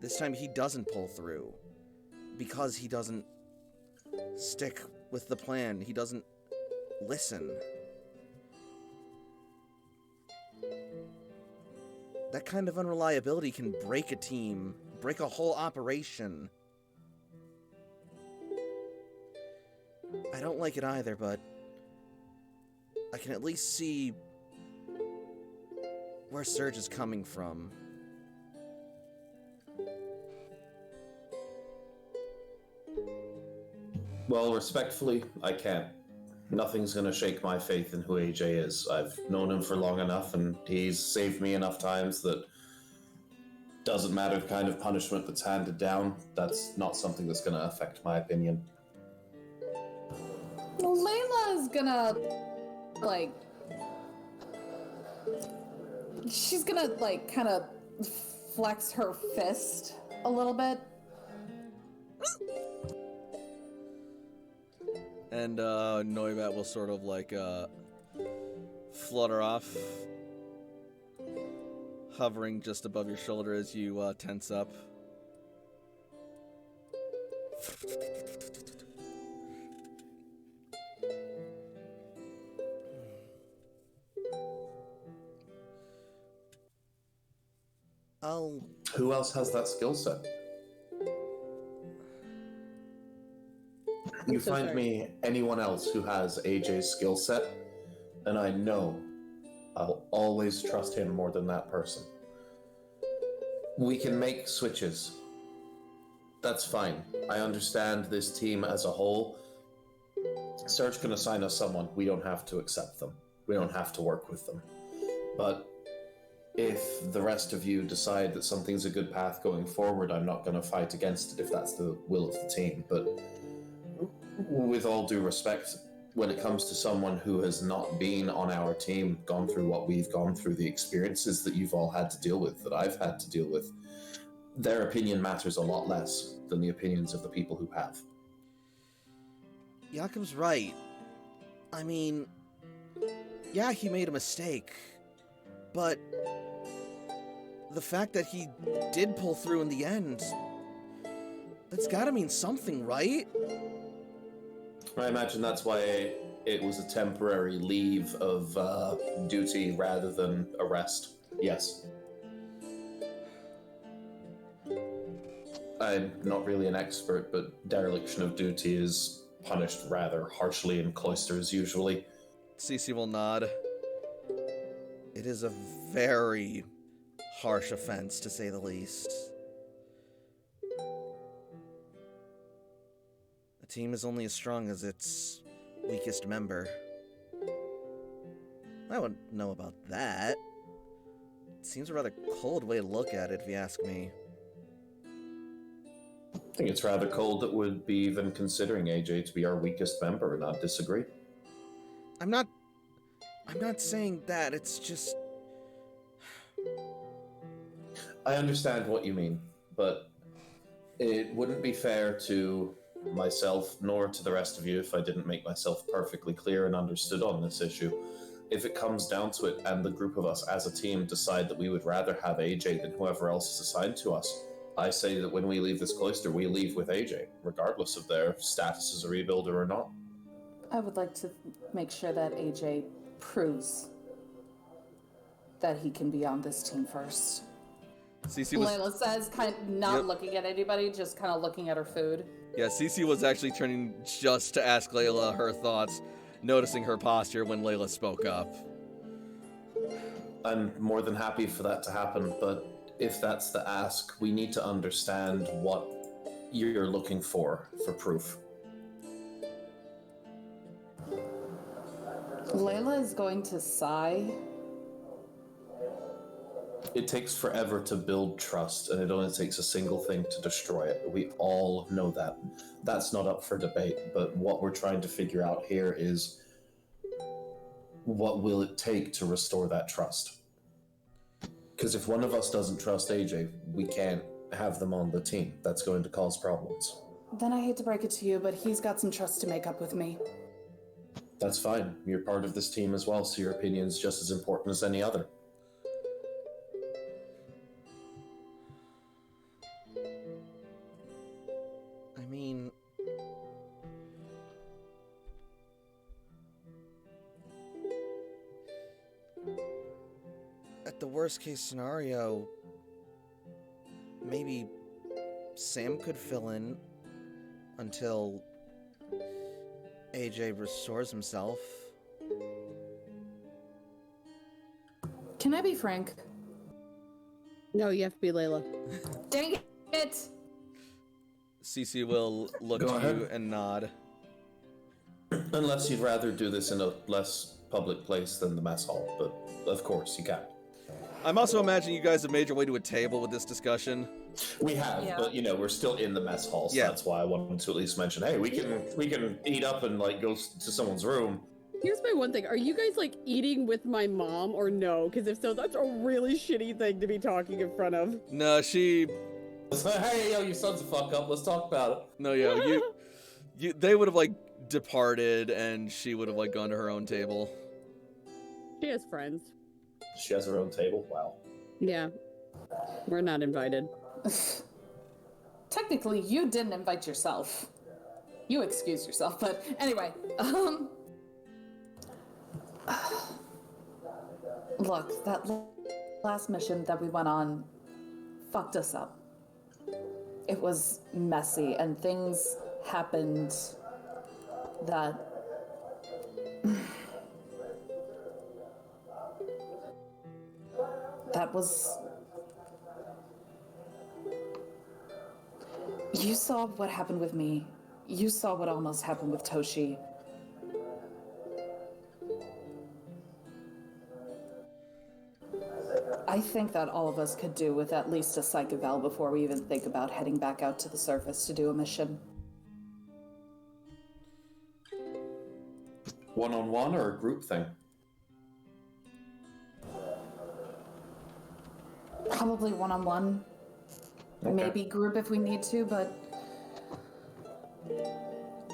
This time he doesn't pull through because he doesn't stick with the plan. He doesn't listen. That kind of unreliability can break a team, break a whole operation. I don't like it either, but I can at least see where Serge is coming from. Well, respectfully, I can't. Nothing's gonna shake my faith in who AJ is. I've known him for long enough, and he's saved me enough times that doesn't matter the kind of punishment that's handed down, that's not something that's gonna affect my opinion. Layla is gonna, like... She's gonna, like, kind of flex her fist a little bit. And Noibat will sort of like flutter off, hovering just above your shoulder as you tense up. Who else has that skill set? You so find sorry. me anyone else who has AJ's skill set, and I know I'll always trust him more than that person. We can make switches. That's fine. I understand this team as a whole. Serge can assign us someone. We don't have to accept them. We don't have to work with them. But if the rest of you decide that something's a good path going forward, I'm not going to fight against it if that's the will of the team. But with all due respect, when it comes to someone who has not been on our team, gone through what we've gone through, the experiences that you've all had to deal with, that I've had to deal with, their opinion matters a lot less than the opinions of the people who have. Jakob's right. I mean, yeah, he made a mistake, but the fact that he did pull through in the end, that's gotta mean something, right? I imagine that's why it was a temporary leave of duty rather than arrest. Yes. I'm not really an expert, but dereliction of duty is punished rather harshly in cloisters usually. Cece will nod. It is a very harsh offense, to say the least. A team is only as strong as its weakest member. I wouldn't know about that. It seems a rather cold way to look at it, if you ask me. I think it's rather cold that we'd be even considering AJ to be our weakest member, and I'd disagree. I'm not saying that, it's just... I understand what you mean, but it wouldn't be fair to myself nor to the rest of you if I didn't make myself perfectly clear and understood on this issue. If it comes down to it and the group of us as a team decide that we would rather have AJ than whoever else is assigned to us, I say that when we leave this cloister, we leave with AJ, regardless of their status as a rebuilder or not. I would like to make sure that AJ proves that he can be on this team first. Cece was... Layla says, kind of not Yep. looking at anybody, just kind of looking at her food. Yeah, Cece was actually turning just to ask Layla her thoughts, noticing her posture when Layla spoke up. I'm more than happy for that to happen, but if that's the ask, we need to understand what you're looking for proof. Layla is going to sigh. It takes forever to build trust, and it only takes a single thing to destroy it. We all know that. That's not up for debate, but what we're trying to figure out here is what will it take to restore that trust? Because if one of us doesn't trust AJ, we can't have them on the team. That's going to cause problems. Then I hate to break it to you, but he's got some trust to make up with me. That's fine. You're part of this team as well, so your opinion's just as important as any other. I mean... At the worst case scenario, maybe Sam could fill in until AJ restores himself. Can I be frank? No, you have to be Layla. Dang it! Cece will look Go to ahead. you and nod. Unless you'd rather do this in a less public place than the mess hall, but of course you can. I'm also imagining you guys have made your way to a table with this discussion. We have, Yeah. but we're still in the mess hall, so Yeah. that's why I wanted to at least mention, hey, we can eat up and like go to someone's room. Here's my one thing. Are you guys like eating with my mom or no? Because if so, that's a really shitty thing to be talking in front of. No, she... Hey, yo, your son's a fuck up. Let's talk about it. No, yo, they would have, like, departed, and she would have, like, gone to her own table. She has friends. She has her own table. Wow. Yeah. We're not invited. Technically, you didn't invite yourself. You excused yourself, but anyway, look, that last mission that we went on fucked us up. It was messy, and things happened that... that was... You saw what happened with me. You saw what almost happened with Toshi. I think that all of us could do with at least a psych eval before we even think about heading back out to the surface to do a mission. One-on-one or a group thing? Probably one-on-one. Okay. Maybe group if we need to, but...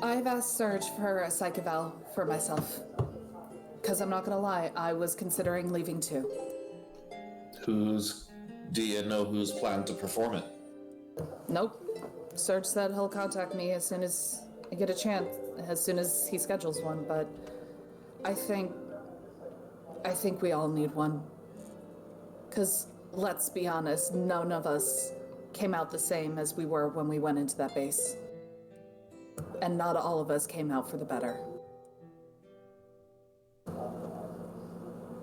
I've asked Serge for a psych eval for myself. Because I'm not gonna lie, I was considering leaving too. Do you know who's planned to perform it? Nope. Serge said he'll contact me as soon as I get a chance, as soon as he schedules one, but I think we all need one. 'Cause let's be honest, none of us came out the same as we were when we went into that base. And not all of us came out for the better.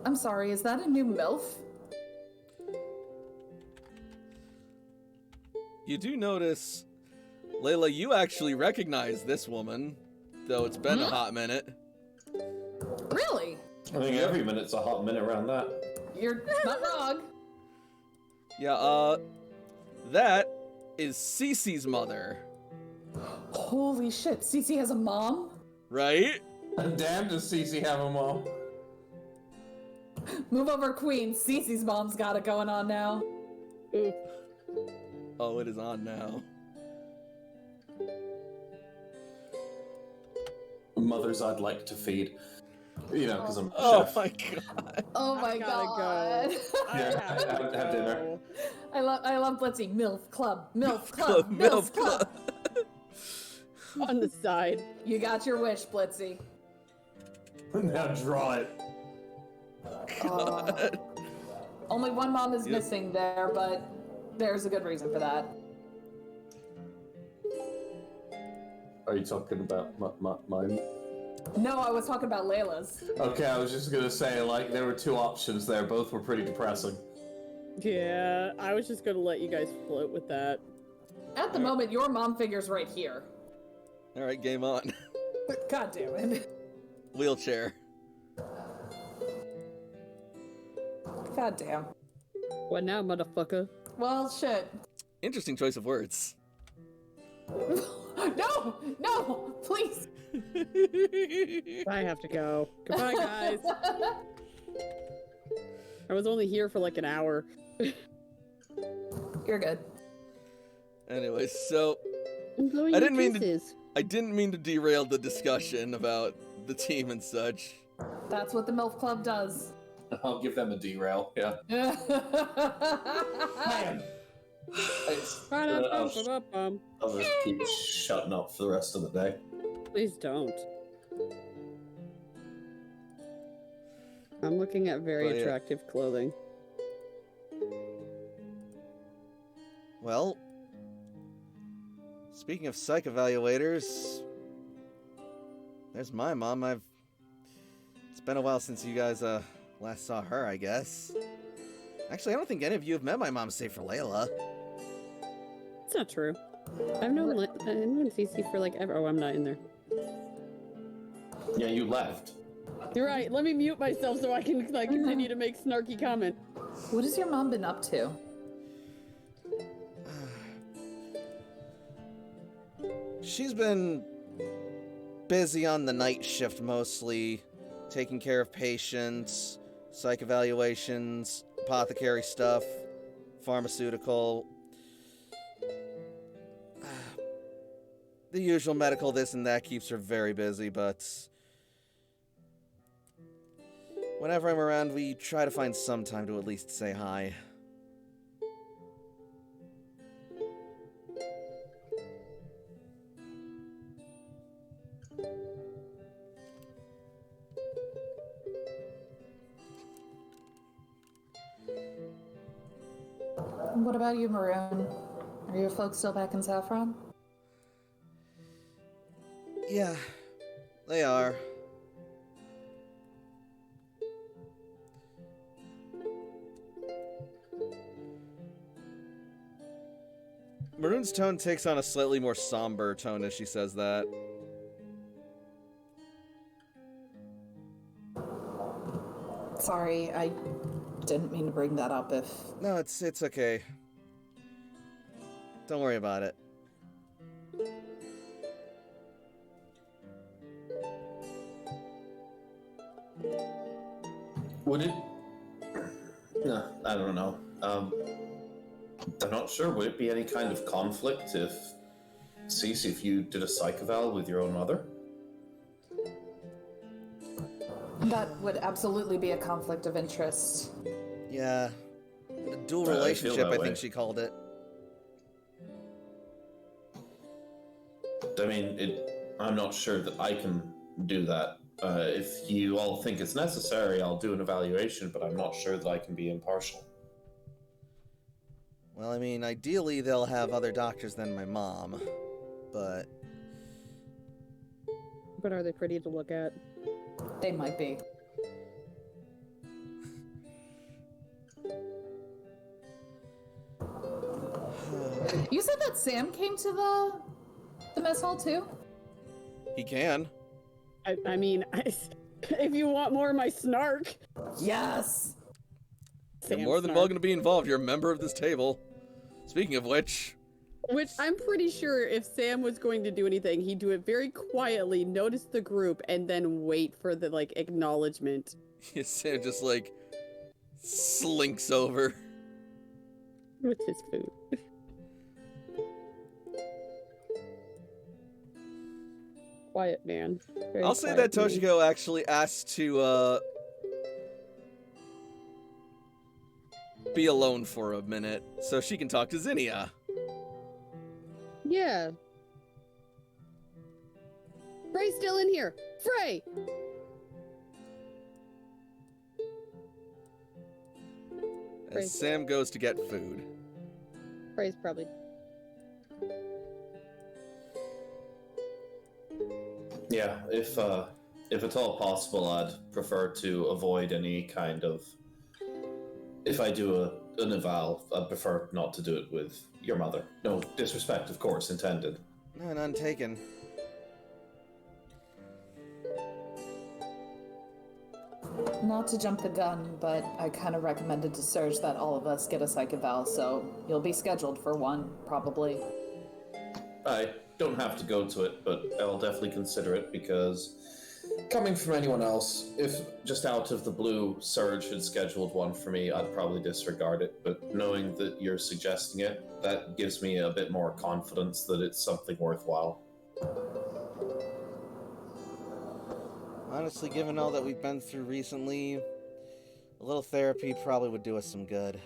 I'm sorry, is that a new MILF? You do notice, Layla, you actually recognize this woman, though it's been a hot minute. Really? I think every minute's a hot minute around that. You're not wrong. Yeah, that is Cece's mother, Holy shit, Cece has a mom? right? And damn, does Cece have a mom? Move over, Queen. Cece's mom's got it going on now. Ooh. Oh, it is on now. Mothers I'd like to feed. Because I'm a Oh chef. my god. Oh my I gotta god. Yeah, have dinner. I love Blitzy. MILF Club. MILF Club, Club. MILF MILF Club. On the side. You got your wish, Blitzy. Now draw it. Only one mom is Yep. missing there, but there's a good reason for that. Are you talking about mine? No, I was talking about Layla's. Okay, I was just gonna say, there were two options there. Both were pretty depressing. Yeah, I was just gonna let you guys float with that. At the moment, your mom figure's right here. All right, game on. God damn it. Wheelchair. God damn. What now, motherfucker? Well, shit. Interesting choice of words. No! No! Please! I have to go. Goodbye, guys. I was only here for like an hour. You're good. Anyway, so I'm blowing I your didn't mean to- kisses. I didn't mean to derail the discussion about the team and such. That's what the MILF Club does. I'll give them a derail. Yeah. Man. I'll just keep shutting up for the rest of the day. Please don't. I'm looking at very Oh, yeah. attractive clothing. Well, speaking of psych evaluators, there's my mom. It's been a while since you guys last saw her, I guess. Actually, I don't think any of you have met my mom, save for Layla. It's not true. I've known Cece for like ever. Oh, I'm not in there. Yeah, you left. You're right. Let me mute myself so I can like continue to make snarky comment. What has your mom been up to? She's been busy on the night shift mostly, taking care of patients, psych evaluations, apothecary stuff, pharmaceutical. The usual medical this and that keeps her very busy, but whenever I'm around, we try to find some time to at least say hi. What about you, Maroon? Are your folks still back in Saffron? Yeah, they are. Maroon's tone takes on a slightly more somber tone as she says that. Sorry, I didn't mean to bring that up if... No, it's okay. Don't worry about it. Would it? No, I don't know. I'm not sure. Would it be any kind of conflict if you did a psych eval with your own mother? That would absolutely be a conflict of interest. Yeah. A dual I feel relationship, that I way. think she called it. I mean, I'm not sure that I can do that. If you all think it's necessary, I'll do an evaluation, but I'm not sure that I can be impartial. Well, I mean, ideally they'll have other doctors than my mom, but But are they pretty to look at? They might be. You said that Sam came to the mess hall too? he can. I mean, if you want more of my snark. Yes! You're Sam more than snark. welcome to be involved. You're a member of this table. Speaking of which, Which I'm pretty sure if Sam was going to do anything, he'd do it very quietly, notice the group, and then wait for the, like, acknowledgement. Sam just, like, slinks over. With his food. Quiet man. Very I'll say quiet that man. Toshiko actually asked to, be alone for a minute so she can talk to Zinnia. Yeah. Frey's still in here. Frey! Great. As Sam goes to get food. Frey's probably. Yeah, if at all possible, I'd prefer to avoid any kind of. If I do an eval. I'd prefer not to do it with your mother. No disrespect, of course, intended. No, none taken. Not to jump the gun, but I kind of recommended to Serge that all of us get a psych eval, so you'll be scheduled for one, probably. I don't have to go to it, but I'll definitely consider it because coming from anyone else, if just out of the blue Surge had scheduled one for me, I'd probably disregard it. But knowing that you're suggesting it, that gives me a bit more confidence that it's something worthwhile. Honestly, given all that we've been through recently, a little therapy probably would do us some good.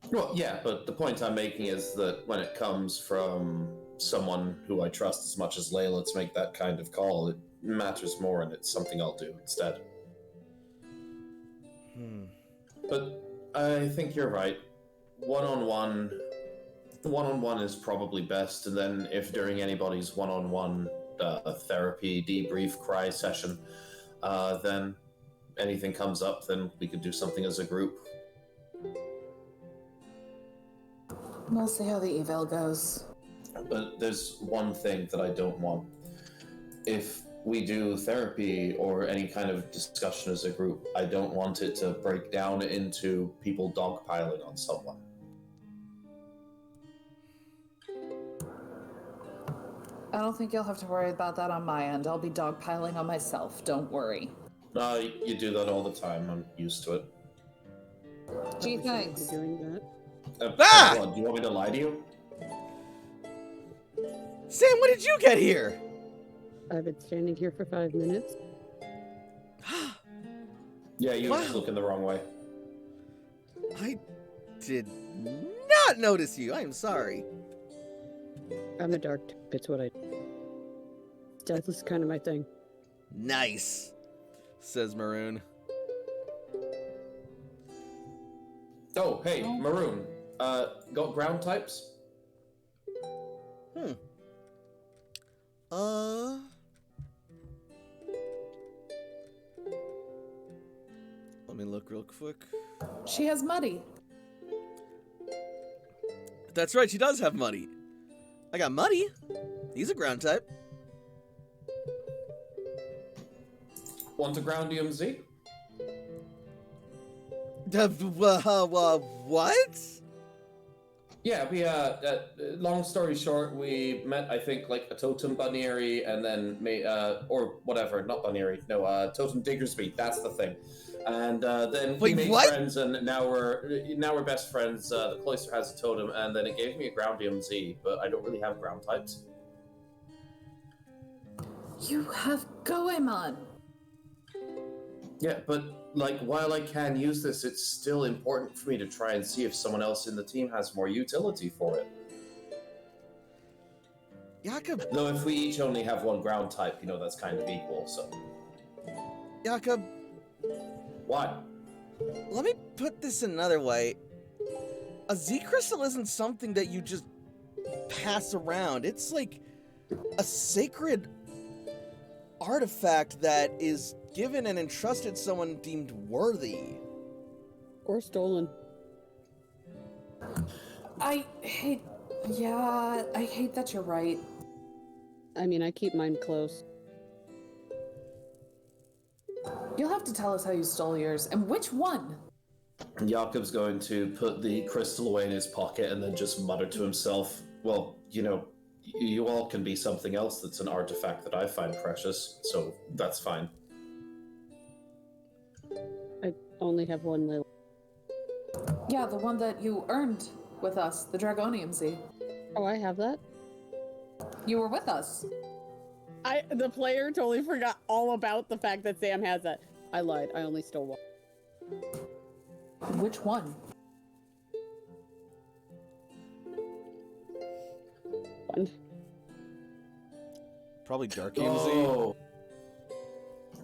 Well, yeah, but the point I'm making is that when it comes from someone who I trust as much as Layla to make that kind of call, it matters more, and it's something I'll do instead. But I think you're right. One-on-one is probably best, and then if during anybody's one-on-one therapy, debrief, cry session, then anything comes up, then we could do something as a group. We'll see how the eval goes. But there's one thing that I don't want. If we do therapy or any kind of discussion as a group, I don't want it to break down into people dogpiling on someone. I don't think you'll have to worry about that on my end. I'll be dogpiling on myself, don't worry. You do that all the time. I'm used to it. Gee, thanks. Doing that. What, do you want me to lie to you? Sam, when did you get here? I've been standing here for 5 minutes. Yeah, you were Wow. just looking the wrong way. I did not notice you. I am sorry. I'm a dark type, it's what I do. Death is kind of my thing. Nice, says Maroon. Oh, hey, Maroon. Got ground types? Let me look real quick. She has Muddy. That's right, she does have Muddy. I got Muddy. He's a ground type. Want a ground DMZ? What? Yeah, we, long story short, we met, I think, like, a Totem Bunnery, and then, or whatever, not Bunnery, no, Totem Diggersby, that's the thing. And, then we Wait, made what? friends, and now we're best friends. The Cloister has a totem, and then it gave me a ground DMZ, but I don't really have ground types. You have Goemon. Yeah, but, like, while I can use this, it's still important for me to try and see if someone else in the team has more utility for it. Jakob, Though if we each only have one ground type, you know, that's kind of equal, so... Jakob, What? let me put this another way. A Z crystal isn't something that you just pass around. It's like a sacred artifact that is given and entrusted someone deemed worthy. Or stolen. I hate that you're right. I mean, I keep mine close. You'll have to tell us how you stole yours, and which one. Jakob's going to put the crystal away in his pocket and then just mutter to himself, well, you know, you all can be something else that's an artifact that I find precious, so that's fine. I only have one Lily. Yeah, the one that you earned with us, the Dragonium Z. Oh, I have that? You were with us. The player totally forgot all about the fact that Sam has that. I lied. I only stole one. Which one? One. Probably Dark AMZ. Oh,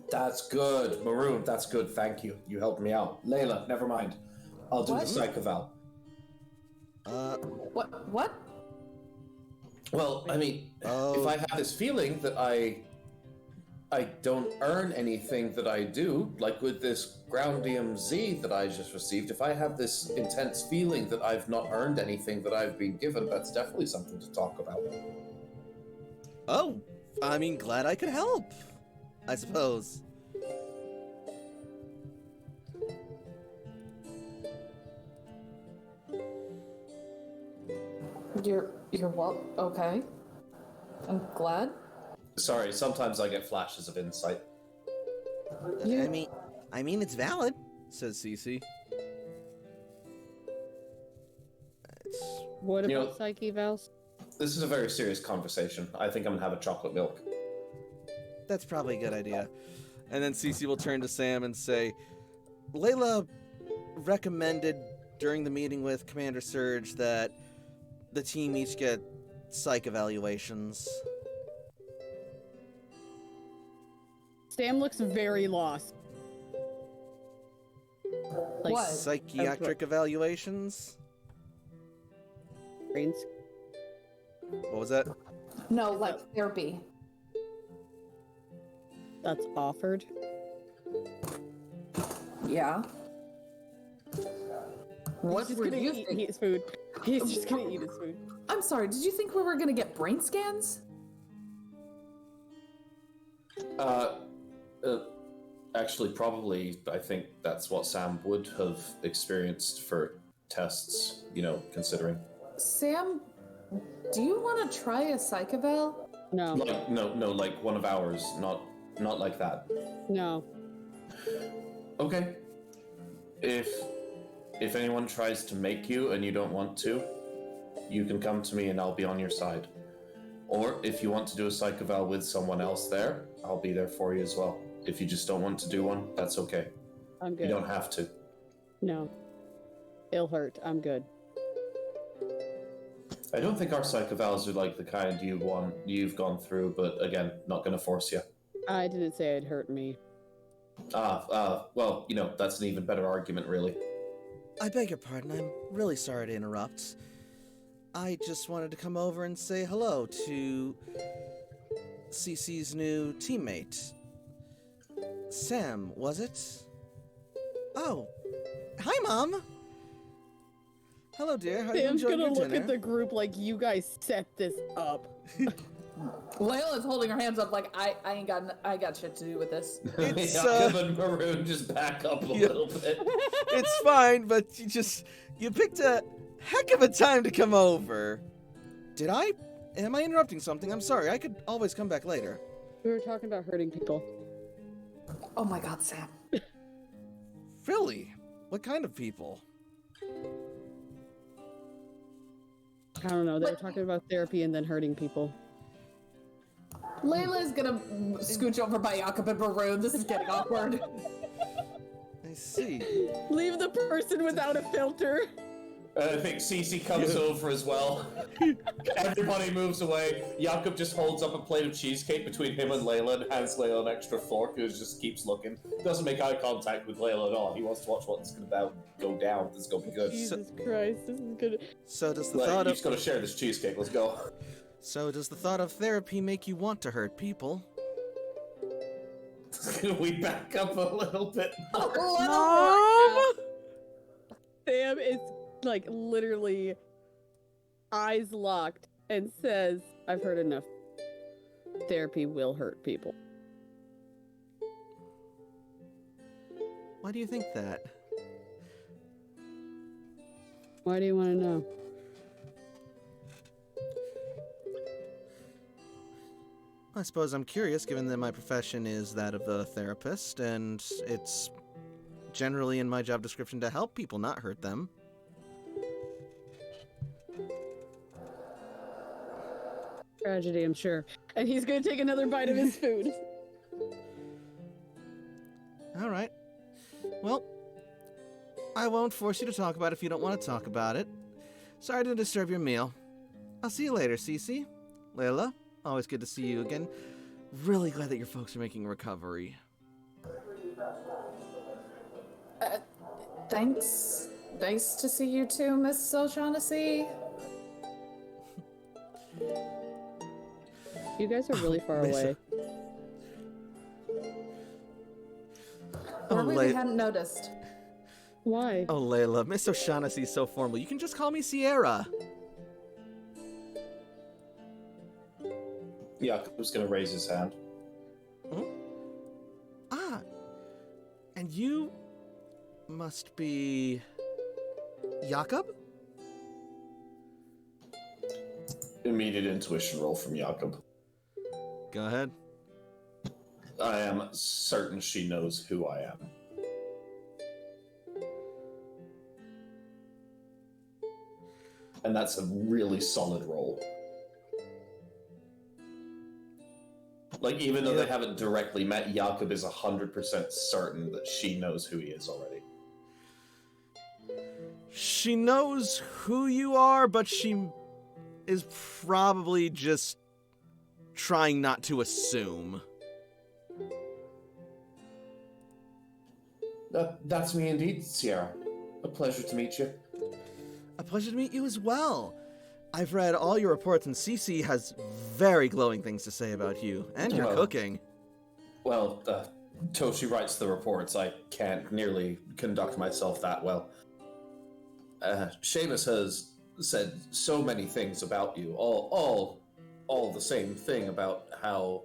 that's good. Maroon, that's good, thank you. You helped me out. Layla, never mind. I'll do What? the Psych Eval. What? Well, I mean, if I have this feeling that I I don't earn anything that I do. Like with this Groundium Z that I just received, if I have this intense feeling that I've not earned anything that I've been given, that's definitely something to talk about. Oh, I mean, glad I could help, I suppose. You're what? Okay. I'm glad. Sorry, sometimes I get flashes of insight. I mean, it's valid, says Cece. What You about know- psyche evals? This is a very serious conversation. I think I'm gonna have a chocolate milk. That's probably a good idea. And then Cece will turn to Sam and say, Layla recommended during the meeting with Commander Surge that the team each get psych evaluations. Sam looks very lost. Like What? Psychiatric evaluations? brains. What was that? No, like therapy. That's offered. Yeah. What He's were just gonna you eat thinking? his food. He's just gonna eat his food. I'm sorry, did you think we were gonna get brain scans? Actually, probably, I think that's what Sam would have experienced for tests, considering. Sam, do you want to try a psych eval? No, Like, no, like one of ours, not like that. no. Okay. If anyone tries to make you and you don't want to, you can come to me and I'll be on your side. Or if you want to do a psych eval with someone else there, I'll be there for you as well. If you just don't want to do one, that's okay. I'm You good. don't have to. No. It'll hurt. I'm good. I don't think our psych evals are like the kind you've gone through, but again, not gonna force you. I didn't say it hurt me. Well, that's an even better argument, really. I beg your pardon, I'm really sorry to interrupt. I just wanted to come over and say hello to Cece's new teammate. Sam, was it? Oh, hi, Mom! Hello, dear. How are you Sam's enjoying gonna your look dinner? at the group like you guys set this up. Layla's holding her hands up like I got shit to do with this. It's, Jakob and Maroon just back up a little bit. It's fine, but you picked a heck of a time to come over. Am I interrupting something? I'm sorry, I could always come back later. We were talking about hurting people. Oh my god, Sam. Really? What kind of people? I don't know. They were talking about therapy and then hurting people. Layla's gonna scooch over by Jakob and Maroon. This is getting awkward. I see. Leave the person without a filter. I think Cece comes over as well. Everybody moves away. Jakob just holds up a plate of cheesecake between him and Layla and hands Layla an extra fork who just keeps looking. Doesn't make eye contact with Layla at all. He wants to watch what's about go down. This is going to be good. Jesus Christ, this is good. So does the Like, thought you of just got to share this cheesecake. Let's go. So does the thought of therapy make you want to hurt people? Can we back up a little bit? Mom! Sam is like literally eyes locked and says, I've heard enough. Therapy will hurt people. Why do you think that? Why do you want to know? I suppose I'm curious, given that my profession is that of a therapist, and it's generally in my job description to help people, not hurt them. Tragedy, I'm sure. And he's gonna take another bite of his food. All right. Well, I won't force you to talk about it if you don't want to talk about it. Sorry to disturb your meal. I'll see you later, Cece. Layla, always good to see you again. Really glad that your folks are making a recovery. Thanks. Nice to see you too, Miss O'Shaughnessy. You guys are really far away. we Lay- hadn't noticed. Why? Oh, Layla, Miss O'Shaughnessy's so formal. You can just call me Sierra. Jakob's gonna raise his hand. Ah, and you must be Jakob? Immediate intuition roll from Jakob. Go ahead. I am certain she knows who I am. And that's a really solid roll. Like, even though they haven't directly met, Jakob is 100% certain that she knows who he is already. She knows who you are, but she is probably just trying not to assume. That's me indeed, Sierra. A pleasure to meet you. A pleasure to meet you as well. I've read all your reports, and Cece has very glowing things to say about you and your Well. cooking. Well, Toshi writes the reports. I can't nearly conduct myself that well. Seamus has said so many things about you, all the same thing about how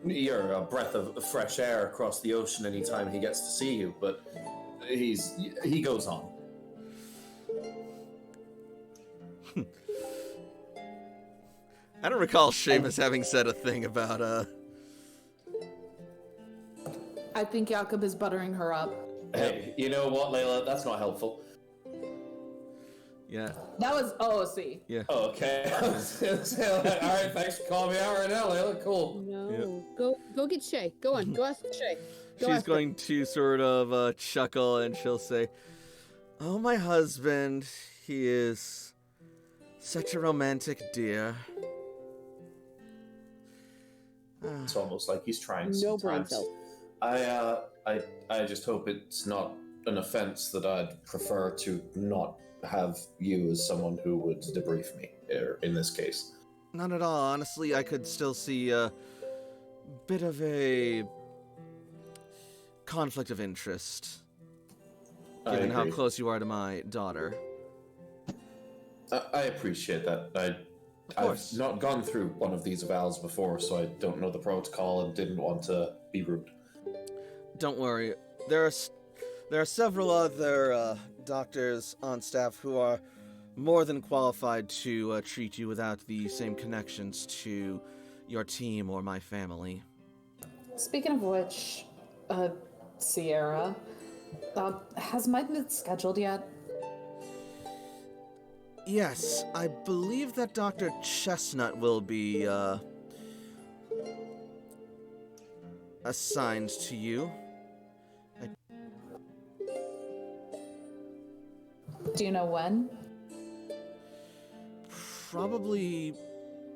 you're a breath of fresh air across the ocean anytime he gets to see you, but he goes on. I don't recall Seamus having said a thing about, I think Jakob is buttering her up. Hey, you know what, Layla? That's not helpful. yeah. That was OOC. Oh, okay. All right, thanks for calling me out right now, Layla. Cool. No. Go get Shay. Go on. Go ask Shay. Go She's ask her. going to sort of chuckle, and she'll say, "Oh, my husband, he is such a romantic dear." It's almost like he's trying No brain sometimes. cells. I just hope it's not an offense that I'd prefer to not have you as someone who would debrief me in this case. Not at all. Honestly, I could still see a bit of a conflict of interest, I given how agree. close you are to my daughter. I appreciate that. Of course. I've not gone through one of these evals before, so I don't know the protocol and didn't want to be rude. Don't worry. There are several other doctors on staff who are more than qualified to treat you without the same connections to your team or my family. Speaking of which, Sierra, has Mike been scheduled yet? Yes, I believe that Dr. Chestnut will be assigned to you. Do you know when? Probably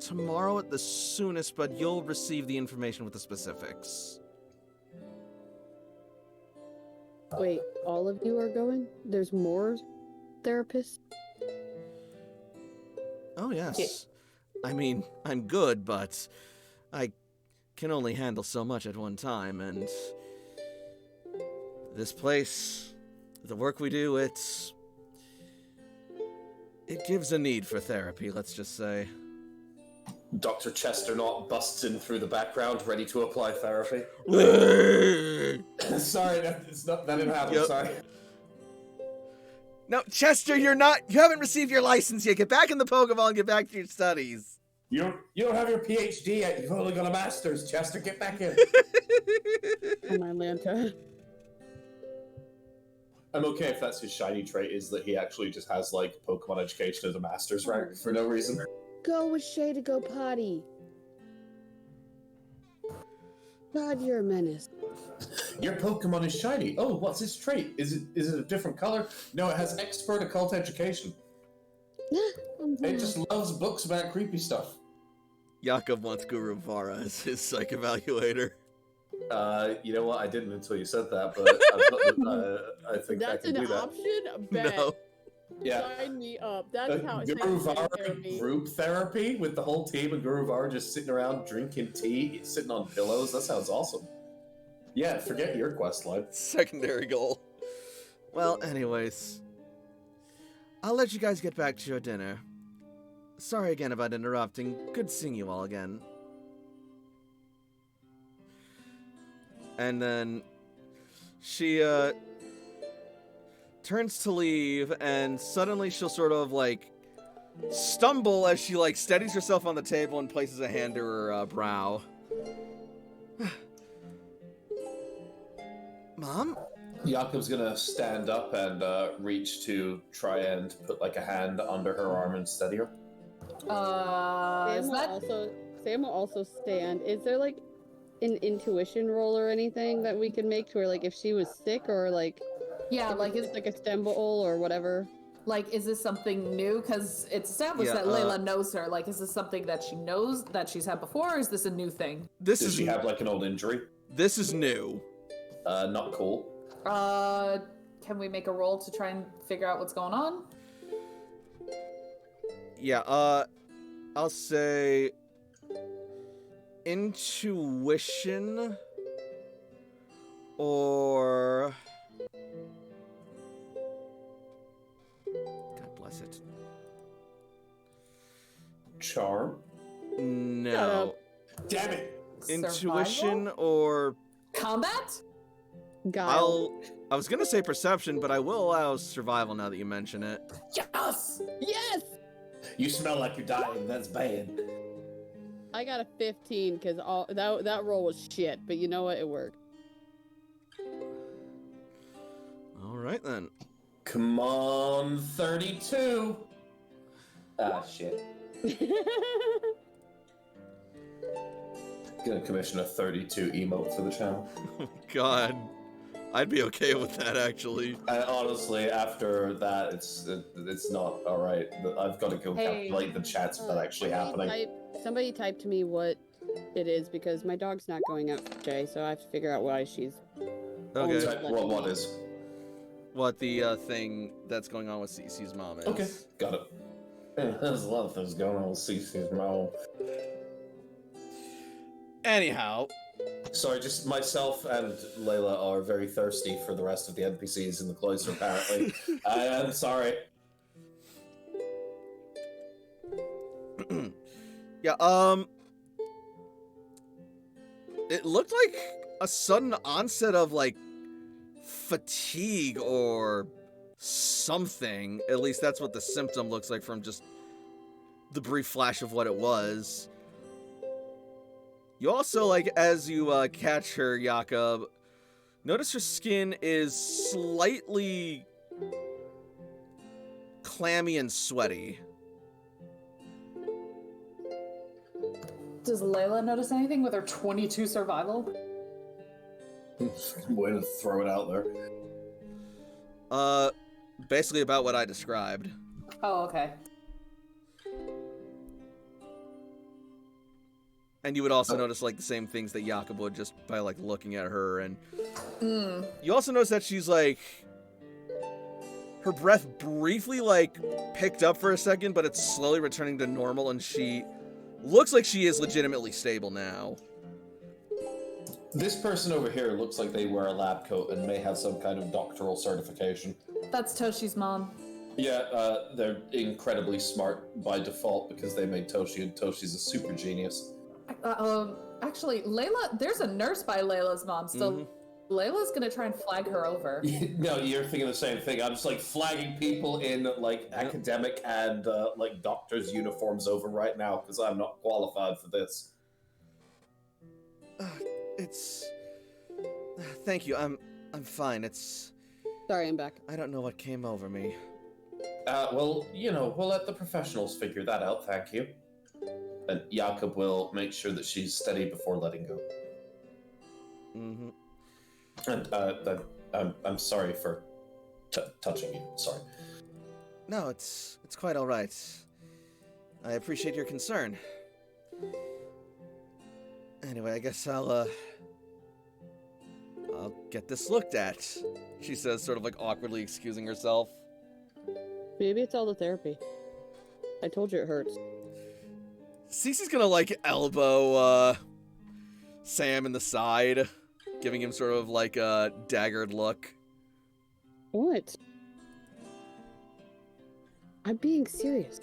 tomorrow at the soonest, but you'll receive the information with the specifics. Wait, all of you are going? There's more therapists? Oh, yes. I mean, I'm good, but I can only handle so much at one time, and this place, the work we do, it gives a need for therapy, let's just say. Dr. Chesternaut busts in through the background, ready to apply therapy. Sorry, that didn't happen. Yep. Sorry. No, Chester, you haven't received your license yet. Get back in the Pokeball and get back to your studies. You don't have your PhD yet. You've only got a master's. Chester, get back in. Oh my Lanta. I'm okay if that's his shiny trait, is that he actually just has, like, Pokemon education as a master's rank for no reason. Go with Shay to go potty. God, you're a menace. Your Pokemon is shiny. Oh, what's its trait? Is it a different color? No, it has expert occult education. It just loves books about creepy stuff. Jakob wants Guru Vara as his psych evaluator. You know what? I didn't until you said that, but I think That's I can an do that. option? Bet. No. Yeah. Sign me up. That's how it's Guru Var therapy. group therapy with the whole team of Guru Var just sitting around drinking tea, sitting on pillows. That sounds awesome. Yeah, forget your quest line. Secondary goal. Well, anyways. I'll let you guys get back to your dinner. Sorry again about interrupting. Good seeing you all again. And then she turns to leave, and suddenly she'll sort of like stumble as she like steadies herself on the table and places a hand to her brow. Mom? Jakob's gonna stand up and reach to try and put like a hand under her arm and steady her. Is that Sam will also stand. Is there like an intuition roll or anything that we can make to her, like if she was sick or like is like a stumble or whatever? like is this something new? Because it's established that Layla knows her. Like, is this something that she knows that she's had before, or is this a new thing? Does she have like an old injury? This is new. Not cool. Can we make a roll to try and figure out what's going on? Yeah, I'll say intuition or God bless it. Charm? No. Damn it! Intuition Survival? or Combat? Guile. I was gonna say perception, but I will allow survival now that you mention it. Yes! Yes! You smell like you're dying. That's bad. I got a 15 because that roll was shit, but you know what? It worked. All right then. Come on, 32. Ah, shit. Gonna commission a 32 emote for the channel. God, I'd be okay with that actually. And honestly, after that, it's not all right. I've got to go Hey. calculate the chats of that actually happening. Somebody type to me what it is because my dog's not going out today, so I have to figure out why she's. Okay. Type what is? What the thing that's going on with Cece's mom is. Okay, got it. There's a lot of things going on with Cece's mom. Anyhow, Sorry, just myself and Layla are very thirsty for the rest of the NPCs in the cloister, apparently. I am sorry. yeah, it looked like a sudden onset of like fatigue or something. At least that's what the symptom looks like from just the brief flash of what it was. You also, like, as you catch her, Jakob, notice her skin is slightly clammy and sweaty. Does Layla notice anything with her 22 survival? Way to throw it out there. Basically about what I described. Oh, okay. And you would also notice, like, the same things that Jakob would just by, like, looking at her. And you also notice that she's, like, her breath briefly, like, picked up for a second, but it's slowly returning to normal, and she looks like she is legitimately stable now. This person over here looks like they wear a lab coat and may have some kind of doctoral certification. That's Toshi's mom. Yeah, they're incredibly smart by default because they made Toshi, and Toshi's a super genius. Actually, Layla, there's a nurse by Layla's mom, so Layla's gonna try and flag her over. No, you're thinking the same thing. I'm just like flagging people in like academic and like doctors' uniforms over right now because I'm not qualified for this. Thank you. I'm fine. Sorry, I'm back. I don't know what came over me. Well, you know, we'll let the professionals figure that out. Thank you. And Jakob will make sure that she's steady before letting go. And I'm sorry for touching you. Sorry. No, it's quite all right. I appreciate your concern. Anyway, I guess I'll get this looked at, she says, sort of like awkwardly excusing herself. Maybe it's all the therapy. I told you it hurts. Cece's gonna like elbow Sam in the side, giving him sort of like a daggered look. What? I'm being serious.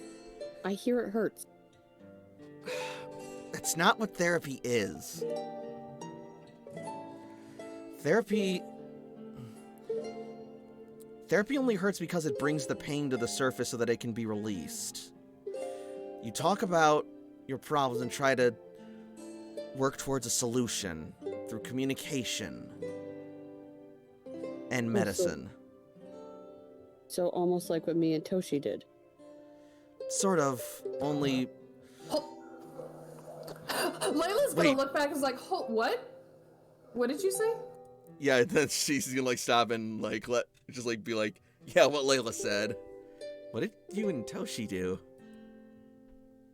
I hear it hurts. That's not what therapy is. Therapy only hurts because it brings the pain to the surface so that it can be released. You talk about your problems and try to work towards a solution through communication and medicine. So almost like what me and Toshi did. Sort of, only... Layla's gonna Wait. look back and is like, what? What did you say? Yeah, then she's gonna like stop and like be like, yeah, what Layla said. What did you and Toshi do?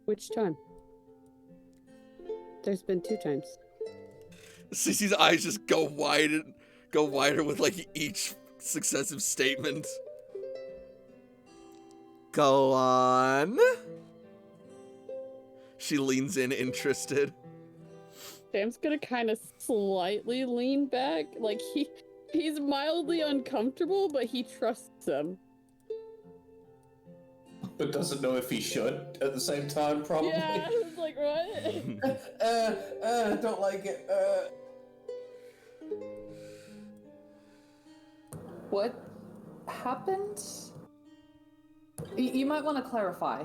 Which time? There's been 2 times. Cece's eyes just go wider with like each successive statement. Go on. She leans in, interested. Sam's gonna kind of slightly lean back, like he's mildly uncomfortable, but he trusts them. But doesn't know if he should at the same time, probably. Yeah, I was like, what? Don't like it. What happened? You might want to clarify,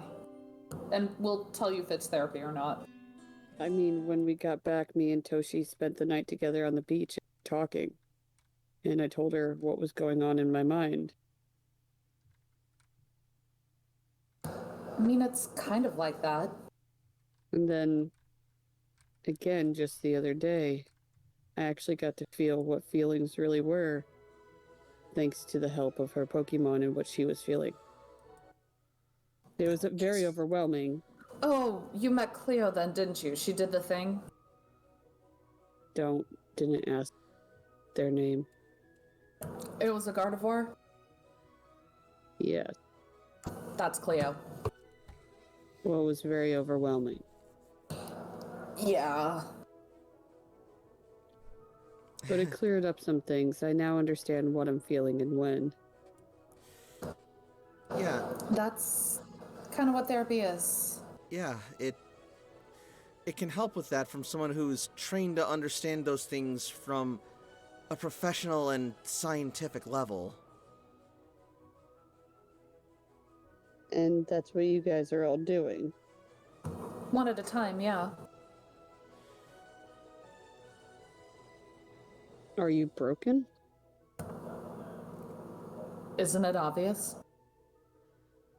and we'll tell you if it's therapy or not. I mean, when we got back, me and Toshi spent the night together on the beach talking, and I told her what was going on in my mind. I mean, it's kind of like that. And then, again, just the other day, I actually got to feel what feelings really were, thanks to the help of her Pokemon and what she was feeling. It was very overwhelming. Oh, you met Cleo then, didn't you? She did the thing? Didn't ask their name. It was a Gardevoir? Yeah. That's Cleo. Well, it was very overwhelming. Yeah. But it cleared up some things. I now understand what I'm feeling and when. Yeah, That's kind of what therapy is. yeah, it can help with that from someone who's trained to understand those things from a professional and scientific level. And that's what you guys are all doing. One at a time, yeah. Are you broken? Isn't it obvious?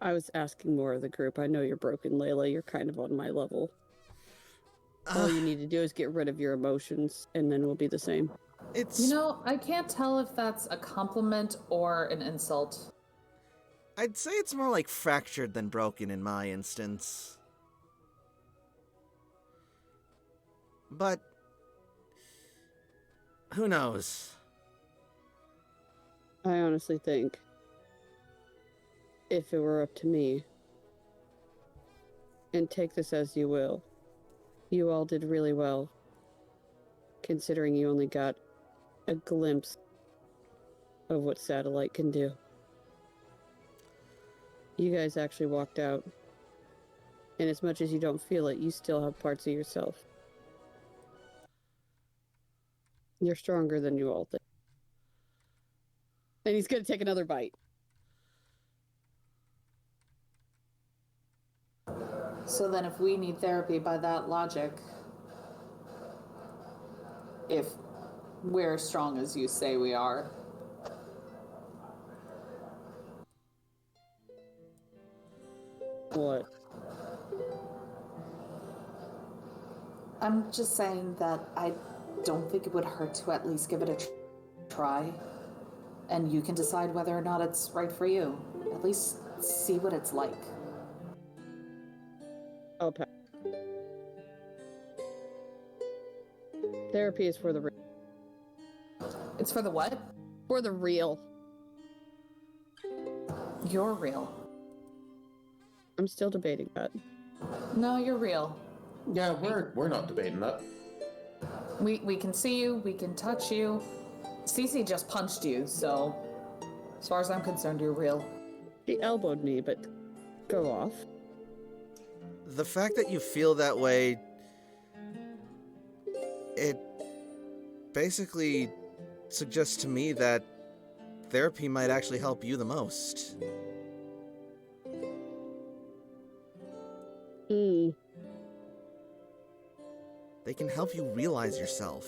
I was asking more of the group. I know you're broken, Layla. You're kind of on my level. All you need to do is get rid of your emotions, and then we'll be the same. It's... You know, I can't tell if that's a compliment or an insult. I'd say it's more like fractured than broken in my instance. But... who knows? I honestly think, if it were up to me, and take this as you will, you all did really well, considering you only got a glimpse of what Satellite can do. You guys actually walked out, and as much as you don't feel it, you still have parts of yourself. You're stronger than you all think. And he's gonna take another bite. So then if we need therapy by that logic, if we're as strong as you say we are, What? I'm just saying that I don't think it would hurt to at least give it a try. And you can decide whether or not it's right for you. At least see what it's like. I'll pass. Therapy is for the real. It's for the what? For the real. You're real. I'm still debating that. No, you're real. Yeah, we're not debating that. We can see you, we can touch you. Cece just punched you, so as far as I'm concerned, you're real. She elbowed me, but go off. The fact that you feel that way, it basically suggests to me that therapy might actually help you the most. Hmm. They can help you realize yourself.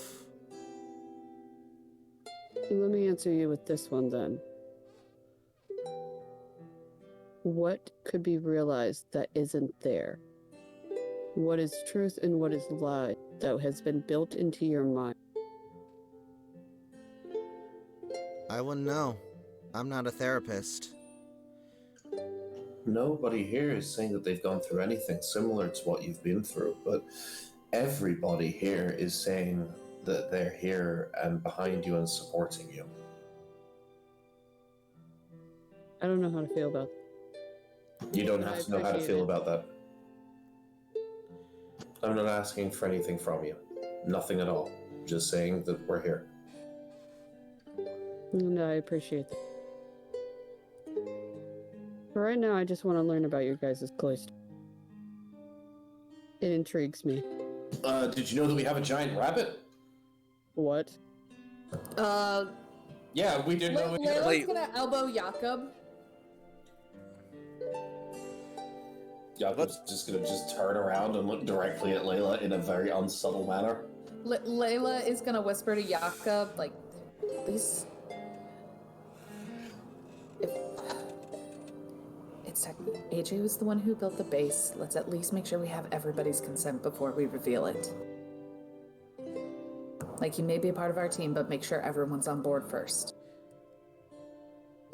Let me answer you with this one then. What could be realized that isn't there? What is truth and what is lie that has been built into your mind? I wouldn't know. I'm not a therapist. Nobody here is saying that they've gone through anything similar to what you've been through, but everybody here is saying that they're here and behind you and supporting you. I don't know how to feel about You don't I have to know how to appreciate feel it. about that. I'm not asking for anything from you. Nothing at all. Just saying that we're here. and I appreciate that. But right now, I just want to learn about your guys' cloister. It intrigues me. Did you know that we have a giant rabbit? What? Yeah, we didn't know either. Layla's Wait. gonna elbow Jakob. Jakob's just gonna turn around and look directly at Layla in a very unsubtle manner. Layla is gonna whisper to Jakob, like, please. It's AJ was the one who built the base. Let's at least make sure we have everybody's consent before we reveal it. Like, he may be a part of our team, but make sure everyone's on board first.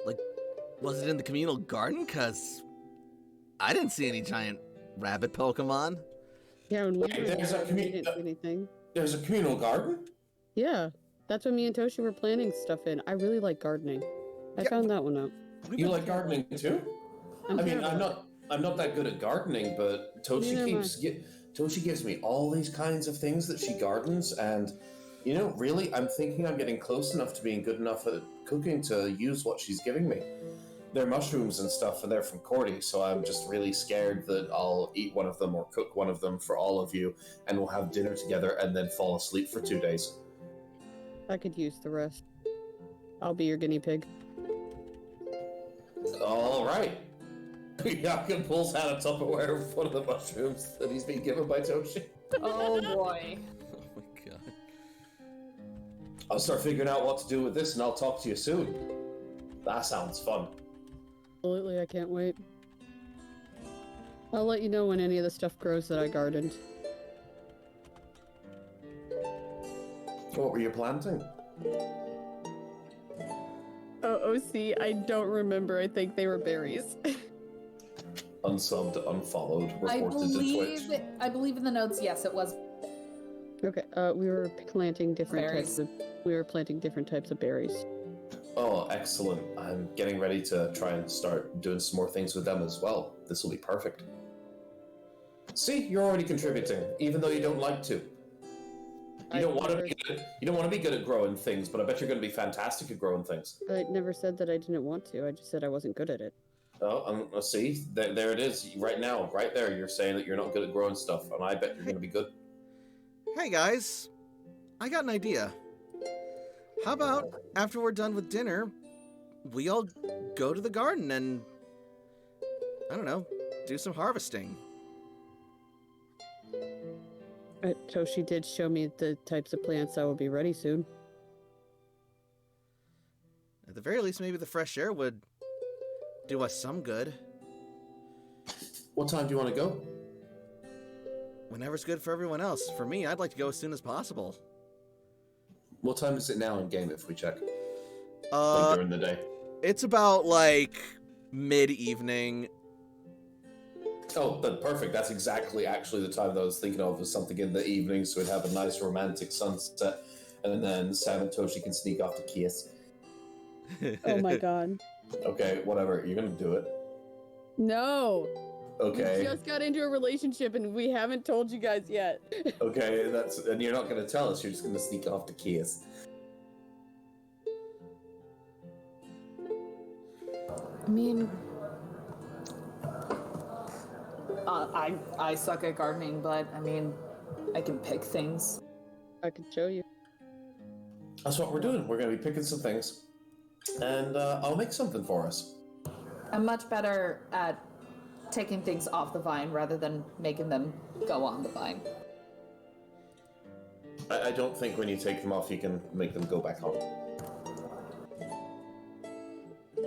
Like, was it in the communal garden? 'Cause I didn't see any giant rabbit Pokemon. Yeah, when we Wait, were there's a there, we commu- didn't see anything. There's a communal garden? Yeah, that's when me and Toshi were planting stuff in. I really like gardening. I Yeah, found that one out. You like gardening too? I mean, terrible. I'm not that good at gardening, but Neither am Toshi gives me all these kinds of things that she gardens, and you know, really, I'm thinking I'm getting close enough to being good enough at cooking to use what she's giving me. They're mushrooms and stuff, and they're from Cordy, so I'm just really scared that I'll eat one of them or cook one of them for all of you, and we'll have dinner together and then fall asleep for 2 days. I could use the rest. I'll be your guinea pig. All right. Yakin pulls out a Tupperware of one of the mushrooms that he's been given by Toshi. Oh boy. Oh my god. I'll start figuring out what to do with this, and I'll talk to you soon. That sounds fun. Absolutely, I can't wait. I'll let you know when any of the stuff grows that I gardened. What were you planting? Oh, see, I don't remember. I think they were berries. Unsubbed, unfollowed, I reported to Twitch. believe in the notes, yes, it was. Okay, we were planting different Berries. different types of berries. Oh, excellent. I'm getting ready to try and start doing some more things with them as well. This will be perfect. See, you're already contributing, even though you don't like to. You don't want to be good at growing things, but I bet you're going to be fantastic at growing things. I never said that I didn't want to. I just said I wasn't good at it. Oh, see, there it is. Right now, right there, you're saying that you're not good at growing stuff, and I bet you're going to be good. Hey guys, I got an idea. How about after we're done with dinner, we all go to the garden and, I don't know, do some harvesting? Toshi did show me the types of plants that will be ready soon. At the very least, maybe the fresh air would do us some good. What time do you want to go? Whenever's good for everyone else. For me, I'd like to go as soon as possible. What time is it now in game if we check? Like Uh, during the day. it's about like mid-evening. Oh, then perfect. That's exactly actually the time that I was thinking of, was something in the evening, so we'd have a nice romantic sunset, and then Sam and Toshi can sneak off to kiss. Oh my god. Okay, whatever. You're gonna do it. No! We Okay. just got into a relationship and we haven't told you guys yet. Okay, and you're not gonna tell us. You're just gonna sneak off to kiss. I mean, I suck at gardening, but I mean, I can pick things. I can show you. That's what we're doing. We're gonna be picking some things, and I'll make something for us. I'm much better at taking things off the vine rather than making them go on the vine. I don't think when you take them off, you can make them go back on.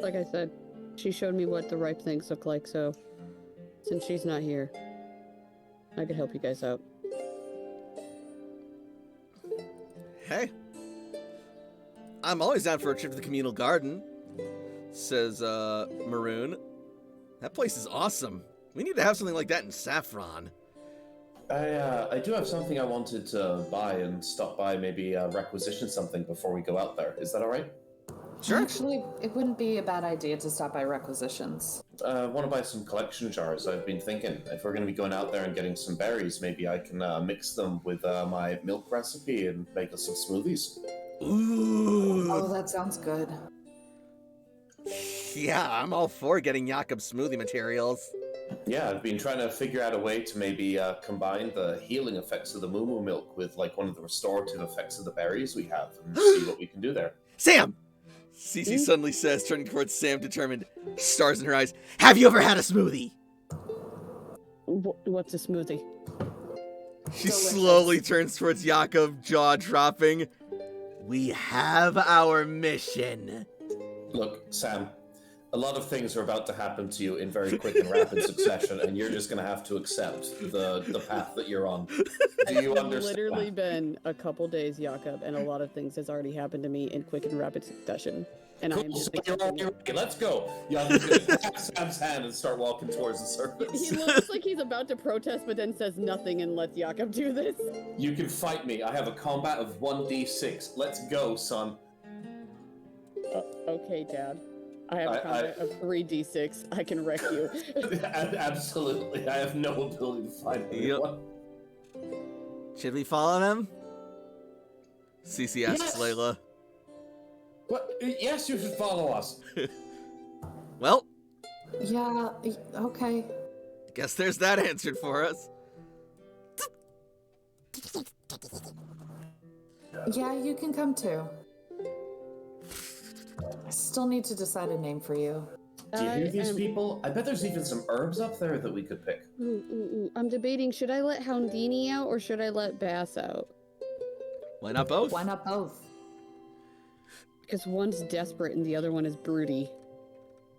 Like I said, she showed me what the ripe things look like, so since she's not here, I could help you guys out. Hey. I'm always down for a trip to the communal garden, says Maroon. That place is awesome. We need to have something like that in Saffron. I do have something I wanted to buy and stop by, maybe requisition something before we go out there. Is that all right? Sure. Actually, it wouldn't be a bad idea to stop by requisitions. I want to buy some collection jars. I've been thinking if we're going to be going out there and getting some berries, maybe I can mix them with my milk recipe and make us some smoothies. Ooh. Oh, that sounds good. Yeah, I'm all for getting Jakob smoothie materials. Yeah, I've been trying to figure out a way to maybe combine the healing effects of the moo moo milk with like one of the restorative effects of the berries we have and see what we can do there. Sam! Cece suddenly says, turning towards Sam, determined, stars in her eyes. Have you ever had a smoothie? What's a smoothie? She Delicious. slowly turns towards Jakob, jaw dropping. We have our mission. Look, Sam, a lot of things are about to happen to you in very quick and rapid succession, and you're just going to have to accept the path that you're on. Do you It's understand? literally been a couple days, Jakob, and a lot of things has already happened to me in quick and rapid succession. And I'm Cool, just so like, you're already ready. Let's go. Young's going to grab Sam's hand and start walking towards the surface. he looks like he's about to protest, but then says nothing and lets Jakob do this. You can fight me. I have a combat of 1d6. Let's go, son. Okay, Dad. I have a combat of 3d6. I can wreck you. Absolutely. I have no ability to fight anyone. Should we follow them? Cece asks Yes. Layla. What? Yes, you should follow us. Well, Yeah, okay. guess there's that answered for us. Yeah, you can come too. I still need to decide a name for you. Do you hear these people? I bet there's even some herbs up there that we could pick. I'm debating, should I let Houndini out or should I let Bass out? Why not both? Why not both? Because one's desperate and the other one is broody.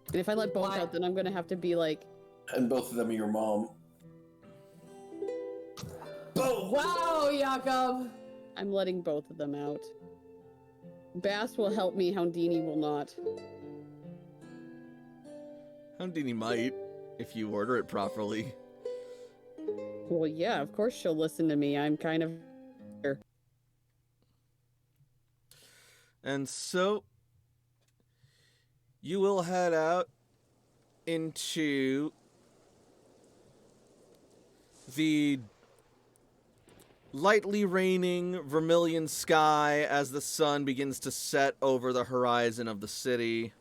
And if I let both Why? out, then I'm gonna have to be like, And both of them are your mom. Boom! Wow, Jakob! I'm letting both of them out. Bass will help me, Houndini will not. Houndini might, if you order it properly. Well, yeah, of course she'll listen to me. I'm kind of... And so, you will head out into the lightly raining vermilion sky as the sun begins to set over the horizon of the city.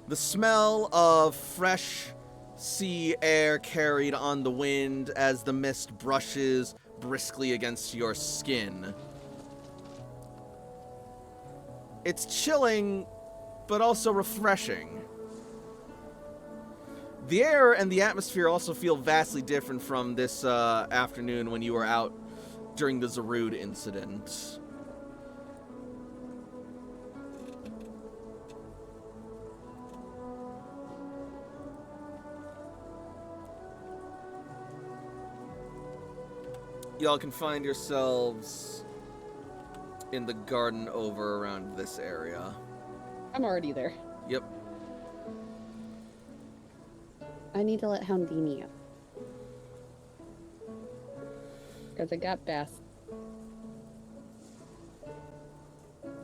The smell of fresh sea air carried on the wind as the mist brushes briskly against your skin. It's chilling, but also refreshing. The air and the atmosphere also feel vastly different from this afternoon when you were out during the Zarude incident. Y'all can find yourselves in the garden over around this area. I'm already there. Yep. I need to let Houndini out. Because I got Bass.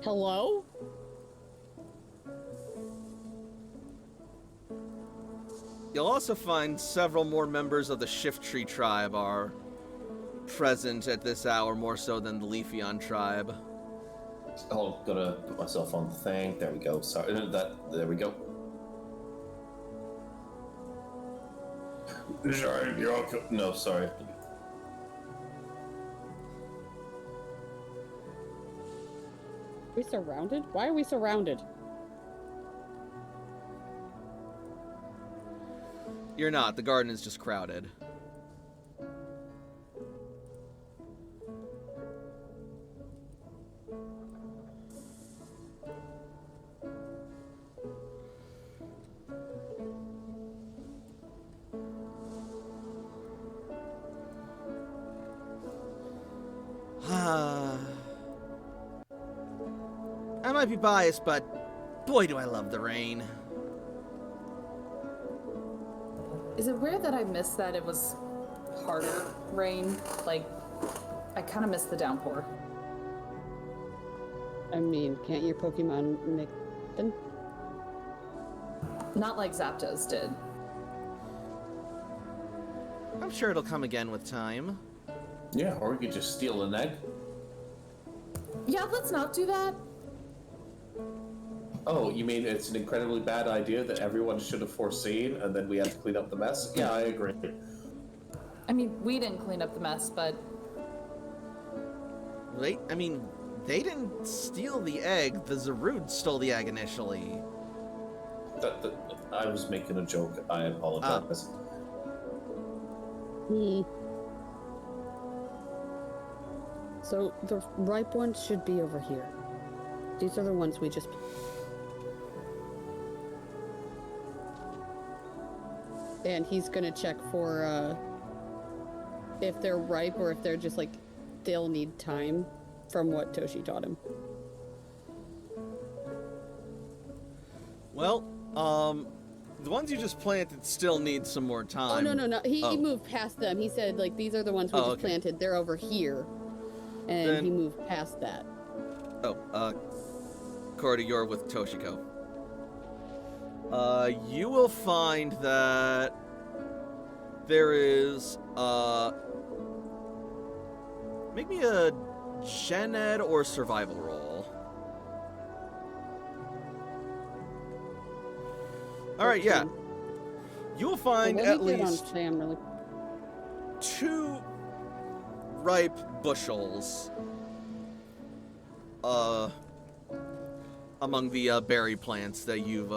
Hello? You'll also find several more members of the Shift Tree tribe are present at this hour, more so than the Leafeon tribe. Oh, gotta put myself on the thing. There we go. Sorry, there we go. Sorry, you're all no, sorry. We surrounded? Why are we surrounded? You're not. The garden is just crowded. I might be biased, but boy, do I love the rain. Is it weird that I missed that it was harder rain? Like, I kind of missed the downpour. I mean, can't your Pokemon make them? Not like Zapdos did. I'm sure it'll come again with time. Yeah, or we could just steal an egg. Yeah, let's not do that. Oh, you mean it's an incredibly bad idea that everyone should have foreseen, and then we had to clean up the mess? Yeah, I agree. I mean, we didn't clean up the mess, but Wait, I mean, they didn't steal the egg. The Zarude stole the egg initially. I was making a joke. I apologize. So the ripe ones should be over here. These are the ones we just... And he's gonna check for if they're ripe or if they're just like they'll need time from what Toshi taught him. Well, the ones you just planted still need some more time. Oh no. He Oh. moved past them. He said like these are the ones we just okay. planted. They're over here. And Then- he moved past that. Oh, Cordy, you're with Toshiko. You will find that there is, make me a Gen Ed or survival roll. Alright, yeah. You will find Let at me get on least Sam really 2 ripe bushels among the berry plants that you've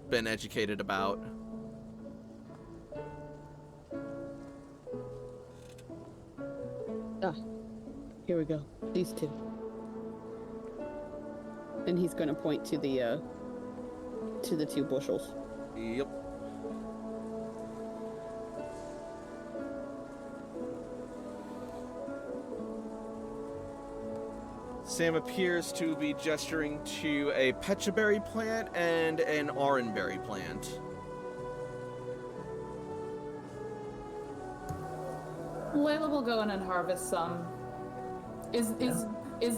been educated about. Here we go. These 2. And he's gonna point to the 2 bushels. Yep. Sam appears to be gesturing to a pechaberry plant and an oranberry plant. Layla will go in and harvest some. Is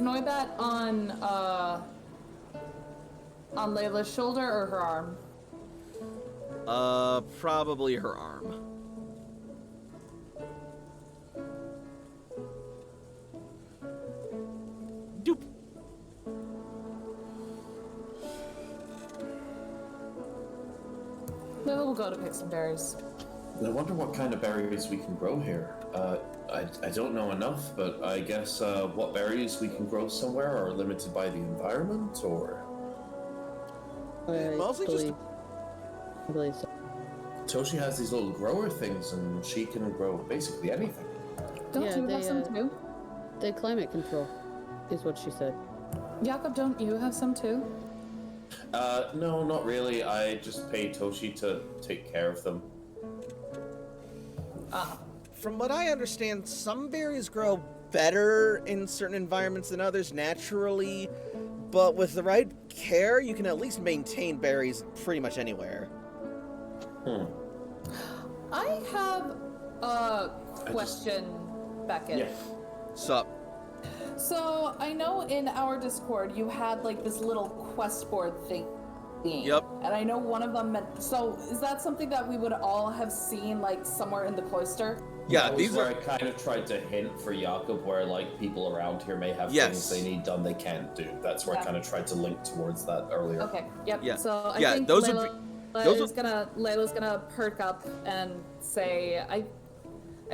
Noibat on Layla's shoulder or her arm? Probably her arm. Doop. Layla will go to pick some berries. I wonder what kind of berries we can grow here. I don't know enough, but I guess what berries we can grow somewhere are limited by the environment, or... Mostly just I believe so. Toshi has these little grower things, and she can grow basically anything. Don't Yeah, you they, have some too? The climate control is what she said. Jakob, don't you have some too? No, not really. I just pay Toshi to take care of them. From what I understand, some berries grow better in certain environments than others naturally, but with the right care, you can at least maintain berries pretty much anywhere. I have a question, Beckett. Yeah. Sup? So I know in our Discord you had like this little quest board thing Yep. And I know one of them meant. So is that something that we would all have seen, like, somewhere in the cloister? Yeah, that was these where are. I kind of tried to hint for Jakob where like people around here may have Yes. things they need done they can't do. That's where I Yeah. kind of tried to link towards that earlier. Okay. Yep. Yeah. So I Yeah, think those would Layla's gonna perk up and say, I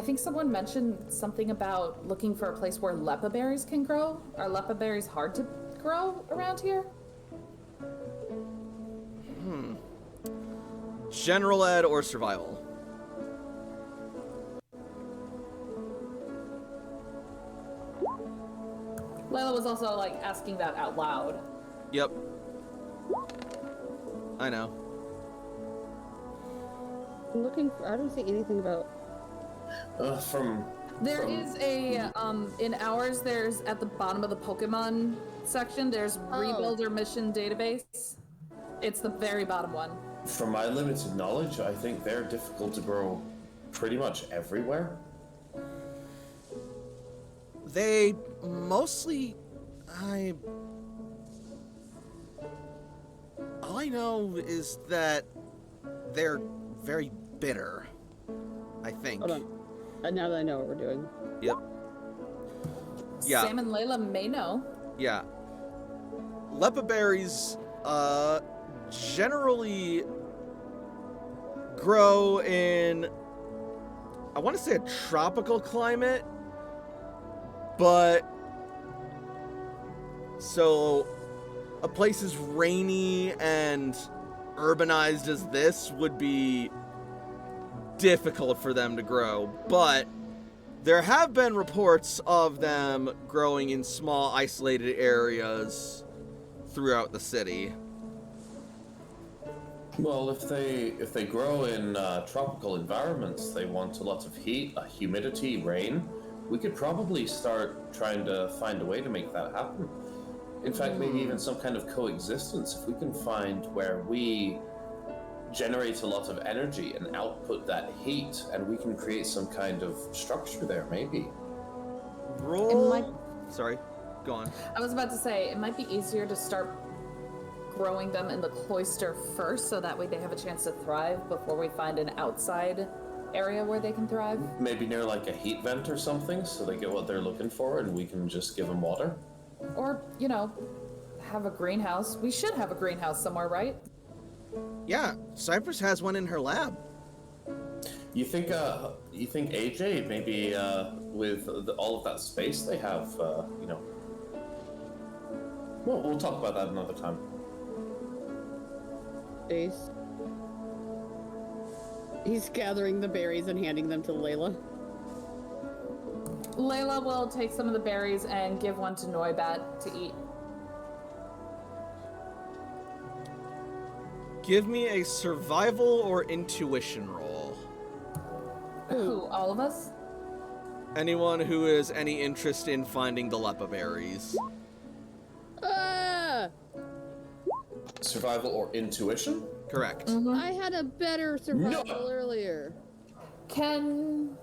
think someone mentioned something about looking for a place where lepa berries can grow. Are lepa berries hard to grow around here? General ed or survival? Layla was also like asking that out loud. Yep. I know. I'm looking for, I don't see anything about. From There is a in ours. There's at the bottom of the Pokemon section. There's Rebuilder Mission Database. It's the very bottom one. From my limited knowledge, I think they're difficult to grow pretty much everywhere. They mostly. All I know is that they're very bitter. I think. Hold on. Now that I know what we're doing. Yep. Yeah. Sam and Layla may know. Yeah. Lepa berries, generally grow in, I want to say a tropical climate, but so a place as rainy and urbanized as this would be difficult for them to grow, but there have been reports of them growing in small isolated areas throughout the city. Well, if they grow in tropical environments, they want a lot of heat, humidity, rain. We could probably start trying to find a way to make that happen. In fact, maybe even some kind of coexistence. If we can find where we generate a lot of energy and output that heat, and we can create some kind of structure there, maybe. Roll. Sorry, go on. I was about to say it might be easier to start growing them in the cloister first, so that way they have a chance to thrive before we find an outside area where they can thrive. Maybe near like a heat vent or something, so they get what they're looking for, and we can just give them water. Or, you know, have a greenhouse. We should have a greenhouse somewhere, right? Yeah, Cypress has one in her lab. You think AJ maybe with all of that space they have, you know. Well, we'll talk about that another time. Base. He's gathering the berries and handing them to Layla. Layla will take some of the berries and give one to Noibat to eat. Give me a survival or intuition roll. Who, all of us? Anyone who has any interest in finding the lepa berries. Ah! Survival or intuition? Correct. I had a better survival No. earlier. Can...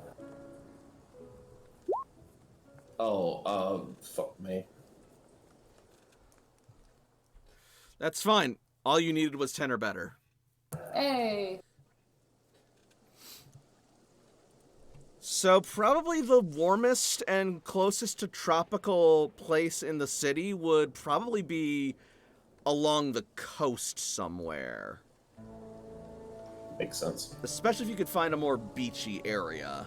Fuck me. That's fine. All you needed was 10 or better. Hey. So probably the warmest and closest to tropical place in the city would probably be along the coast somewhere. Makes sense. Especially if you could find a more beachy area.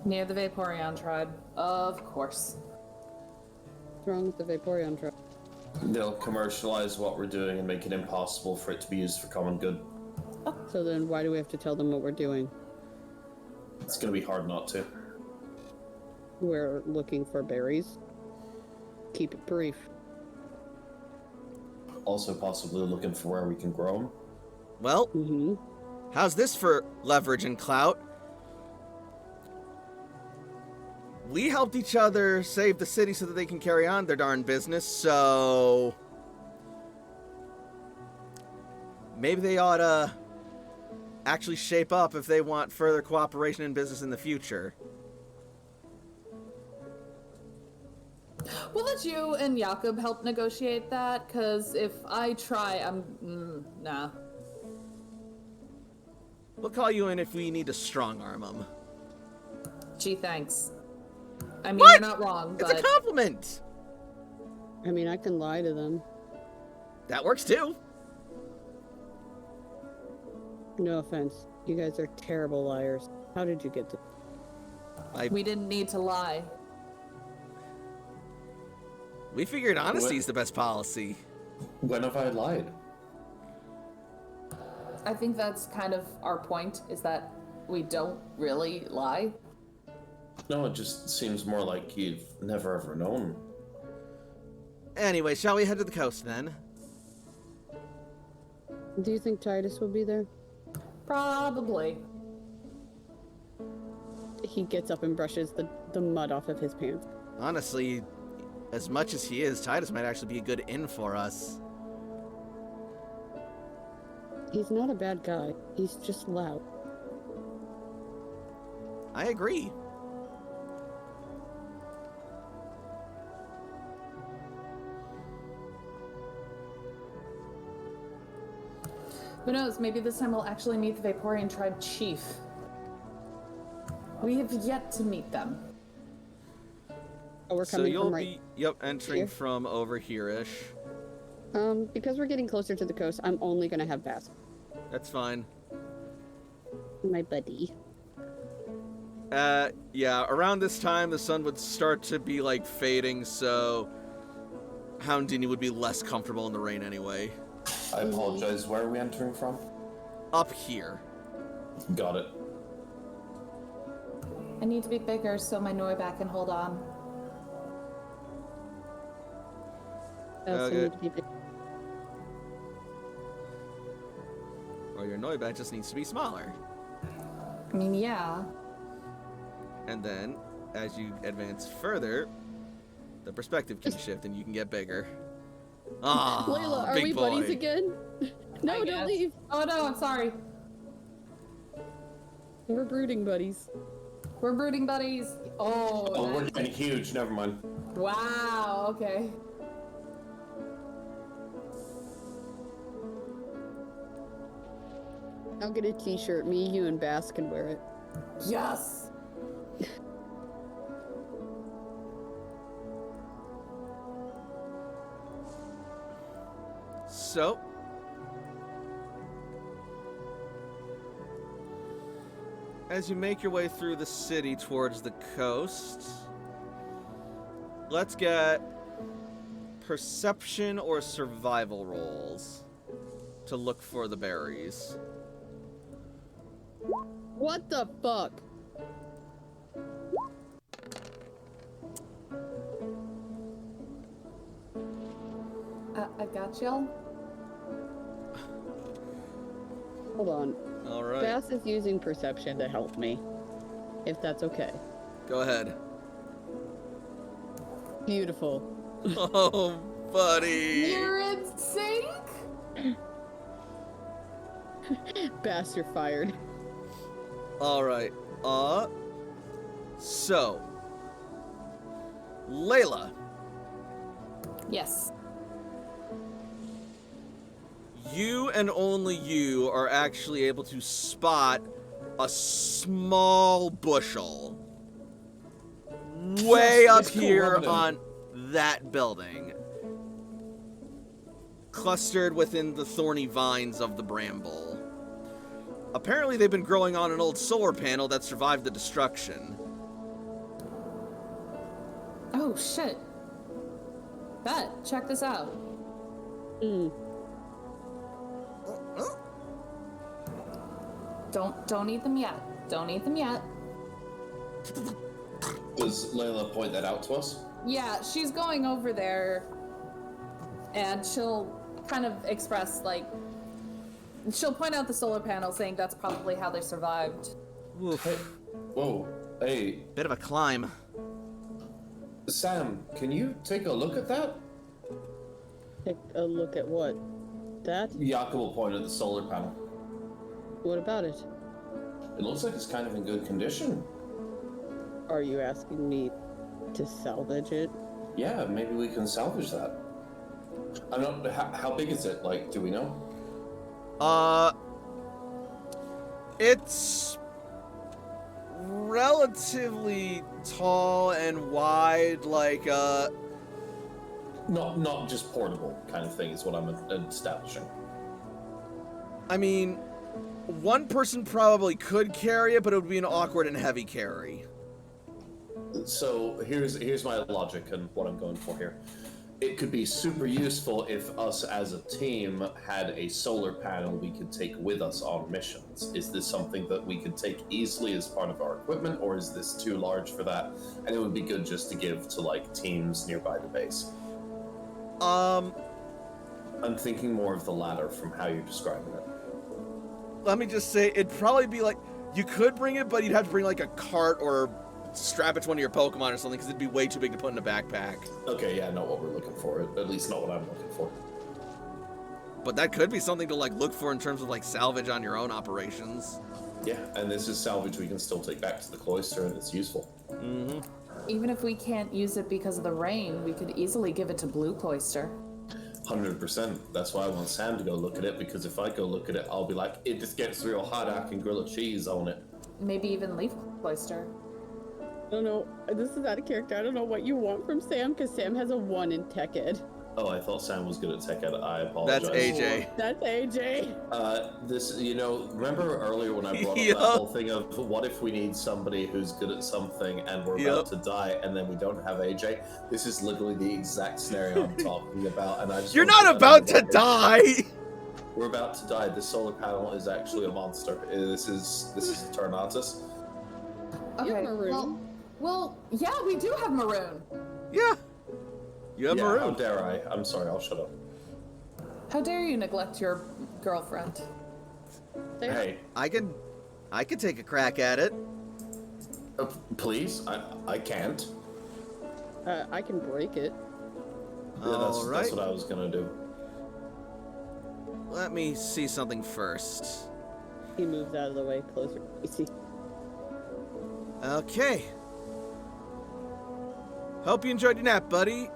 Near the Vaporeon tribe. Of course. What's wrong with the Vaporeon truck? They'll commercialize what we're doing and make it impossible for it to be used for common good. So then why do we have to tell them what we're doing? It's gonna be hard not to. We're looking for berries. Keep it brief. Also possibly looking for where we can grow them. Well, Mm-hmm. how's this for leverage and clout? We helped each other save the city so that they can carry on their darn business, so maybe they ought to actually shape up if they want further cooperation in business in the future. We'll let you and Jakob help negotiate that, because if I try, nah. We'll call you in if we need to strong arm him. Gee, thanks. I mean, What? you're not wrong, It's but a compliment! I mean, I can lie to them. That works too. No offense. You guys are terrible liars. How did you get to... we didn't need to lie. We figured honesty's the best policy. When have I lied? I think that's kind of our point, is that we don't really lie. No, it just seems more like you've never ever known. Anyway, shall we head to the coast then? Do you think Titus will be there? Probably. He gets up and brushes the mud off of his pants. Honestly, as much as he is, Titus might actually be a good in for us. He's not a bad guy. He's just loud. I agree. Who knows, maybe this time we'll actually meet the Vaporeon tribe chief. We have yet to meet them. Oh, we're So coming you'll from right... be, entering here? from over here-ish. Because we're getting closer to the coast, I'm only gonna have Bass. That's fine. My buddy. Yeah, around this time the sun would start to be, like, fading, so Houndini would be less comfortable in the rain anyway. I apologize, where are we entering from? Up here. Got it. I need to be bigger so my Noibat can hold on. Okay. Or your Noibat just needs to be smaller. I mean, yeah. And then, as you advance further, the perspective can shift and you can get bigger. Ah, Layla, are big we boy. buddies again? No, I don't guess. leave. Oh no, I'm sorry. We're brooding buddies. We're brooding buddies. Oh, Oh, we're that- getting huge, never mind. wow, okay. I'll get a t-shirt. Me, you, and Bass can wear it. Yes! So, as you make your way through the city towards the coast, let's get perception or survival rolls to look for the berries. What the fuck? I got y'all. Hold on. All right, Bass is using perception to help me. If that's okay. go ahead. Beautiful. Oh, buddy. You're in sync? Bass, you're fired. All right. So, Layla, Yes. you and only you are actually able to spot a small bushel way Yes, up it's cool, here rub it in. on that building, clustered within the thorny vines of the bramble. Apparently they've been growing on an old solar panel that survived the destruction. Oh shit. Bet, check this out. Mm. Don't eat them yet. Don't eat them yet. Does Layla point that out to us? Yeah, she's going over there and she'll kind of express, like, she'll point out the solar panel saying that's probably how they survived. Oof. Hey, whoa, hey, Bit of a climb. Sam, can you take a look at that? Take a look at what? That? Jakob will point at the solar panel. What about it? It looks like it's kind of in good condition. Are you asking me to salvage it? Yeah, maybe we can salvage that. I don't know, how big is it? Like, do we know? It's relatively tall and wide, like, Not just portable kind of thing is what I'm establishing. I mean, one person probably could carry it, but it would be an awkward and heavy carry. So here's my logic and what I'm going for here. It could be super useful if us as a team had a solar panel we could take with us on missions. Is this something that we could take easily as part of our equipment, or is this too large for that? And it would be good just to give to like teams nearby the base. I'm thinking more of the latter from how you're describing it. Let me just say, it'd probably be like, you could bring it, but you'd have to bring like a cart or strap it to one of your Pokemon or something, because it'd be way too big to put in a backpack. Okay, yeah, not what we're looking for. At least not what I'm looking for. But that could be something to like look for in terms of like salvage on your own operations. Yeah, and this is salvage we can still take back to the cloister, and it's useful. Mm-hmm. Even if we can't use it because of the rain, we could easily give it to Blue Cloister. 100%. That's why I want Sam to go look at it, because if I go look at it, I'll be like, it just gets real hot, I can grill a cheese on it. Maybe even Leaf Cloister. I don't know. This is out of character. I don't know what you want from Sam, because Sam has a 1 in Tech Ed. Oh, I thought Sam was good at tech ed. I apologize. That's AJ. That's AJ. This, remember earlier when I brought up Yup. that whole thing of what if we need somebody who's good at something and we're about to die and then we don't have AJ? This is literally the exact scenario I'm talking about, and I just You're want not put that on about the to record. die! We're about to die. This solar panel is actually a monster. This is Tornatus. You have Okay, Maroon. well, yeah, we do have Maroon. Yeah. You have Yeah, how Maroon. dare I? I'm sorry, I'll shut up. How dare you neglect your girlfriend? Hey, I can take a crack at it. please, I can't. I can break it. Yeah, that's Alright. what I was gonna do. Let me see something first. He moves out of the way closer. You see. Okay. Hope you enjoyed your nap, buddy.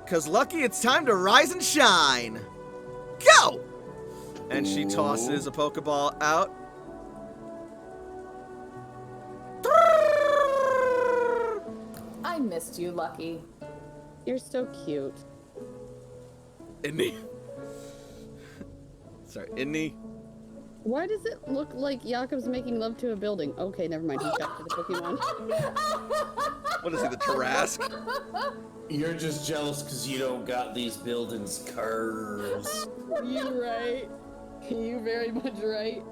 'Cause lucky it's time to rise and shine. Go! And she tosses a Pokeball out. I missed you, Lucky. You're so cute. Inni. Sorry, Inni. Why does it look like Jakob's making love to a building? Okay, never mind. He's got to the Pokemon. What is he, the Tarrasque? You're just jealous because you don't got these buildings curves. You right. You very much right.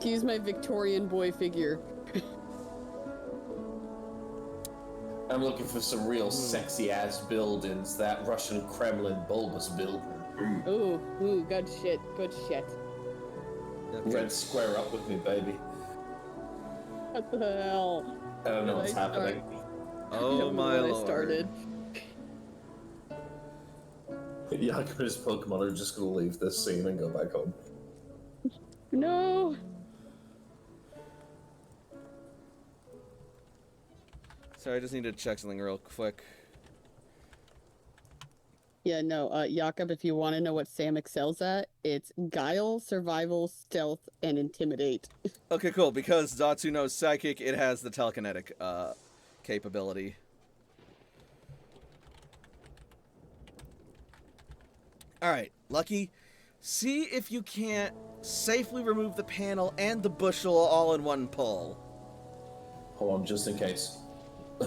Use my Victorian boy figure. I'm looking for some real sexy ass buildings. That Russian Kremlin bulbous building. Ooh, good shit. Good shit. Okay. Red square up with me, baby. What the hell? I don't know Did what's I start? happening. I Oh don't know my when lord. I started. Yakup and his Pokemon are just gonna leave this scene and go back home. No. Sorry, I just need to check something real quick. Yeah, no, Jakob, if you want to know what Sam excels at, it's Guile, Survival, Stealth, and Intimidate. Okay, cool. Because Zatsu knows Psychic, it has the telekinetic capability. Alright, Lucky. See if you can't safely remove the panel and the bushel all in one pull. Hold on, just in case.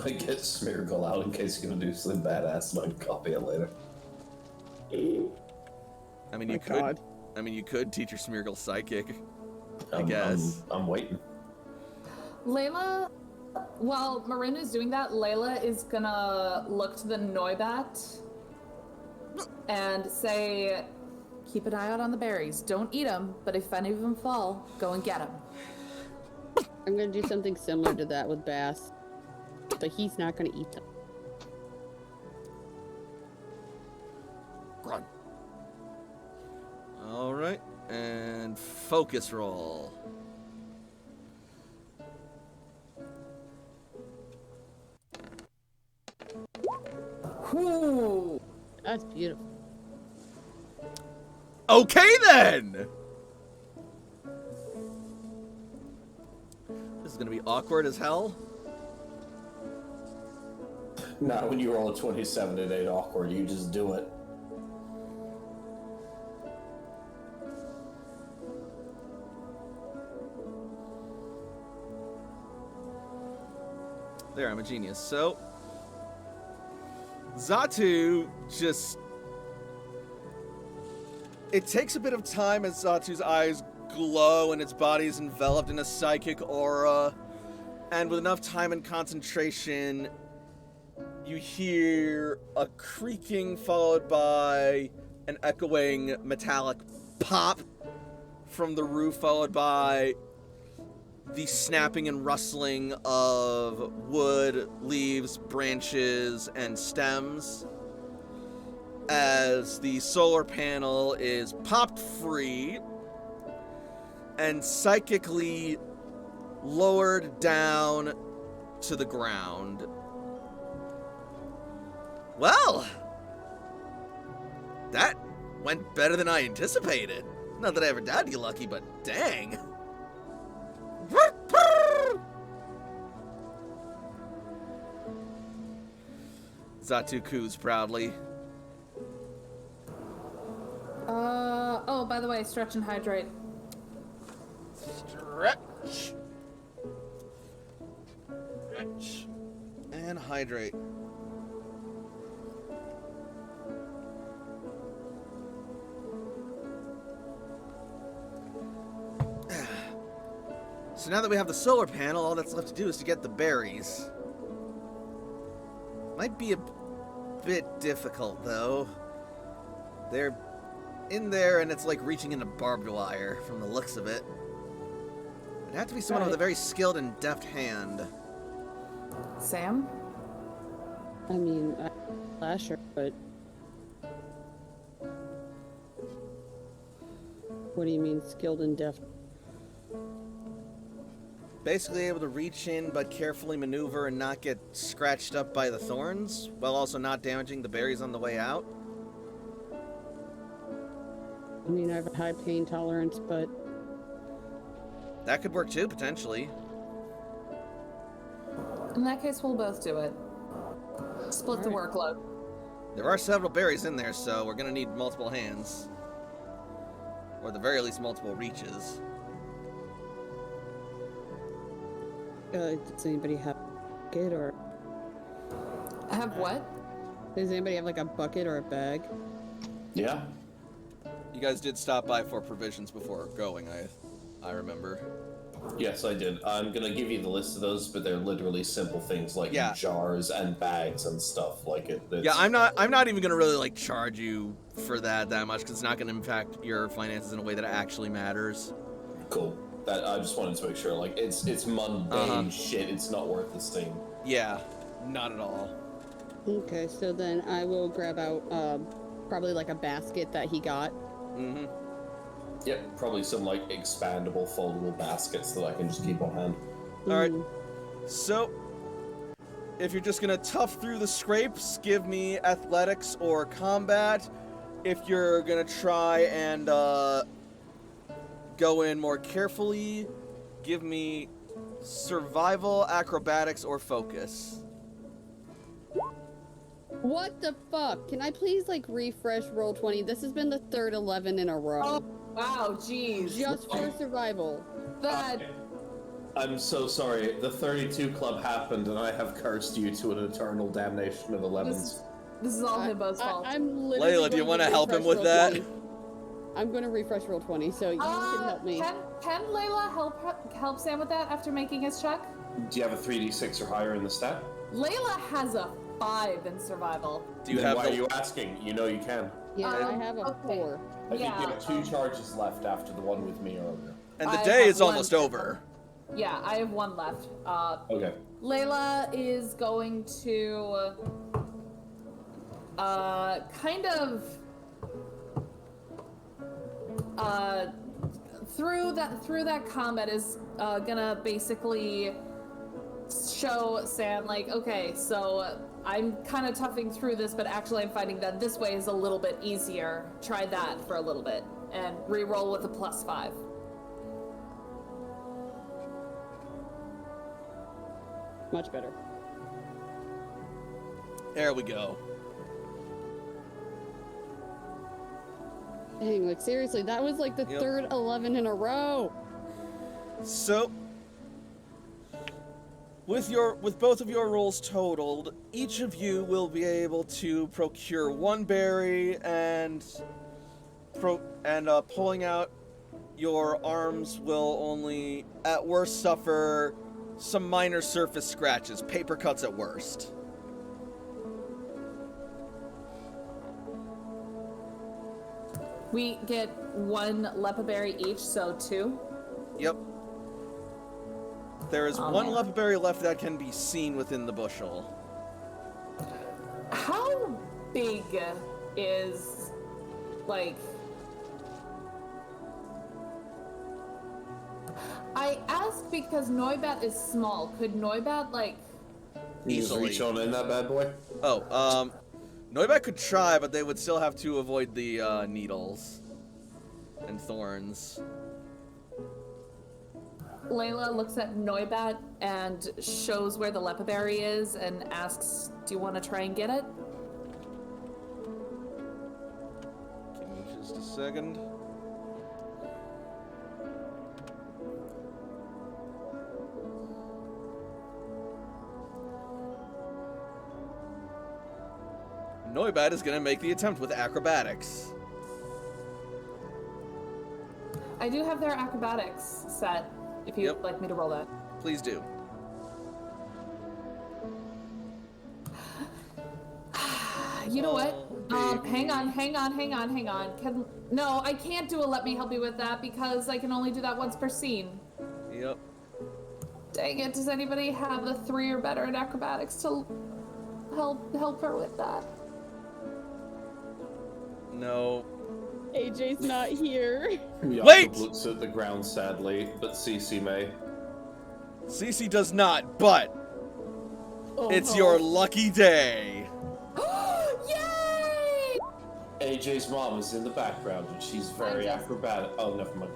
I get Smeargle out in case you're gonna do something badass and I can copy it later. I mean, My you could. God. I mean, you could teach your Smeargle Psychic. I'm, guess. I'm waiting. Layla, while Marin is doing that, Layla is gonna look to the Noibat and say, keep an eye out on the berries. Don't eat them, but if any of them fall, go and get them. I'm going to do something similar to that with Bass, but he's not going to eat them. Run. Alright, and focus roll. Ooh. That's beautiful. Okay then! This is gonna be awkward as hell. Now, when you roll a 27, it ain't awkward. You just do it. There, I'm a genius. So, Xatu just... It takes a bit of time as Zatu's eyes glow and its body is enveloped in a psychic aura. And with enough time and concentration, you hear a creaking followed by an echoing metallic pop from the roof, followed by the snapping and rustling of wood, leaves, branches, and stems as the solar panel is popped free and psychically lowered down to the ground. Well, that went better than I anticipated. Not that I ever doubted you, Lucky, but dang. Xatu coos proudly. Oh, by the way, stretch and hydrate. Stretch. Stretch. And hydrate. So now that we have the solar panel, all that's left to do is to get the berries. Might be a bit difficult, though. They're in there, and it's like reaching into barbed wire from the looks of it. It'd have to be someone with a very skilled and deft hand. Sam? I mean, Slasher, but... What do you mean, skilled and deft? Basically able to reach in but carefully maneuver and not get scratched up by the thorns, while also not damaging the berries on the way out. I mean, I have a high pain tolerance, but... That could work too, potentially. In that case, we'll both do it. Split the workload. There are several berries in there, so we're gonna need multiple hands. Or at the very least, multiple reaches. Does anybody have a bucket or... I have what? Does anybody have like a bucket or a bag? Yeah. You guys did stop by for provisions before going, I remember. Yes, I did. I'm gonna give you the list of those, but they're literally simple things like Yeah. jars and bags and stuff like it. Yeah, I'm not even gonna really like charge you for that much, because it's not gonna impact your finances in a way that actually matters. Cool. That I just wanted to make sure, like, it's mundane shit. It's not worth the sting. Yeah, not at all. Okay, so then I will grab out probably like a basket that he got. Mm-hmm. Yep, probably some like expandable, foldable baskets that I can just keep on hand. All right. So, if you're just gonna tough through the scrapes, give me athletics or combat. If you're gonna try and go in more carefully, give me survival, acrobatics, or focus. What the fuck? Can I please like refresh roll 20? This has been the third 11 in a row. Oh, wow, jeez. Just for survival. That... I'm so sorry. The 32 club happened, and I have cursed you to an eternal damnation of 11s. This is all Hibbo's fault. I'm literally Layla, do you going want to help him with roll that? 20. I'm going to refresh roll 20, so you can help me. Can Layla help Sam with that after making his check? Do you have a 3d6 or higher in the stat? Layla has a 5 in survival. Do you Then have why the... are you asking? You know you can. Yeah, I have a okay. 4. I think Yeah, you have 2 charges left after the one with me earlier. And the I day have is almost one. over. Yeah, I have 1 left. Okay. Layla is going to kind of through that combat is gonna basically show San, like, okay, so I'm kind of toughing through this, but actually I'm finding that this way is a little bit easier. Try that for a little bit, and re-roll with a +5. Much better. There we go. Dang, like seriously, that was like the Yep. third 11 in a row. So, with both of your rolls totaled, each of you will be able to procure one berry and pulling out your arms will only at worst suffer some minor surface scratches, paper cuts at worst. We get 1 lepa berry each, so 2. Yep. There is Oh, one man. lepa berry left that can be seen within the bushel. How big is, like... I asked because Noibat is small. Could Noibat, like... You just Easily. reach on in that bad boy. Oh, Noibat could try, but they would still have to avoid the needles and thorns. Layla looks at Noibat and shows where the lepa berry is and asks, do you want to try and get it? Give me just a second. Noibat is gonna make the attempt with acrobatics. I do have their acrobatics set, if you'd Yep. like me to roll that. Please do. You know what? Oh, baby. Hang on. No, I can't do a let me help you with that because I can only do that once per scene. Yep. Dang it, does anybody have a 3 or better in acrobatics to help her with that? No. AJ's not here. Wait! Jakob looks at the ground sadly, but Cece may. Cece does not, but Oh, it's no. your lucky day. Yay! AJ's mom is in the background and she's very I just- acrobatic. Oh, never mind.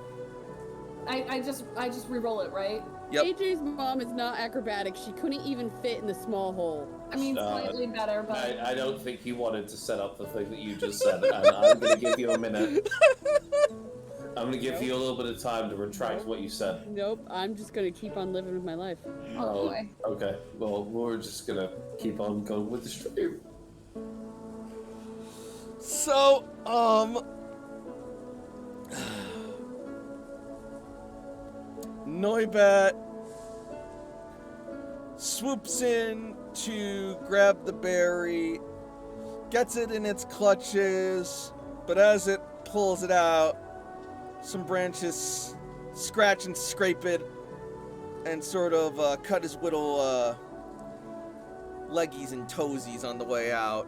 I just re-roll it, right? Yep. AJ's mom is not acrobatic. She couldn't even fit in the small hole. I mean, slightly better, but I don't think he wanted to set up the thing that you just said, and I'm going to give you a minute. I'm going to give you a little bit of time to retract what you said. Nope, I'm just gonna keep on living with my life. oh boy. Okay, well, we're just going to keep on going with the stream. So, Noibat swoops in to grab the berry, gets it in its clutches, but as it pulls it out, some branches scratch and scrape it and sort of cut his little leggies and toesies on the way out.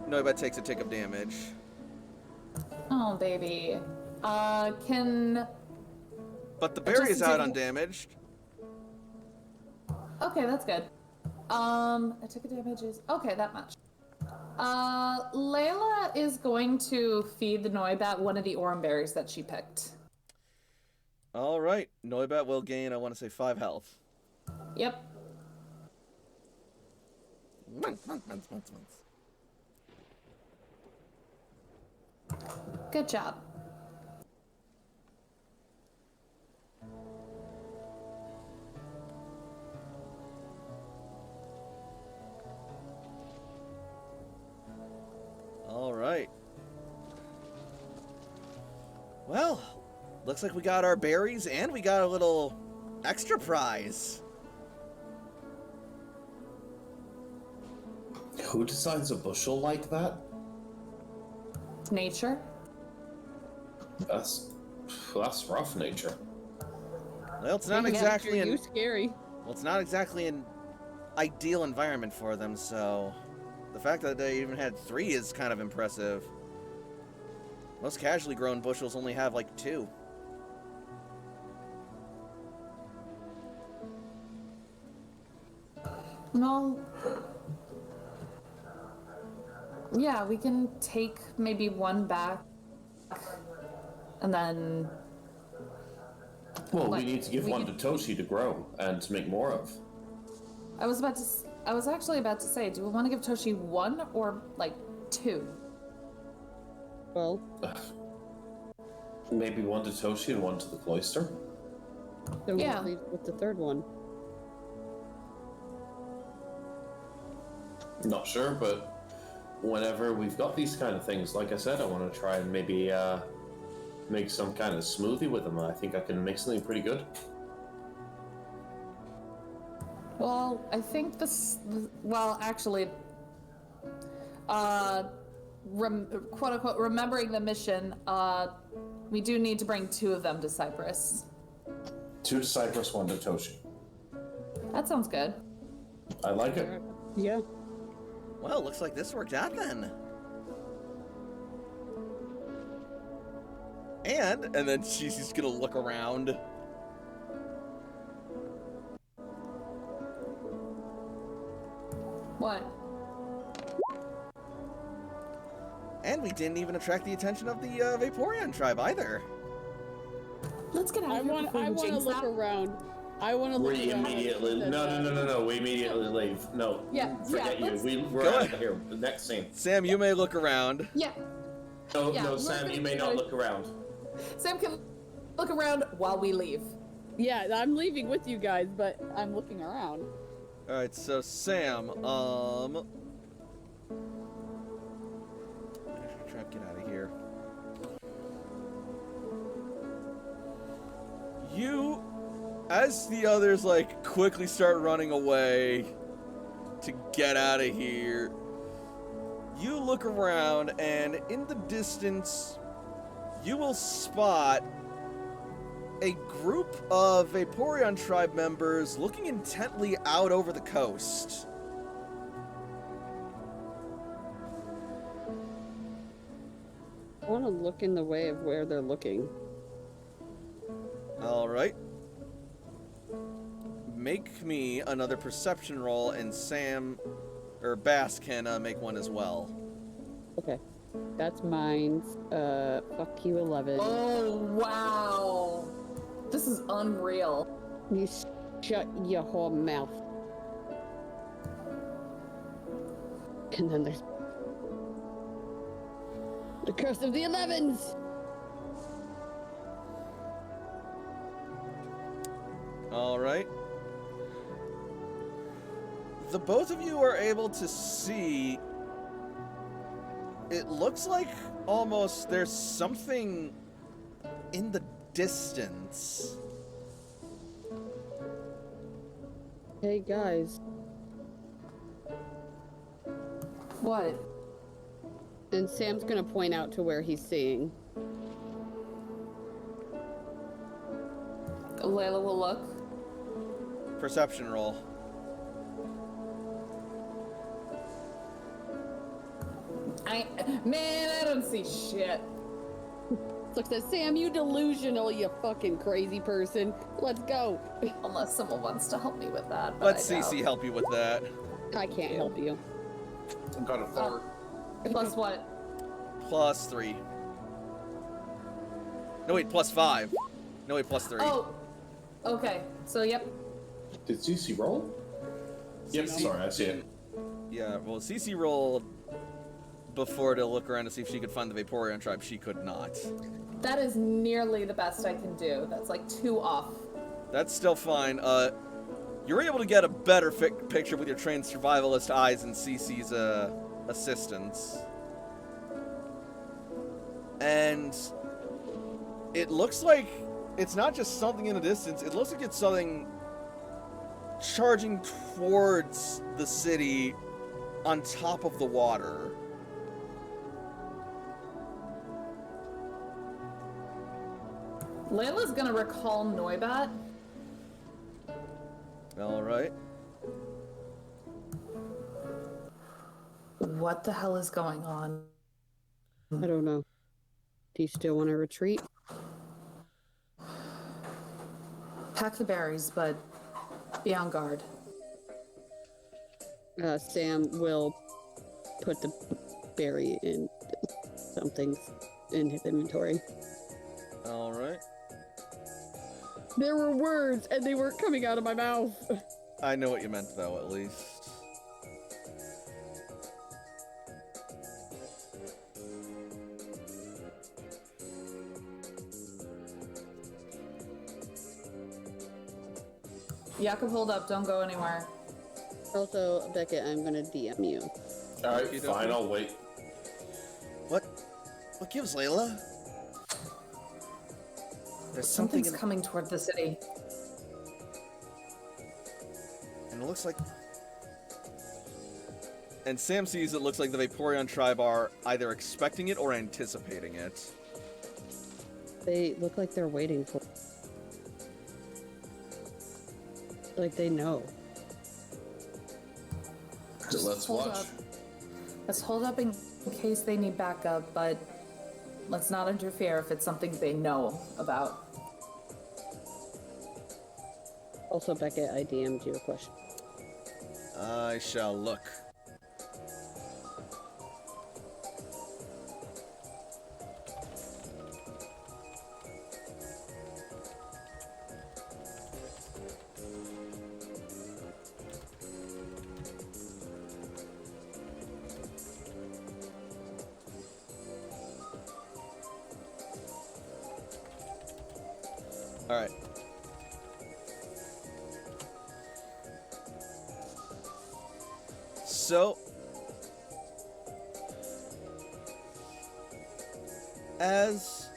Noibat takes a tick of damage. Oh baby. Can But the berry is Just out take- undamaged. okay, that's good. I took a damages. Okay, that much. Layla is going to feed the Noibat one of the oran berries that she picked. All right, Noibat will gain, I want to say, 5 health. Yep. Good job. All right. Well, looks like we got our berries and we got a little extra prize. Who designs a bushel like that? Nature. That's rough, nature. Well, it's not Yeah, exactly you an scary. it's not exactly an ideal environment for them, so the fact that they even had 3 is kind of impressive. Most casually grown bushels only have like 2. No. Yeah, we can take maybe one back, and then. Well, Like, we need to give we one could- to Toshi to grow and to make more of. I was actually about to say, do we want to give Toshi one or like two? Well, Maybe one to Toshi and one to the cloister. then Yeah. we'll leave with the third one. Not sure, but whenever we've got these kind of things, like I said, I want to try and maybe make some kind of smoothie with them. I think I can make something pretty good. Well, I think well, actually, quote unquote, remembering the mission, we do need to bring 2 of them to Cyprus. 2 to Cyprus, 1 to Toshi. That sounds good. I like it. Yeah. Well, looks like this worked out then. And then she's just gonna look around. What? And we didn't even attract the attention of the Vaporeon tribe either. Let's get out I of here. want before I we want to jinx look that. around. I want to look We around. immediately. No. We immediately leave. No. Yeah, Forget yeah, you. We're Go out ahead. of here. The next scene. Sam, you may look around. Yeah, No, Yeah, no, we're Sam, gonna you may try- not look around. Sam can look around while we leave. Yeah, I'm leaving with you guys, but I'm looking around. All right, so Sam, I should try to get out of here. You, as the others like quickly start running away to get out of here, you look around and in the distance, you will spot a group of Vaporeon tribe members looking intently out over the coast. I want to look in the way of where they're looking. All right. Make me another perception roll, and Sam or Bass can make one as well. Okay. That's mine. Fuck you, 11. Oh, wow. This is unreal. You shut your whole mouth. And then there's the curse of the 11s. All right. The both of you are able to see. It looks like almost there's something in the distance. Hey guys, What? and Sam's gonna point out to where he's seeing. Layla will look. Perception roll. Man, I don't see shit. Look, says Sam, you delusional, you fucking crazy person. Let's go. Unless someone wants to help me with that. But Let I Cece doubt. help you with that. I can't help you. I've got a 4. Plus what? Plus 3. No, wait, plus 5. No, wait, plus 3. Oh, okay. So, yep. Did Cece roll? Yep, Cece sorry, I see it. Yeah, well, Cece rolled before to look around to see if she could find the Vaporeon tribe. She could not. That is nearly the best I can do. That's like 2 off. That's still fine. You're able to get a better picture with your trained survivalist eyes and Cece's assistance. And it looks like it's not just something in the distance. It looks like it's something charging towards the city on top of the water. Layla's gonna recall Noibat. All right. What the hell is going on? I don't know. Do you still want to retreat? Pack the berries, but be on guard. Sam will put the berry in something in his inventory. All right. There were words, and they weren't coming out of my mouth. I know what you meant, though, at least. Jakob, hold up. Don't go anywhere. Also, Beckett, I'm gonna DM you. Alright, Okey-dokey. fine, I'll wait. What gives, Layla? There's something Something's in, coming toward the city. and it looks like... And Sam sees it looks like the Vaporeon tribe are either expecting it or anticipating it. They look like they're waiting for. Like they know. Just Let's hold watch. up. Let's hold up in case they need backup, but let's not interfere if it's something they know about. Also, Beckett, I DM'd you a question. I shall look. All right. So, as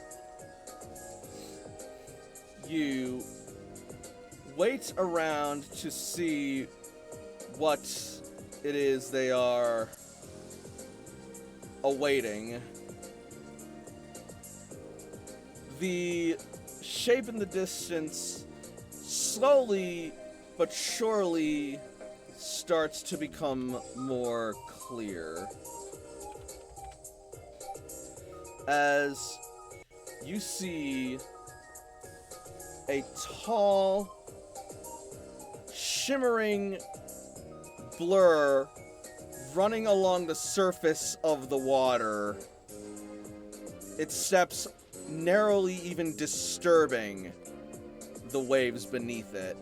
you wait around to see what it is they are awaiting, the shape in the distance slowly but surely starts to become more clear as you see a tall, shimmering blur running along the surface of the water. Its steps narrowly even disturbing the waves beneath it.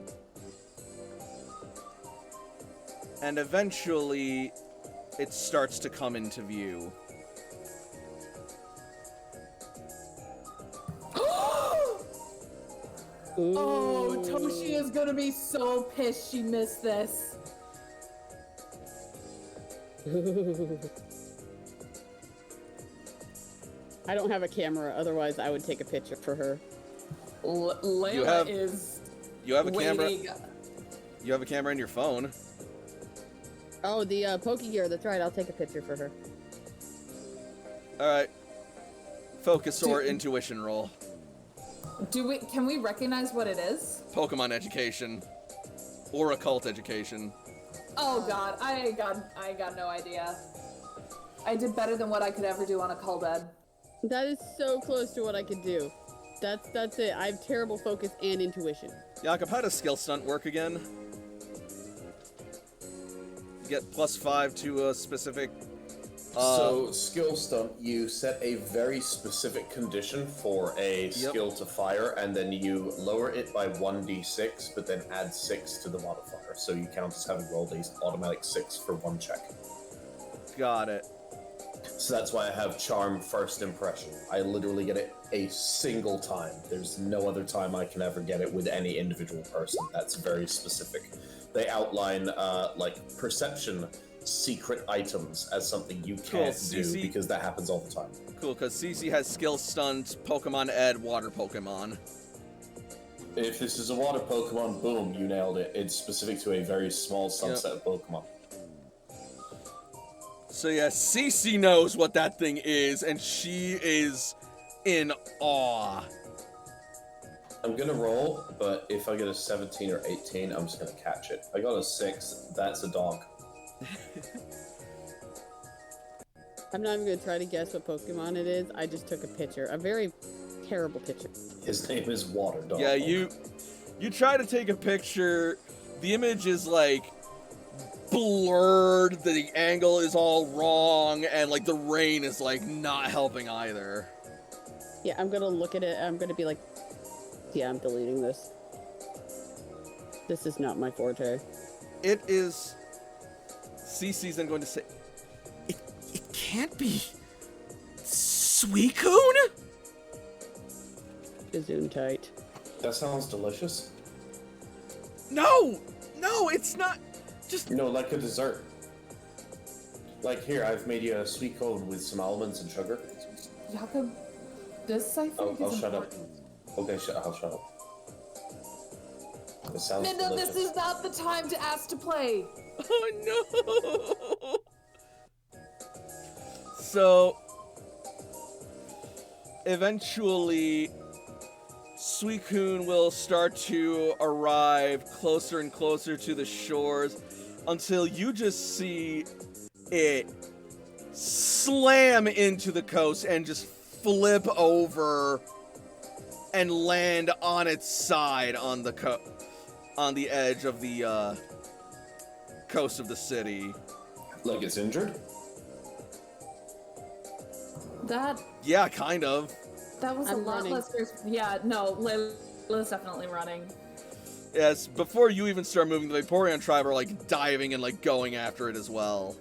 And eventually, it starts to come into view. Oh, Toshi is gonna be so pissed she missed this. I don't have a camera, otherwise I would take a picture for her. Layla is You have a camera. waiting. You have a camera in your phone. Oh, the Pokegear, that's right, I'll take a picture for her. All right. Focus or Dude. intuition roll. Can we recognize what it is? Pokemon education or occult education. Oh god, I got no idea. I did better than what I could ever do on a call bed. That is so close to what I could do. That's it. I have terrible focus and intuition. Jakob, how does skill stunt work again? You get +5 to a specific. So, skill stunt, you set a very specific condition for a skill to fire, and then you lower it by 1d6, but then add 6 to the modifier. So you count as having rolled a automatic 6 for one check. Got it. So that's why I have Charm First Impression. I literally get it a single time. There's no other time I can ever get it with any individual person. That's very specific. They outline, like, perception secret items as something you can't do CC. because that happens all the time. Cool, because CC has skill stunt, Pokemon Ed, water Pokemon. If this is a water Pokemon, boom, you nailed it. It's specific to a very small subset of Pokemon. So yeah, CC knows what that thing is, and she is in awe. I'm gonna roll, but if I get a 17 or 18, I'm just gonna catch it. I got a 6, that's a dog. I'm not even gonna try to guess what Pokemon it is. I just took a picture. A very terrible picture. His name is Water Dog. Yeah, you try to take a picture. The image is like blurred, the angle is all wrong, and like the rain is like not helping either. Yeah, I'm gonna look at it. I'm gonna be like, yeah, I'm deleting this. This is not my forte. It is. Cece's then going to say, it can't be Suicune? Gesundheit. That sounds delicious. No, it's not. Just No, like a dessert. Like here, I've made you a sweet cone with some almonds and sugar. Jakob, this I think I'll is shut up. important. Okay, I'll shut up. It sounds Minda, delicious. this is not the time to ask to play. oh no. So eventually, Suicune will start to arrive closer and closer to the shores until you just see it slam into the coast and just flip over and land on its side on the on the edge of the coast of the city. Like it's injured? That Yeah, kind of. was a I'm lot running. less. Yeah, no, Layla's definitely running. Yes, before you even start moving, the Vaporeon tribe are like diving and like going after it as well.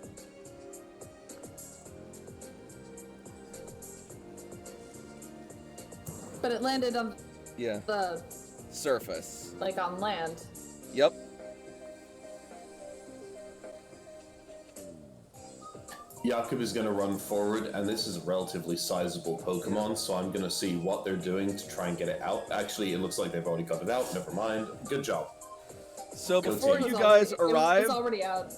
But it landed on Yeah. the Surface. like on land. Yep. Jakob is going to run forward, and this is a relatively sizable Pokemon, so I'm going to see what they're doing to try and get it out. Actually, it looks like they've already got it out. Never mind. Good job. So Go before team. you It was guys already- arrive, it's already out.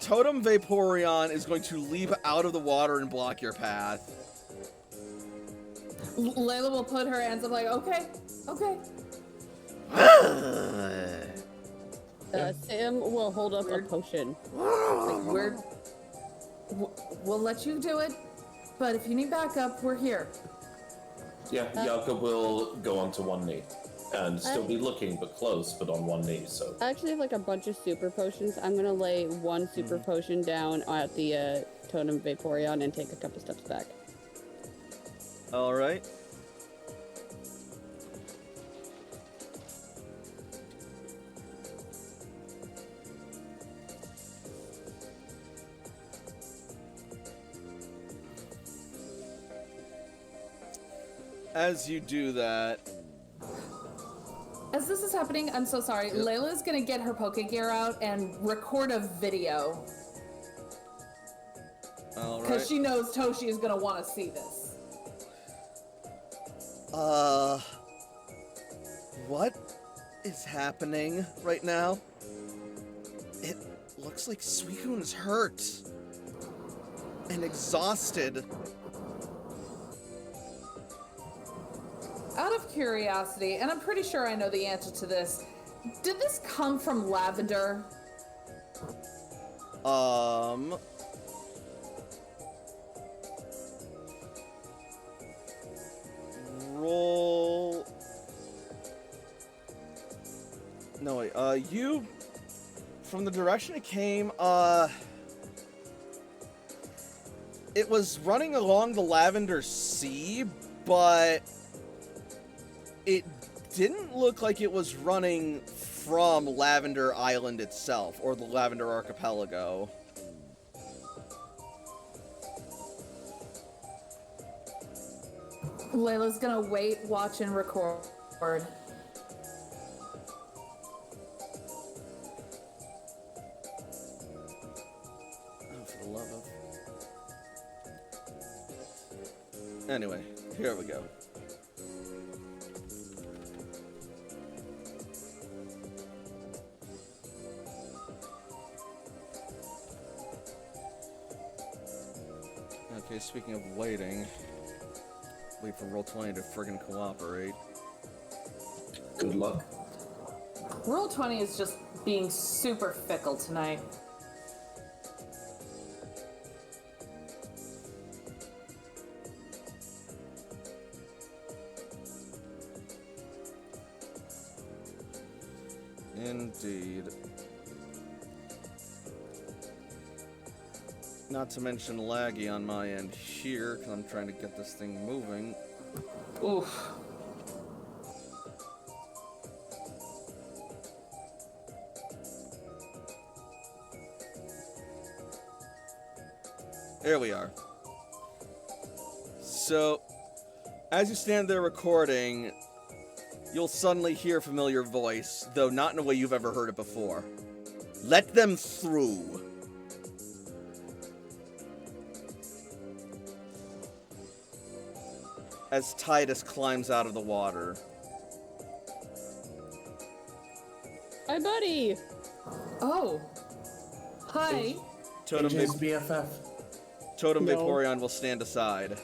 Totem Vaporeon is going to leap out of the water and block your path. Layla will put her hands up like, okay. Sam will hold up a potion. Like, we'll let you do it, but if you need backup, we're here. Yeah, Jakob will go onto one knee. And still be looking, but close, but on one knee, so. I actually have like a bunch of super potions. I'm gonna lay one super potion down at the Totem Vaporeon and take a couple steps back. All right. As you do that, As this is happening, I'm so sorry. Layla's gonna get her Pokegear out and record a video all because right. she knows Toshi is gonna want to see this. What is happening right now? It looks like Suicune is hurt and exhausted. Out of curiosity, and I'm pretty sure I know the answer to this, did this come from Lavender? Roll. No, wait, you, from the direction it came, it was running along the Lavender Sea, but it didn't look like it was running from Lavender Island itself, or the Lavender Archipelago. Layla's gonna wait, watch, and record. Oh, for the love of... Anyway, here we go. Okay, speaking of waiting, wait for Roll20 to friggin' cooperate. Good luck. Roll20 is just being super fickle tonight. Indeed. Not to mention laggy on my end here, because I'm trying to get this thing moving. Oof. There we are. So, as you stand there recording, you'll suddenly hear a familiar voice, though not in a way you've ever heard it before. Let them through. As Titus climbs out of the water. Hi, buddy. Oh. Hi. Totem, AJ's BFF. Totem No. Vaporeon will stand aside.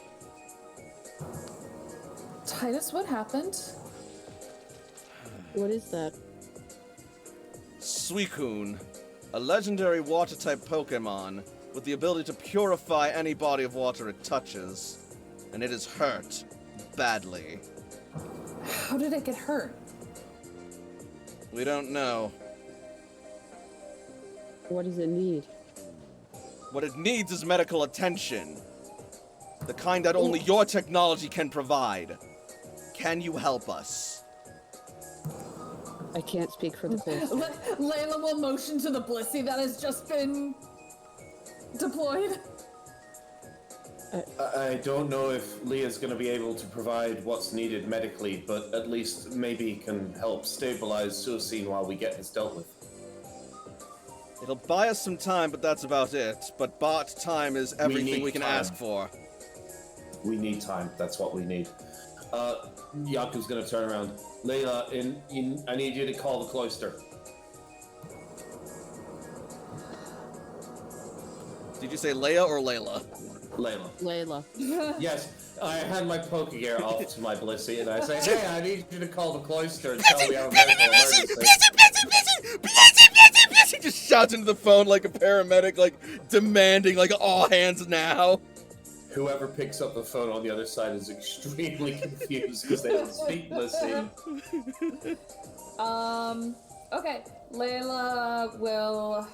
Titus, what happened? What is that? Suicune, a legendary water-type Pokemon with the ability to purify any body of water it touches, and it is hurt badly. How did it get hurt? We don't know. What does it need? What it needs is medical attention. The kind that only your technology can provide. Can you help us? I can't speak for the place. Layla will motion to the Blissey that has just been deployed. I don't know if Leah's going to be able to provide what's needed medically, but at least maybe can help stabilize Suicune while we get this dealt with. It'll buy us some time, but that's about it. But bot time is everything need we can time. ask for. We need time. That's what we need. Yaku's going to turn around. Layla, I need you to call the cloister. Did you say Leia or Layla? Layla. Layla. Yes, I hand my Pokegear off to my Blissey and I say, hey, I need you to call the cloister and tell me our medical emergency. He just shouts into the phone like a paramedic, like demanding, like all hands now. Whoever picks up the phone on the other side is extremely confused because they don't speak Blissey. Okay. Layla will...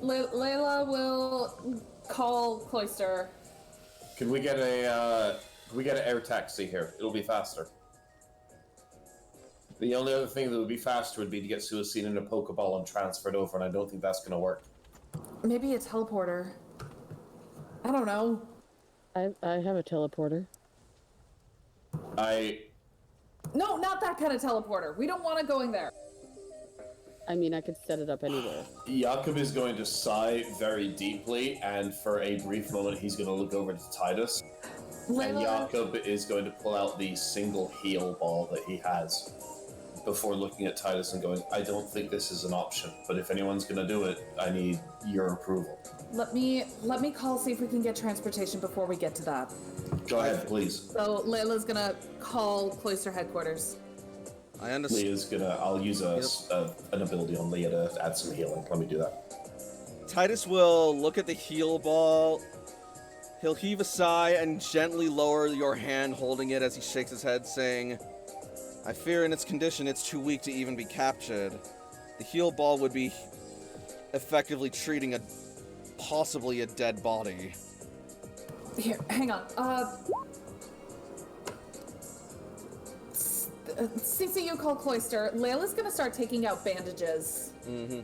Layla will call Cloister. Can we get an air taxi here? It'll be faster. The only other thing that would be faster would be to get Suicune in a Pokeball and transferred over, and I don't think that's going to work. Maybe a teleporter. I don't know. I have a teleporter. No, not that kind of teleporter. We don't want it going there. I mean, I could set it up anywhere. Jakob is going to sigh very deeply, and for a brief moment, he's going to look over to Titus. And Layla, Jakob is going to pull out the single heal ball that he has before looking at Titus and going, I don't think this is an option, but if anyone's going to do it, I need your approval. let me call, see if we can get transportation before we get to that. Go ahead, please. So Layla's gonna call Cloister headquarters. I understand. Leah's gonna, I'll use an ability on Leah to add some healing. Let me do that. Titus will look at the heal ball. He'll heave a sigh and gently lower your hand holding it as he shakes his head, saying, I fear in its condition it's too weak to even be captured. The heal ball would be effectively treating possibly a dead body. Here, hang on. CCU call Cloister. Layla's gonna start taking out bandages. Mm-hmm.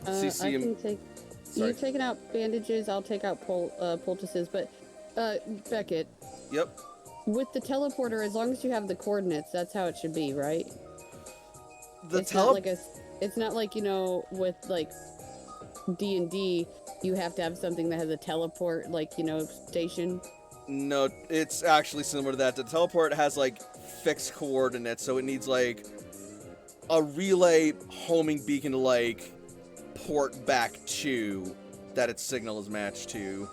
I CCM can take... Sorry. You're taking out bandages, I'll take out poultices, but, Beckett, Yep. with the teleporter, as long as you have the coordinates, that's how it should be, right? The It's not like, you know, with, like, D&D, you have to have something that has a teleport, like, you know, station. No, it's actually similar to that. The teleport has, like, fixed coordinates, so it needs, like, a relay homing beacon to, like, port back to that its signal is matched to.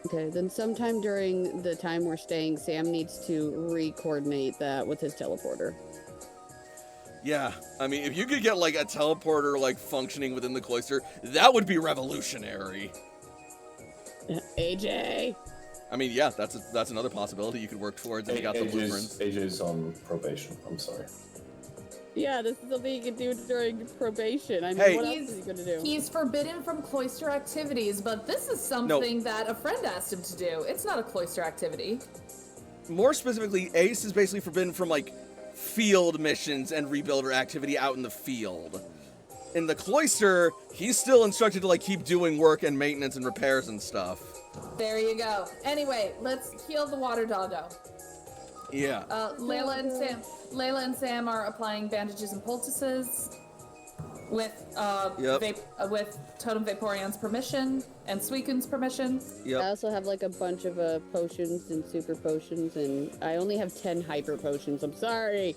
Okay, then sometime during the time we're staying, Sam needs to re-coordinate that with his teleporter. Yeah, I mean, if you could get, like, a teleporter, like, functioning within the cloister, that would be revolutionary. AJ! I mean, yeah, that's another possibility you could work towards if you got the blueprints. AJ's on probation. I'm sorry. Yeah, this is something you can do during probation. I mean, Hey. what else is he gonna do? He's forbidden from cloister activities, but this is something that a friend asked him to do. It's not a cloister activity. More specifically, Ace is basically forbidden from, like, field missions and rebuilder activity out in the field. In the cloister, he's still instructed to, like, keep doing work and maintenance and repairs and stuff. There you go. Anyway, let's heal the water doggo. Yeah. Layla and Sam are applying bandages and poultices with with Totem Vaporeon's permission and Suicune's permission. I Yep. also have like a bunch of potions and super potions, and I only have 10 hyper potions. I'm sorry.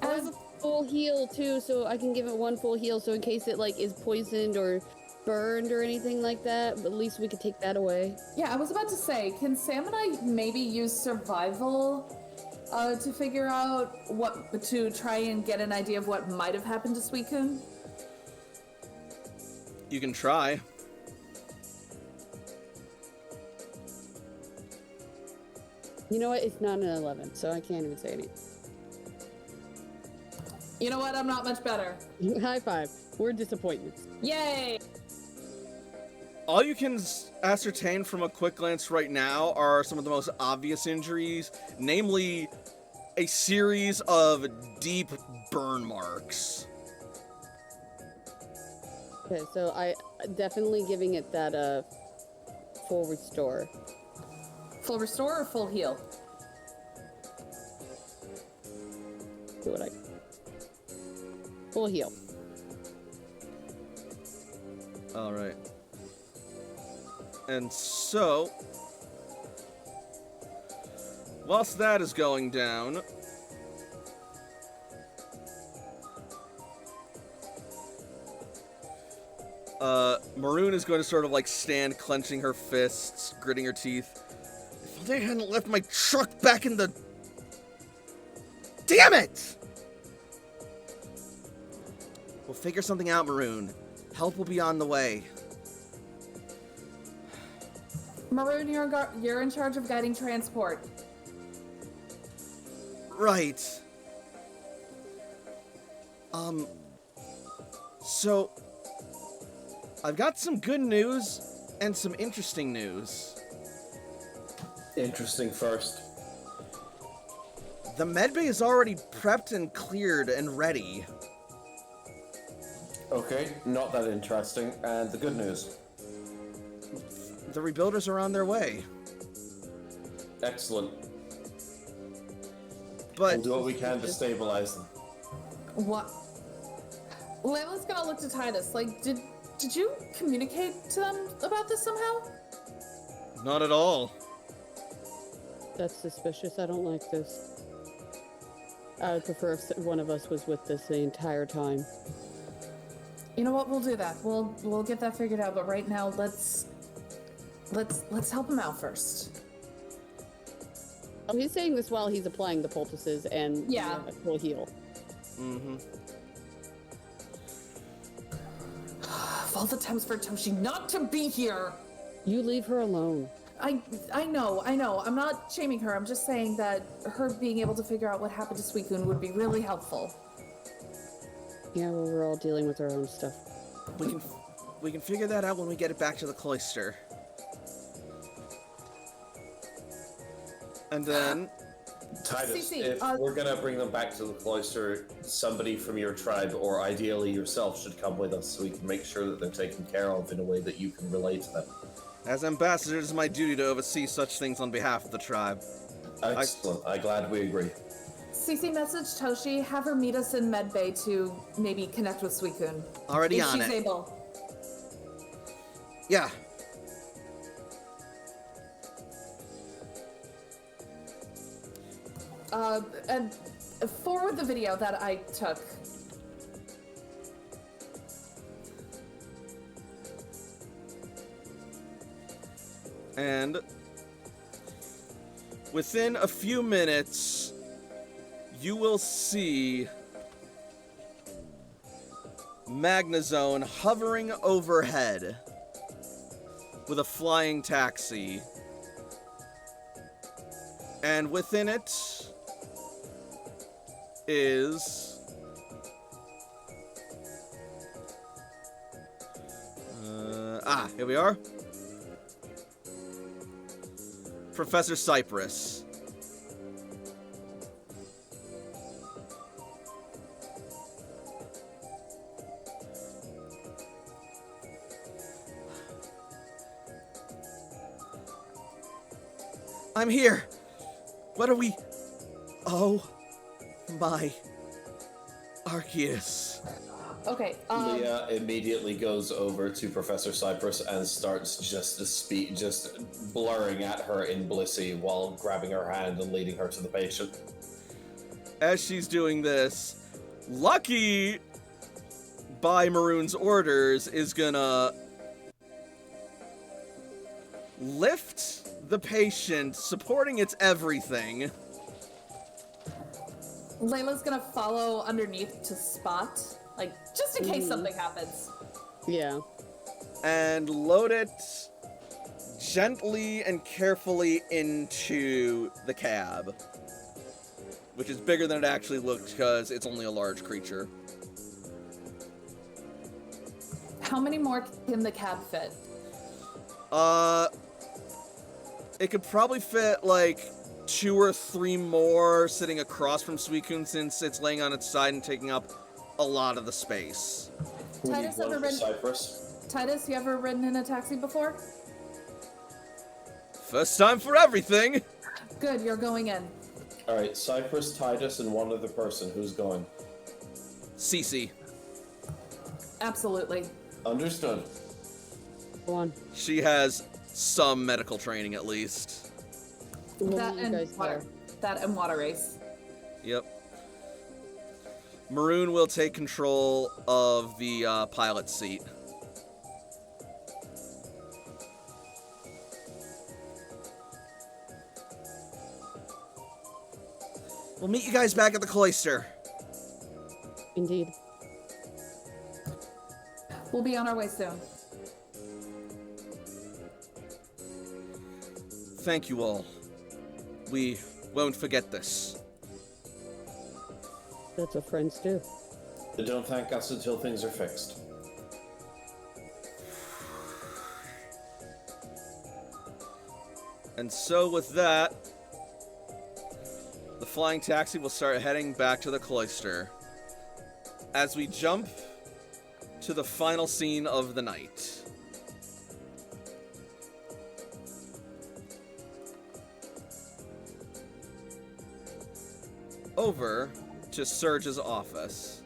I have a full heal too, so I can give it one full heal. So in case it like is poisoned or burned or anything like that, but at least we could take that away. Yeah, I was about to say, can Sam and I maybe use survival to figure out to try and get an idea of what might have happened to Suicune? You can try. You know what? It's not an 11, so I can't even say anything. You know what? I'm not much better. High five. We're disappointments. Yay! All you can ascertain from a quick glance right now are some of the most obvious injuries, namely a series of deep burn marks. Okay, so I definitely giving it that full restore. Full restore or full heal? Do what I full heal. All right. And so, whilst that is going down, Maroon is going to sort of like stand clenching her fists, gritting her teeth. If they hadn't left my truck back in the... Damn it! We'll figure something out, Maroon. Help will be on the way. Maroon, you're in charge of guiding transport. Right. So, I've got some good news and some interesting news. Interesting first. The medbay is already prepped and cleared and ready. Okay, not that interesting. And the good news. The rebuilders are on their way. Excellent. But We'll do what we can to stabilize them. What? Layla's gonna look to Titus. Like, did you communicate to them about this somehow? not at all. That's suspicious. I don't like this. I would prefer if one of us was with this the entire time. You know what? We'll do that. We'll get that figured out. But right now, let's help him out first. Oh, he's saying this while he's applying the poultices and Yeah. full heal. Mm-hmm. Of all the times for Toshi not to be here. You leave her alone. I know. I'm not shaming her. I'm just saying that her being able to figure out what happened to Suicune would be really helpful. Yeah, well, we're all dealing with our own stuff. We can figure that out when we get it back to the cloister. And then Titus, Cece, if we're gonna bring them back to the cloister, somebody from your tribe, or ideally yourself, should come with us so we can make sure that they're taken care of in a way that you can relate to them. as ambassador, it is my duty to oversee such things on behalf of the tribe. Excellent. I'm glad we agree. Cece message Toshi, have her meet us in Medbay to maybe connect with Suicune. Already if on she's it. able. Yeah. And forward the video that I took. And within a few minutes, you will see Magnazone hovering overhead with a flying taxi. And within it is Ah, here we are. Professor Cypress. I'm here. What are we? Oh my Arceus. Okay. Leah immediately goes over to Professor Cypress and starts just blurring at her in Blissey while grabbing her hand and leading her to the patient. As she's doing this, Lucky, by Maroon's orders, is gonna lift the patient, supporting its everything. Layla's gonna follow underneath to spot, like, just in case something happens. Yeah. And load it gently and carefully into the cab, which is bigger than it actually looked because it's only a large creature. How many more can the cab fit? It could probably fit like 2 or 3 more sitting across from Suicune since it's laying on its side and taking up a lot of the space. We need Titus, one ever for ridden? Cypress. Titus, you ever ridden in a taxi before? First time for everything! Good, you're going in. All right, Cypress, Titus, and one other person. Who's going? Cece. Absolutely. Understood. Go on. She has some medical training at least. We'll That meet you and guys water. there. That and water race. Yep. Maroon will take control of the pilot seat. We'll meet you guys back at the cloister. Indeed. We'll be on our way soon. Thank you all. We won't forget this. That's what friends do. Don't thank us until things are fixed. And so with that, the flying taxi will start heading back to the cloister. As we jump to the final scene of the night. Over to Surge's office.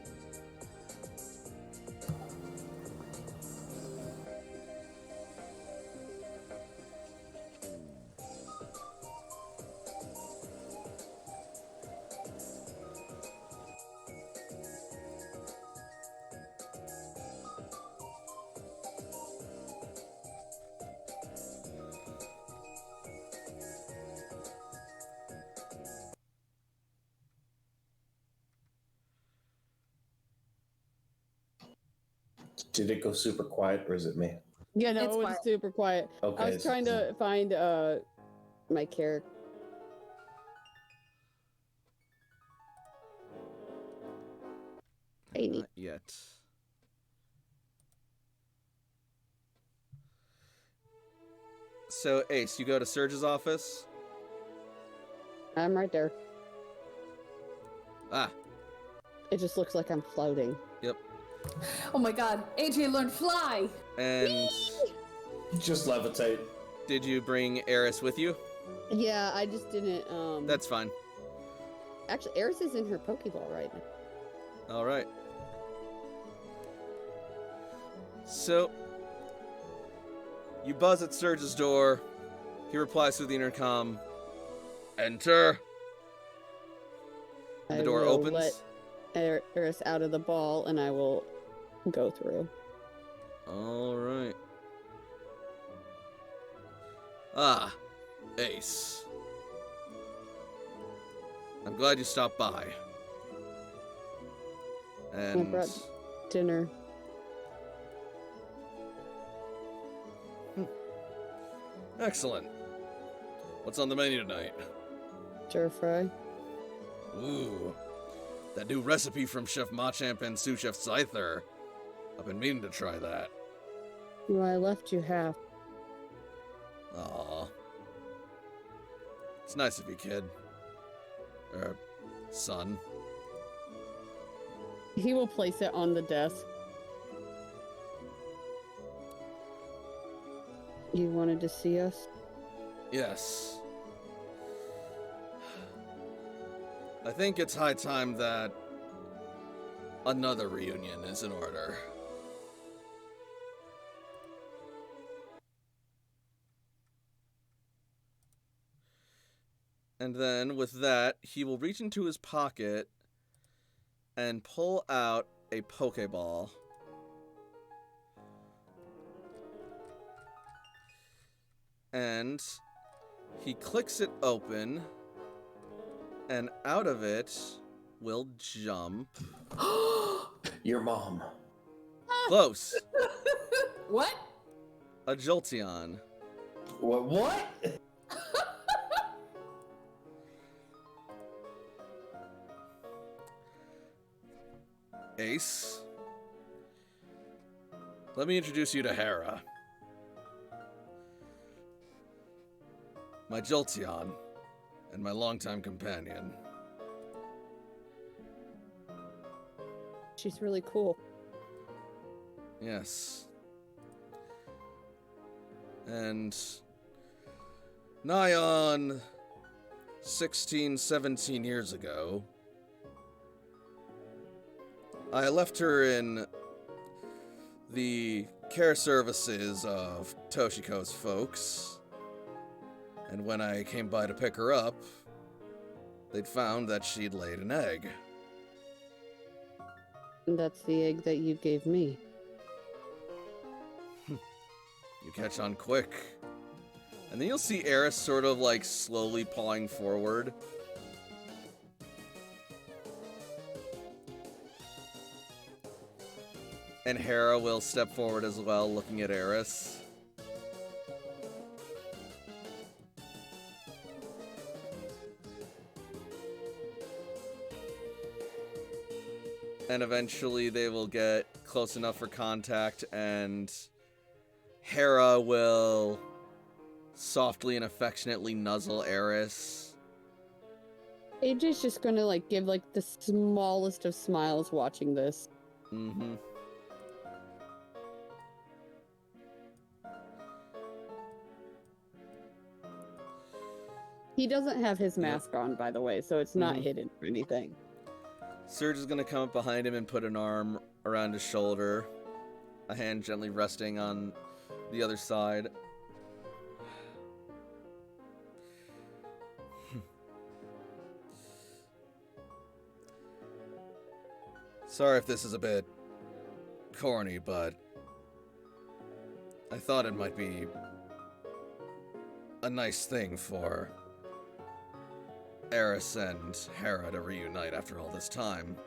Did it go super quiet, or is it me? Yeah, no, It's it was quiet. super quiet. Okay. I was trying to find my character. Hey, neat. Not yet. So, Ace, you go to Surge's office? I'm right there. Ah, It just looks like I'm floating. yep. Oh my god, AJ learned fly! And Just levitate. did you bring Eris with you? Yeah, I just didn't. That's fine. Actually, Eris is in her Pokeball right now. All right. So, you buzz at Surge's door. He replies through the intercom. Enter. The I door will opens. Let Eris out of the ball, and I will go through. All right. Ah, Ace. I'm glad you stopped by. I And brought dinner. excellent. What's on the menu tonight? Stir fry. Ooh, that new recipe from Chef Machamp and sous chef Scyther. I've been meaning to try that. Well, I left you half. Aw. It's nice of you, kid. Or son. He will place it on the desk. You wanted to see us? Yes. I think it's high time that another reunion is in order. And then, with that, he will reach into his pocket and pull out a Pokeball. And he clicks it open, and out of it will jump. Your mom. Close. What? A Jolteon. What? Ace. Let me introduce you to Hera. My Jolteon, and my longtime companion. She's really cool. Yes. And nigh on 16, 17 years ago, I left her in the care services of Toshiko's folks. And when I came by to pick her up, they'd found that she'd laid an egg. And that's the egg that you gave me. You catch on quick. And then you'll see Eris sort of like slowly pawing forward. And Hera will step forward as well, looking at Eris. And eventually they will get close enough for contact, and Hera will softly and affectionately nuzzle Eris. AJ's just gonna like give like the smallest of smiles watching this. Mm-hmm. He doesn't have his mask on, by the way, so it's not Mhm. hidden or anything. Surge is gonna come up behind him and put an arm around his shoulder, a hand gently resting on the other side. Sorry if this is a bit corny, but I thought it might be a nice thing for Eris and Hera to reunite after all this time,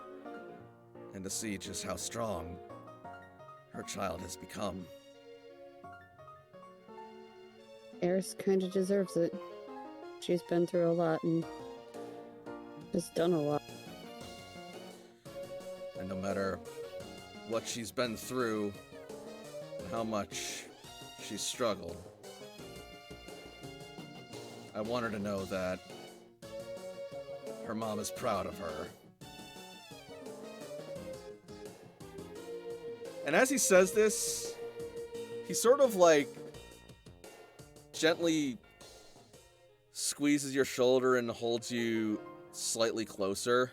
and to see just how strong her child has become. Eris kind of deserves it. She's been through a lot and has done a lot. And no matter what she's been through and how much she's struggled, I want her to know that her mom is proud of her. And as he says this, he sort of like gently squeezes your shoulder and holds you slightly closer,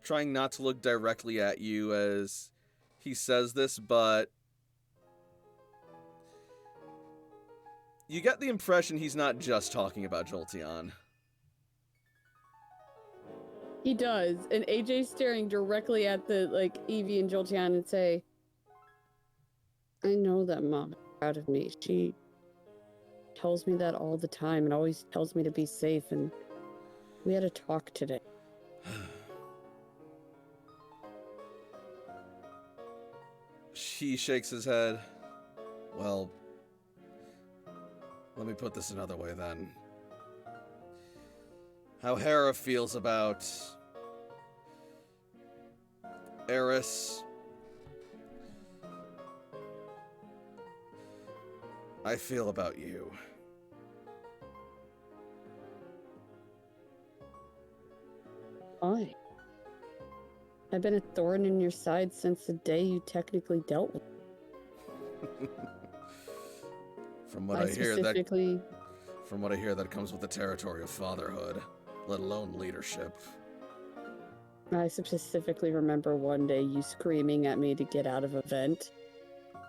trying not to look directly at you as he says this, but you get the impression he's not just talking about Jolteon. He does, and AJ's staring directly at the like Eevee and Jolteon and say, I know that Mom is proud of me. She tells me that all the time and always tells me to be safe, and we had a talk today. He shakes his head. Well, let me put this another way then. How Hera feels about Eris I feel about you. Why? I've been a thorn in your side since the day you technically dealt with me. From what I hear, that comes with the territory of fatherhood, let alone leadership. I specifically remember one day you screaming at me to get out of a vent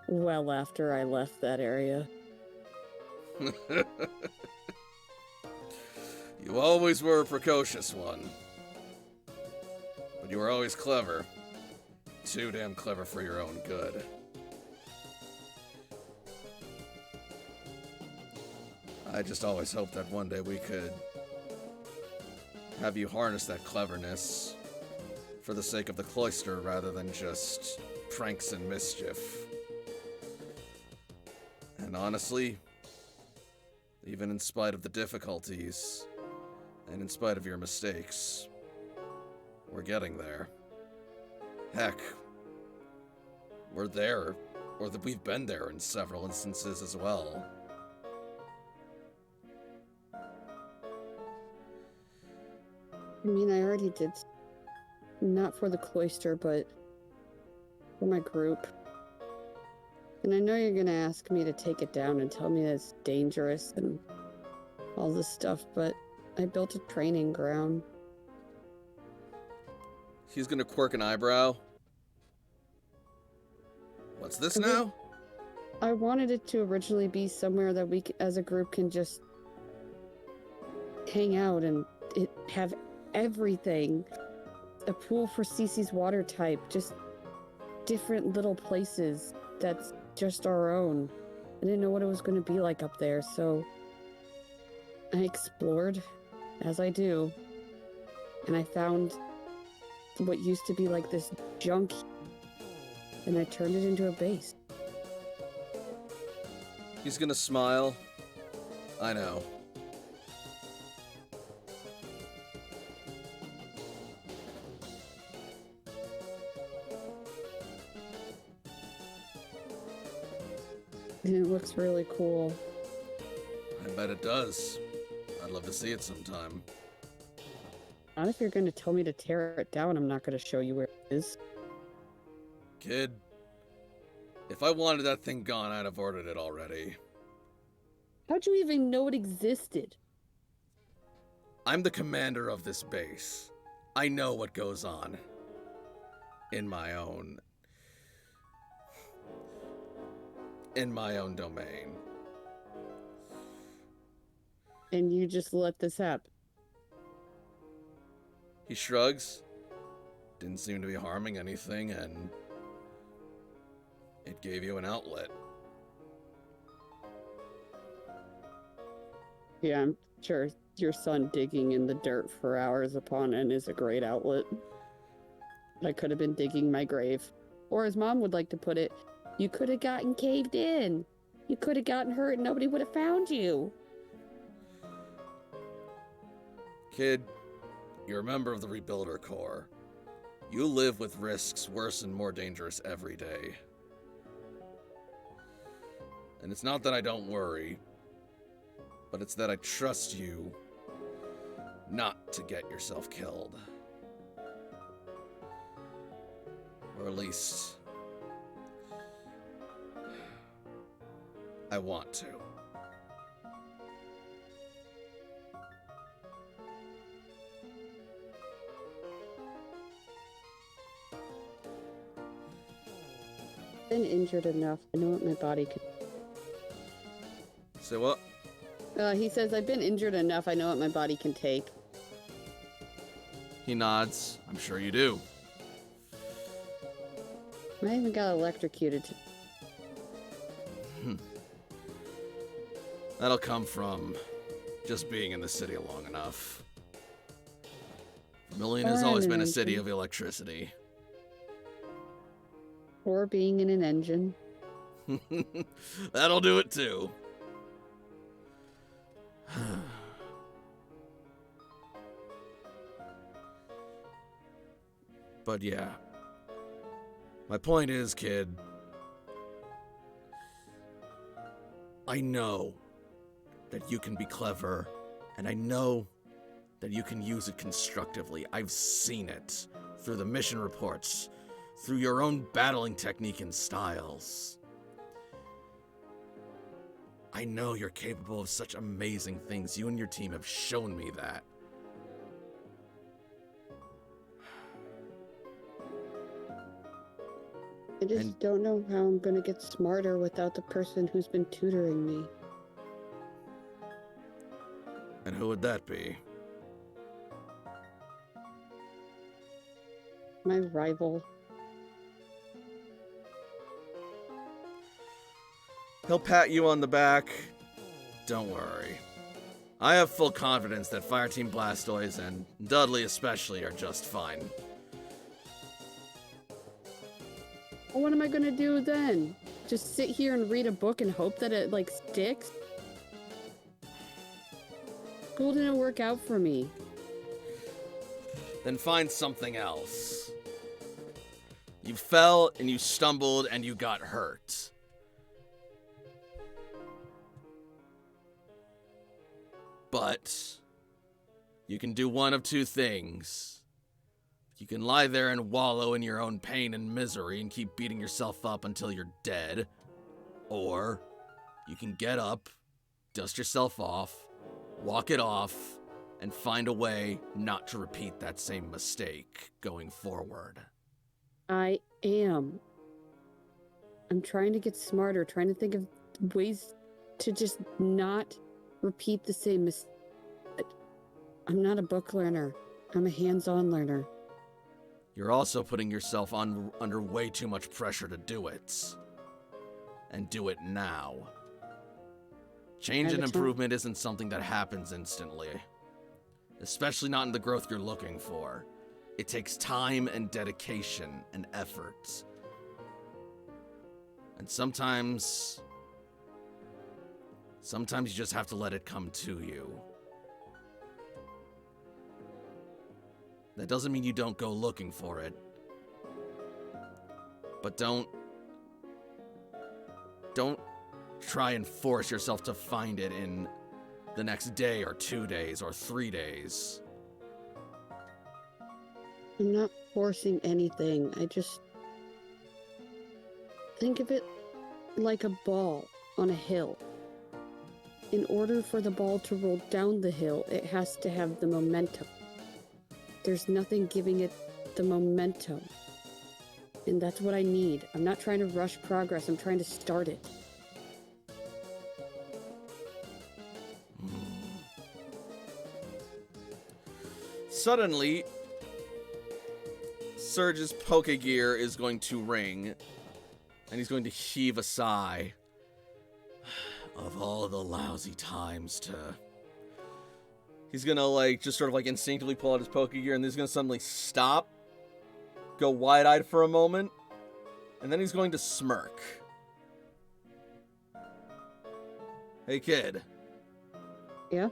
well after I left that area. You always were a precocious one. But you were always clever. Too damn clever for your own good. I just always hoped that one day we could have you harness that cleverness for the sake of the cloister rather than just pranks and mischief. And honestly, even in spite of the difficulties, and in spite of your mistakes, we're getting there. Heck, we're there, or that we've been there in several instances as well. I mean, I already did, not for the cloister, but for my group. And I know you're gonna ask me to take it down and tell me that it's dangerous and all this stuff, but I built a training ground. He's gonna quirk an eyebrow. What's this now? I wanted it to originally be somewhere that we, as a group, can just hang out and have everything. A pool for Cece's water type, just different little places that's just our own. I didn't know what it was going to be like up there, so I explored, as I do, and I found what used to be like this junk, and I turned it into a base. He's gonna smile. I know. And it looks really cool. I bet it does. I'd love to see it sometime. Not if you're going to tell me to tear it down, I'm not going to show you where it is. Kid, if I wanted that thing gone, I'd have ordered it already. How'd you even know it existed? I'm the commander of this base. I know what goes on in my own domain. And you just let this happen? He shrugs. Didn't seem to be harming anything, and it gave you an outlet. Yeah, I'm sure your son digging in the dirt for hours upon end is a great outlet. I could have been digging my grave. Or as Mom would like to put it, you could have gotten caved in. You could have gotten hurt and nobody would have found you. Kid, you're a member of the Rebuilder Corps. You live with risks worse and more dangerous every day. And it's not that I don't worry, but it's that I trust you not to get yourself killed. Or at least, I want to. Been injured enough. I know what my body can. Say what? He says, I've been injured enough. I know what my body can take. He nods. I'm sure you do. I even got electrocuted. That'll come from just being in the city long enough. Vermilion has always been a city of electricity. Or being in an engine. That'll do it too. But yeah. My point is, kid, I know that you can be clever, and I know that you can use it constructively. I've seen it through the mission reports, through your own battling technique and styles. I know you're capable of such amazing things. You and your team have shown me that. I just don't know how I'm gonna get smarter without the person who's been tutoring me. And who would that be? My rival. He'll pat you on the back. Don't worry. I have full confidence that Fireteam Blastoise, and Dudley especially, are just fine. Well, what am I gonna do then? Just sit here and read a book and hope that it, like, sticks? School didn't work out for me. Then find something else. You fell, and you stumbled, and you got hurt. But you can do one of two things. You can lie there and wallow in your own pain and misery and keep beating yourself up until you're dead. Or you can get up, dust yourself off, walk it off, and find a way not to repeat that same mistake going forward. I am. I'm trying to get smarter, trying to think of ways to just not repeat the same mistake. I'm not a book learner. I'm a hands-on learner. You're also putting yourself under way too much pressure to do it. And do it now. Change and improvement isn't something that happens instantly. Especially not in the growth you're looking for. It takes time and dedication and effort. And sometimes you just have to let it come to you. That doesn't mean you don't go looking for it. But don't try and force yourself to find it in the next day or 2 days or 3 days. I'm not forcing anything. I just think of it like a ball on a hill. In order for the ball to roll down the hill, it has to have the momentum. There's nothing giving it the momentum. And that's what I need. I'm not trying to rush progress. I'm trying to start it. Suddenly, Surge's Pokegear is going to ring, and he's going to heave a sigh. Of all the lousy times to... He's gonna, like, just sort of, like, instinctively pull out his Pokegear, and then he's gonna suddenly stop, go wide-eyed for a moment, and then he's going to smirk. Hey, kid. Yeah?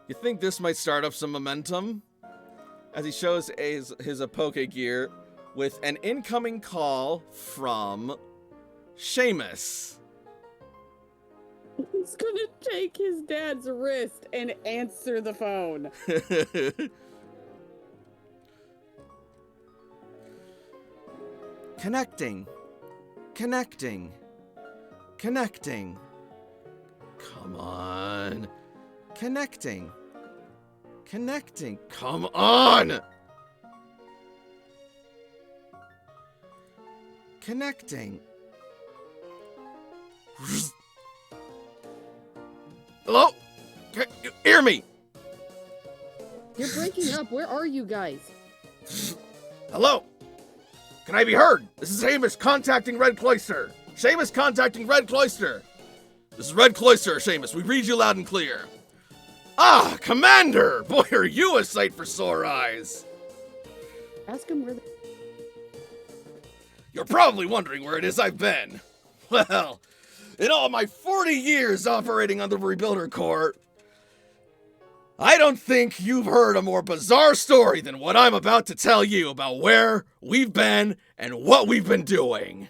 You think this might start up some momentum? As he shows his Pokegear with an incoming call from Seamus. He's gonna take his dad's wrist and answer the phone. Connecting. Connecting. Connecting. Come on. Connecting. Connecting. Come on! Connecting. Hello? Can you hear me? You're breaking up. Where are you guys? Hello? Can I be heard? This is Seamus contacting Red Cloister. Seamus contacting Red Cloister. This is Red Cloister, Seamus. We read you loud and clear. Ah, Commander! Boy, are you a sight for sore eyes. Ask him where the... You're probably wondering where it is I've been. Well, in all my 40 years operating on the Rebuilder Corps, I don't think you've heard a more bizarre story than what I'm about to tell you about where we've been and what we've been doing.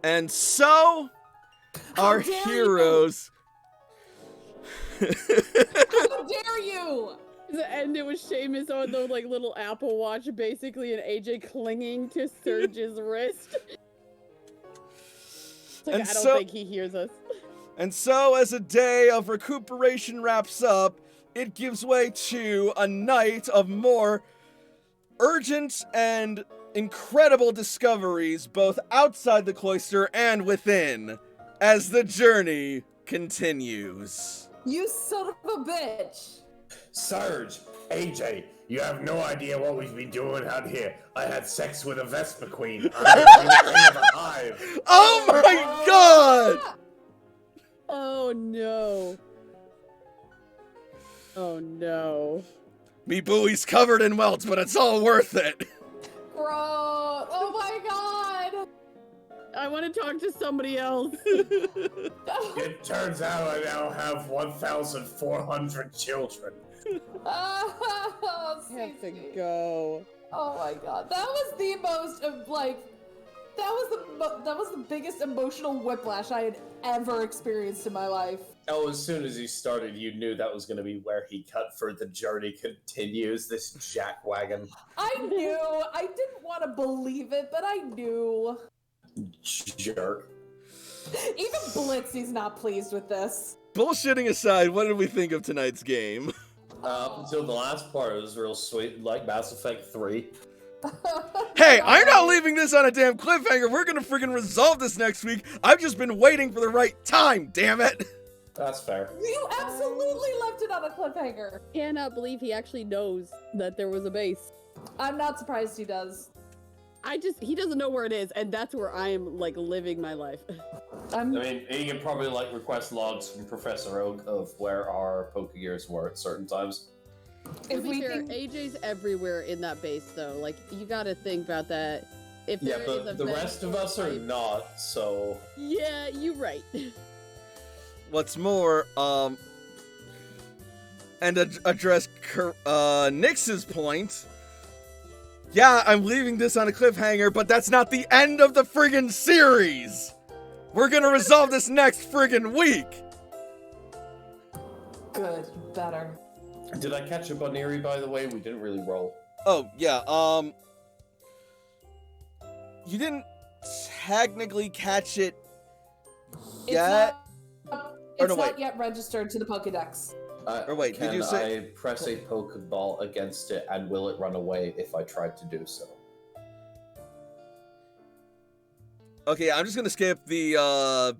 And so, our dare you. heroes... How dare you? The end, it was Seamus on the like little Apple Watch, basically, and AJ clinging to Serge's wrist. It's like, And I don't so- think he hears us. And so, as a day of recuperation wraps up, it gives way to a night of more urgent and incredible discoveries, both outside the cloister and within, as the journey continues. You son of a bitch. Serge, AJ, you have no idea what we've been doing out here. I had sex with a Vespa Queen. I'm the queen of a hive. Oh my god! Oh no. Oh no. Me buoy's covered in welts, but it's all worth it. Bro, oh my god. I want to talk to somebody else. It turns out I now have 1,400 children. Oh, I have to Cece. go. Oh my god, that was the most that was the biggest emotional whiplash I had ever experienced in my life. Oh, as soon as he started, you knew that was going to be where he cut for the journey continues, this jackwagon. I knew. I didn't want to believe it, but I knew. Jerk. Even Blitzy's not pleased with this. Bullshitting aside, what did we think of tonight's game? Up until the last part, it was real sweet, like Mass Effect 3. Hey, I'm not leaving this on a damn cliffhanger. We're gonna freaking resolve this next week. I've just been waiting for the right time, damn it. That's fair. You absolutely left it on a cliffhanger. Cannot believe he actually knows that there was a base. I'm not surprised he does. He doesn't know where it is, and that's where I am, like, living my life. I mean, you can probably, like, request logs from Professor Oak of where our Pokegears were at certain times. To If be we fair, think, AJ's everywhere in that base, though. Like, you gotta think about that. If Yeah, there is a but the vent rest of or us are pipe- not, so... Yeah, you're right. What's more, and to address Nix's point, yeah, I'm leaving this on a cliffhanger, but that's not the end of the friggin' series. We're gonna resolve this next friggin' week. good, better. Did I catch a Bunnery, by the way? We didn't really roll. Oh, yeah, you didn't technically catch it yet. It's no, not wait. yet registered to the Pokedex. Or wait, did can you say- I press a Pokeball against it, and will it run away if I tried to do so? Okay, I'm just gonna skip the,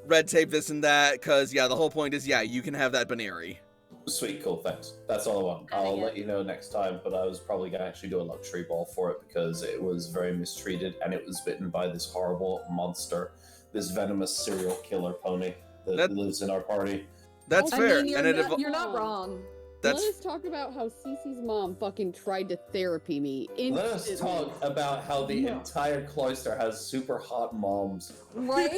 red tape, this and that, because, yeah, the whole point is, yeah, you can have that Baneri. Sweet, cool, thanks. That's all I want. I'll let you know next time, but I was probably going to actually do a luxury ball for it because it was very mistreated and it was bitten by this horrible monster, this venomous serial killer pony that lives in our party. That's I fair, mean, and it you're not wrong. that's Let us talk about how Cece's mom fucking tried to therapy me. Let us instantly. talk about how the entire cloister has super hot moms. Right?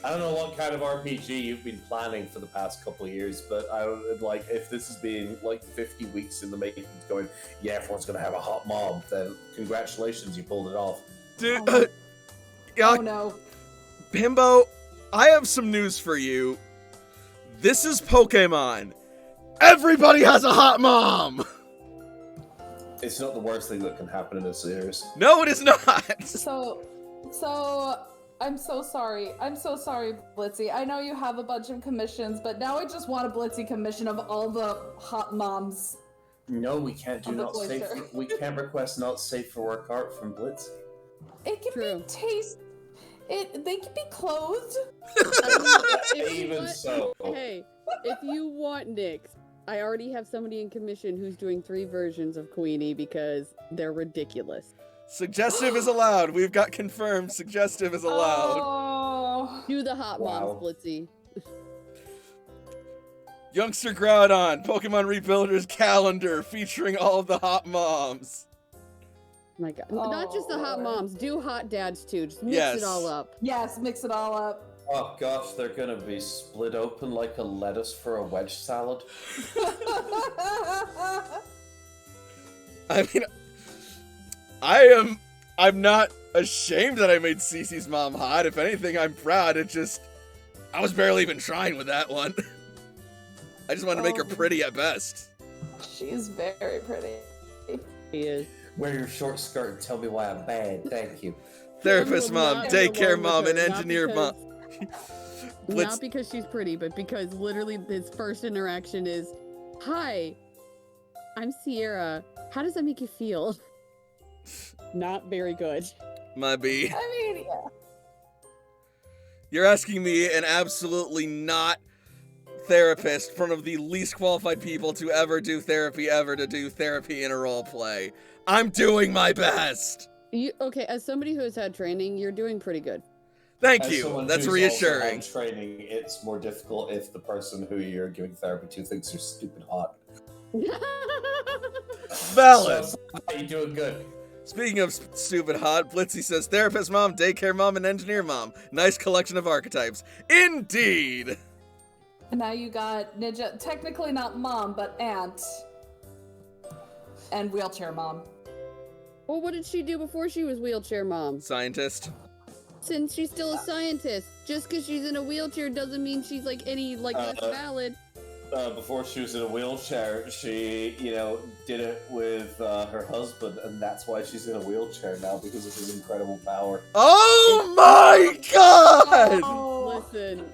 I don't know what kind of RPG you've been planning for the past couple of years, but I would like, if this has been like 50 weeks in the making, going, yeah, everyone's gonna have a hot mom, then congratulations, you pulled it off. dude. Oh. Yeah, Oh no. Bimbo, I have some news for you. This is Pokemon. Everybody has a hot mom. It's not the worst thing that can happen in a series. No, it is not. So, I'm so sorry. I'm so sorry, Blitzy. I know you have a bunch of commissions, but now I just want a Blitzy commission of all the hot moms. No, we can't do Of the not safe. cloister. We can't request not safe for work art from Blitzy. It can True. be they can be clothed. If you Even want- so. Hey, if you want Nyx, I already have somebody in commission who's doing 3 versions of Queenie because they're ridiculous. Suggestive is allowed. We've got confirmed. Suggestive is allowed. Oh. Do the hot Wow. moms, Blitzy. Youngster Groudon, Pokemon Rebuilders calendar featuring all of the hot moms. My God. Not just the hot Lord. moms. Do hot dads too. Just mix Yes. it all up. Yes, mix it all up. Oh gosh, they're gonna be split open like a lettuce for a wedge salad. I mean, I'm not ashamed that I made Cece's mom hot. If anything, I'm proud. I was barely even trying with that one. I just wanted to make her pretty at best. She's very pretty. He is. Wear your short skirt and tell me why I'm bad. Thank you. Therapist Well, mom, not daycare along with mom, her, and not engineer mom. Blitz- Not because she's pretty, but because literally his first interaction is, "Hi, I'm Sierra. How does that make you feel?" Not very good. My B. I mean, yeah. You're asking me, an absolutely not therapist, one of the least qualified people to ever do therapy to do therapy in a role play. I'm doing my best. Okay, as somebody who has had training, you're doing pretty good. Thank As you. someone That's who's reassuring. also had training, it's more difficult if the person who you're giving therapy to thinks you're stupid hot. Valid. So, you're doing good. Speaking of stupid hot, Blitzy says therapist mom, daycare mom, and engineer mom. Nice collection of archetypes. Indeed. And now you got Ninja, technically not mom, but aunt. And wheelchair mom. Well, what did she do before she was wheelchair mom? Scientist. Since she's still a scientist, just because she's in a wheelchair doesn't mean she's like any less valid. Before she was in a wheelchair, she, did it with her husband, and that's why she's in a wheelchair now, because of his incredible power. Oh my god! Oh. Listen,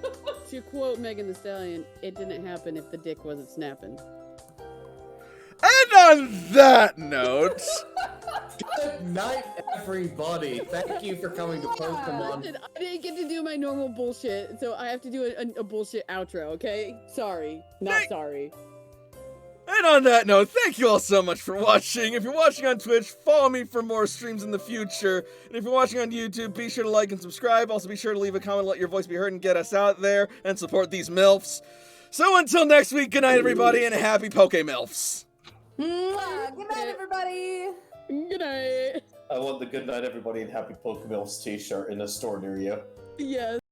to quote Megan Thee Stallion, it didn't happen if the dick wasn't snapping. And on that note, Good night, everybody. Thank you for coming to Pokemon. Listen, I didn't get to do my normal bullshit, so I have to do a bullshit outro, okay? Sorry. Not sorry. and on that note, thank you all so much for watching. If you're watching on Twitch, follow me for more streams in the future. And if you're watching on YouTube, be sure to like and subscribe. Also, be sure to leave a comment, let your voice be heard, and get us out there and support these MILFs. So until next week, good night, everybody, and happy PokeMILFs. Mwah. Good night, everybody. Good night. I want the Good Night Everybody and Happy Pokemon t-shirt in a store near you. Yes.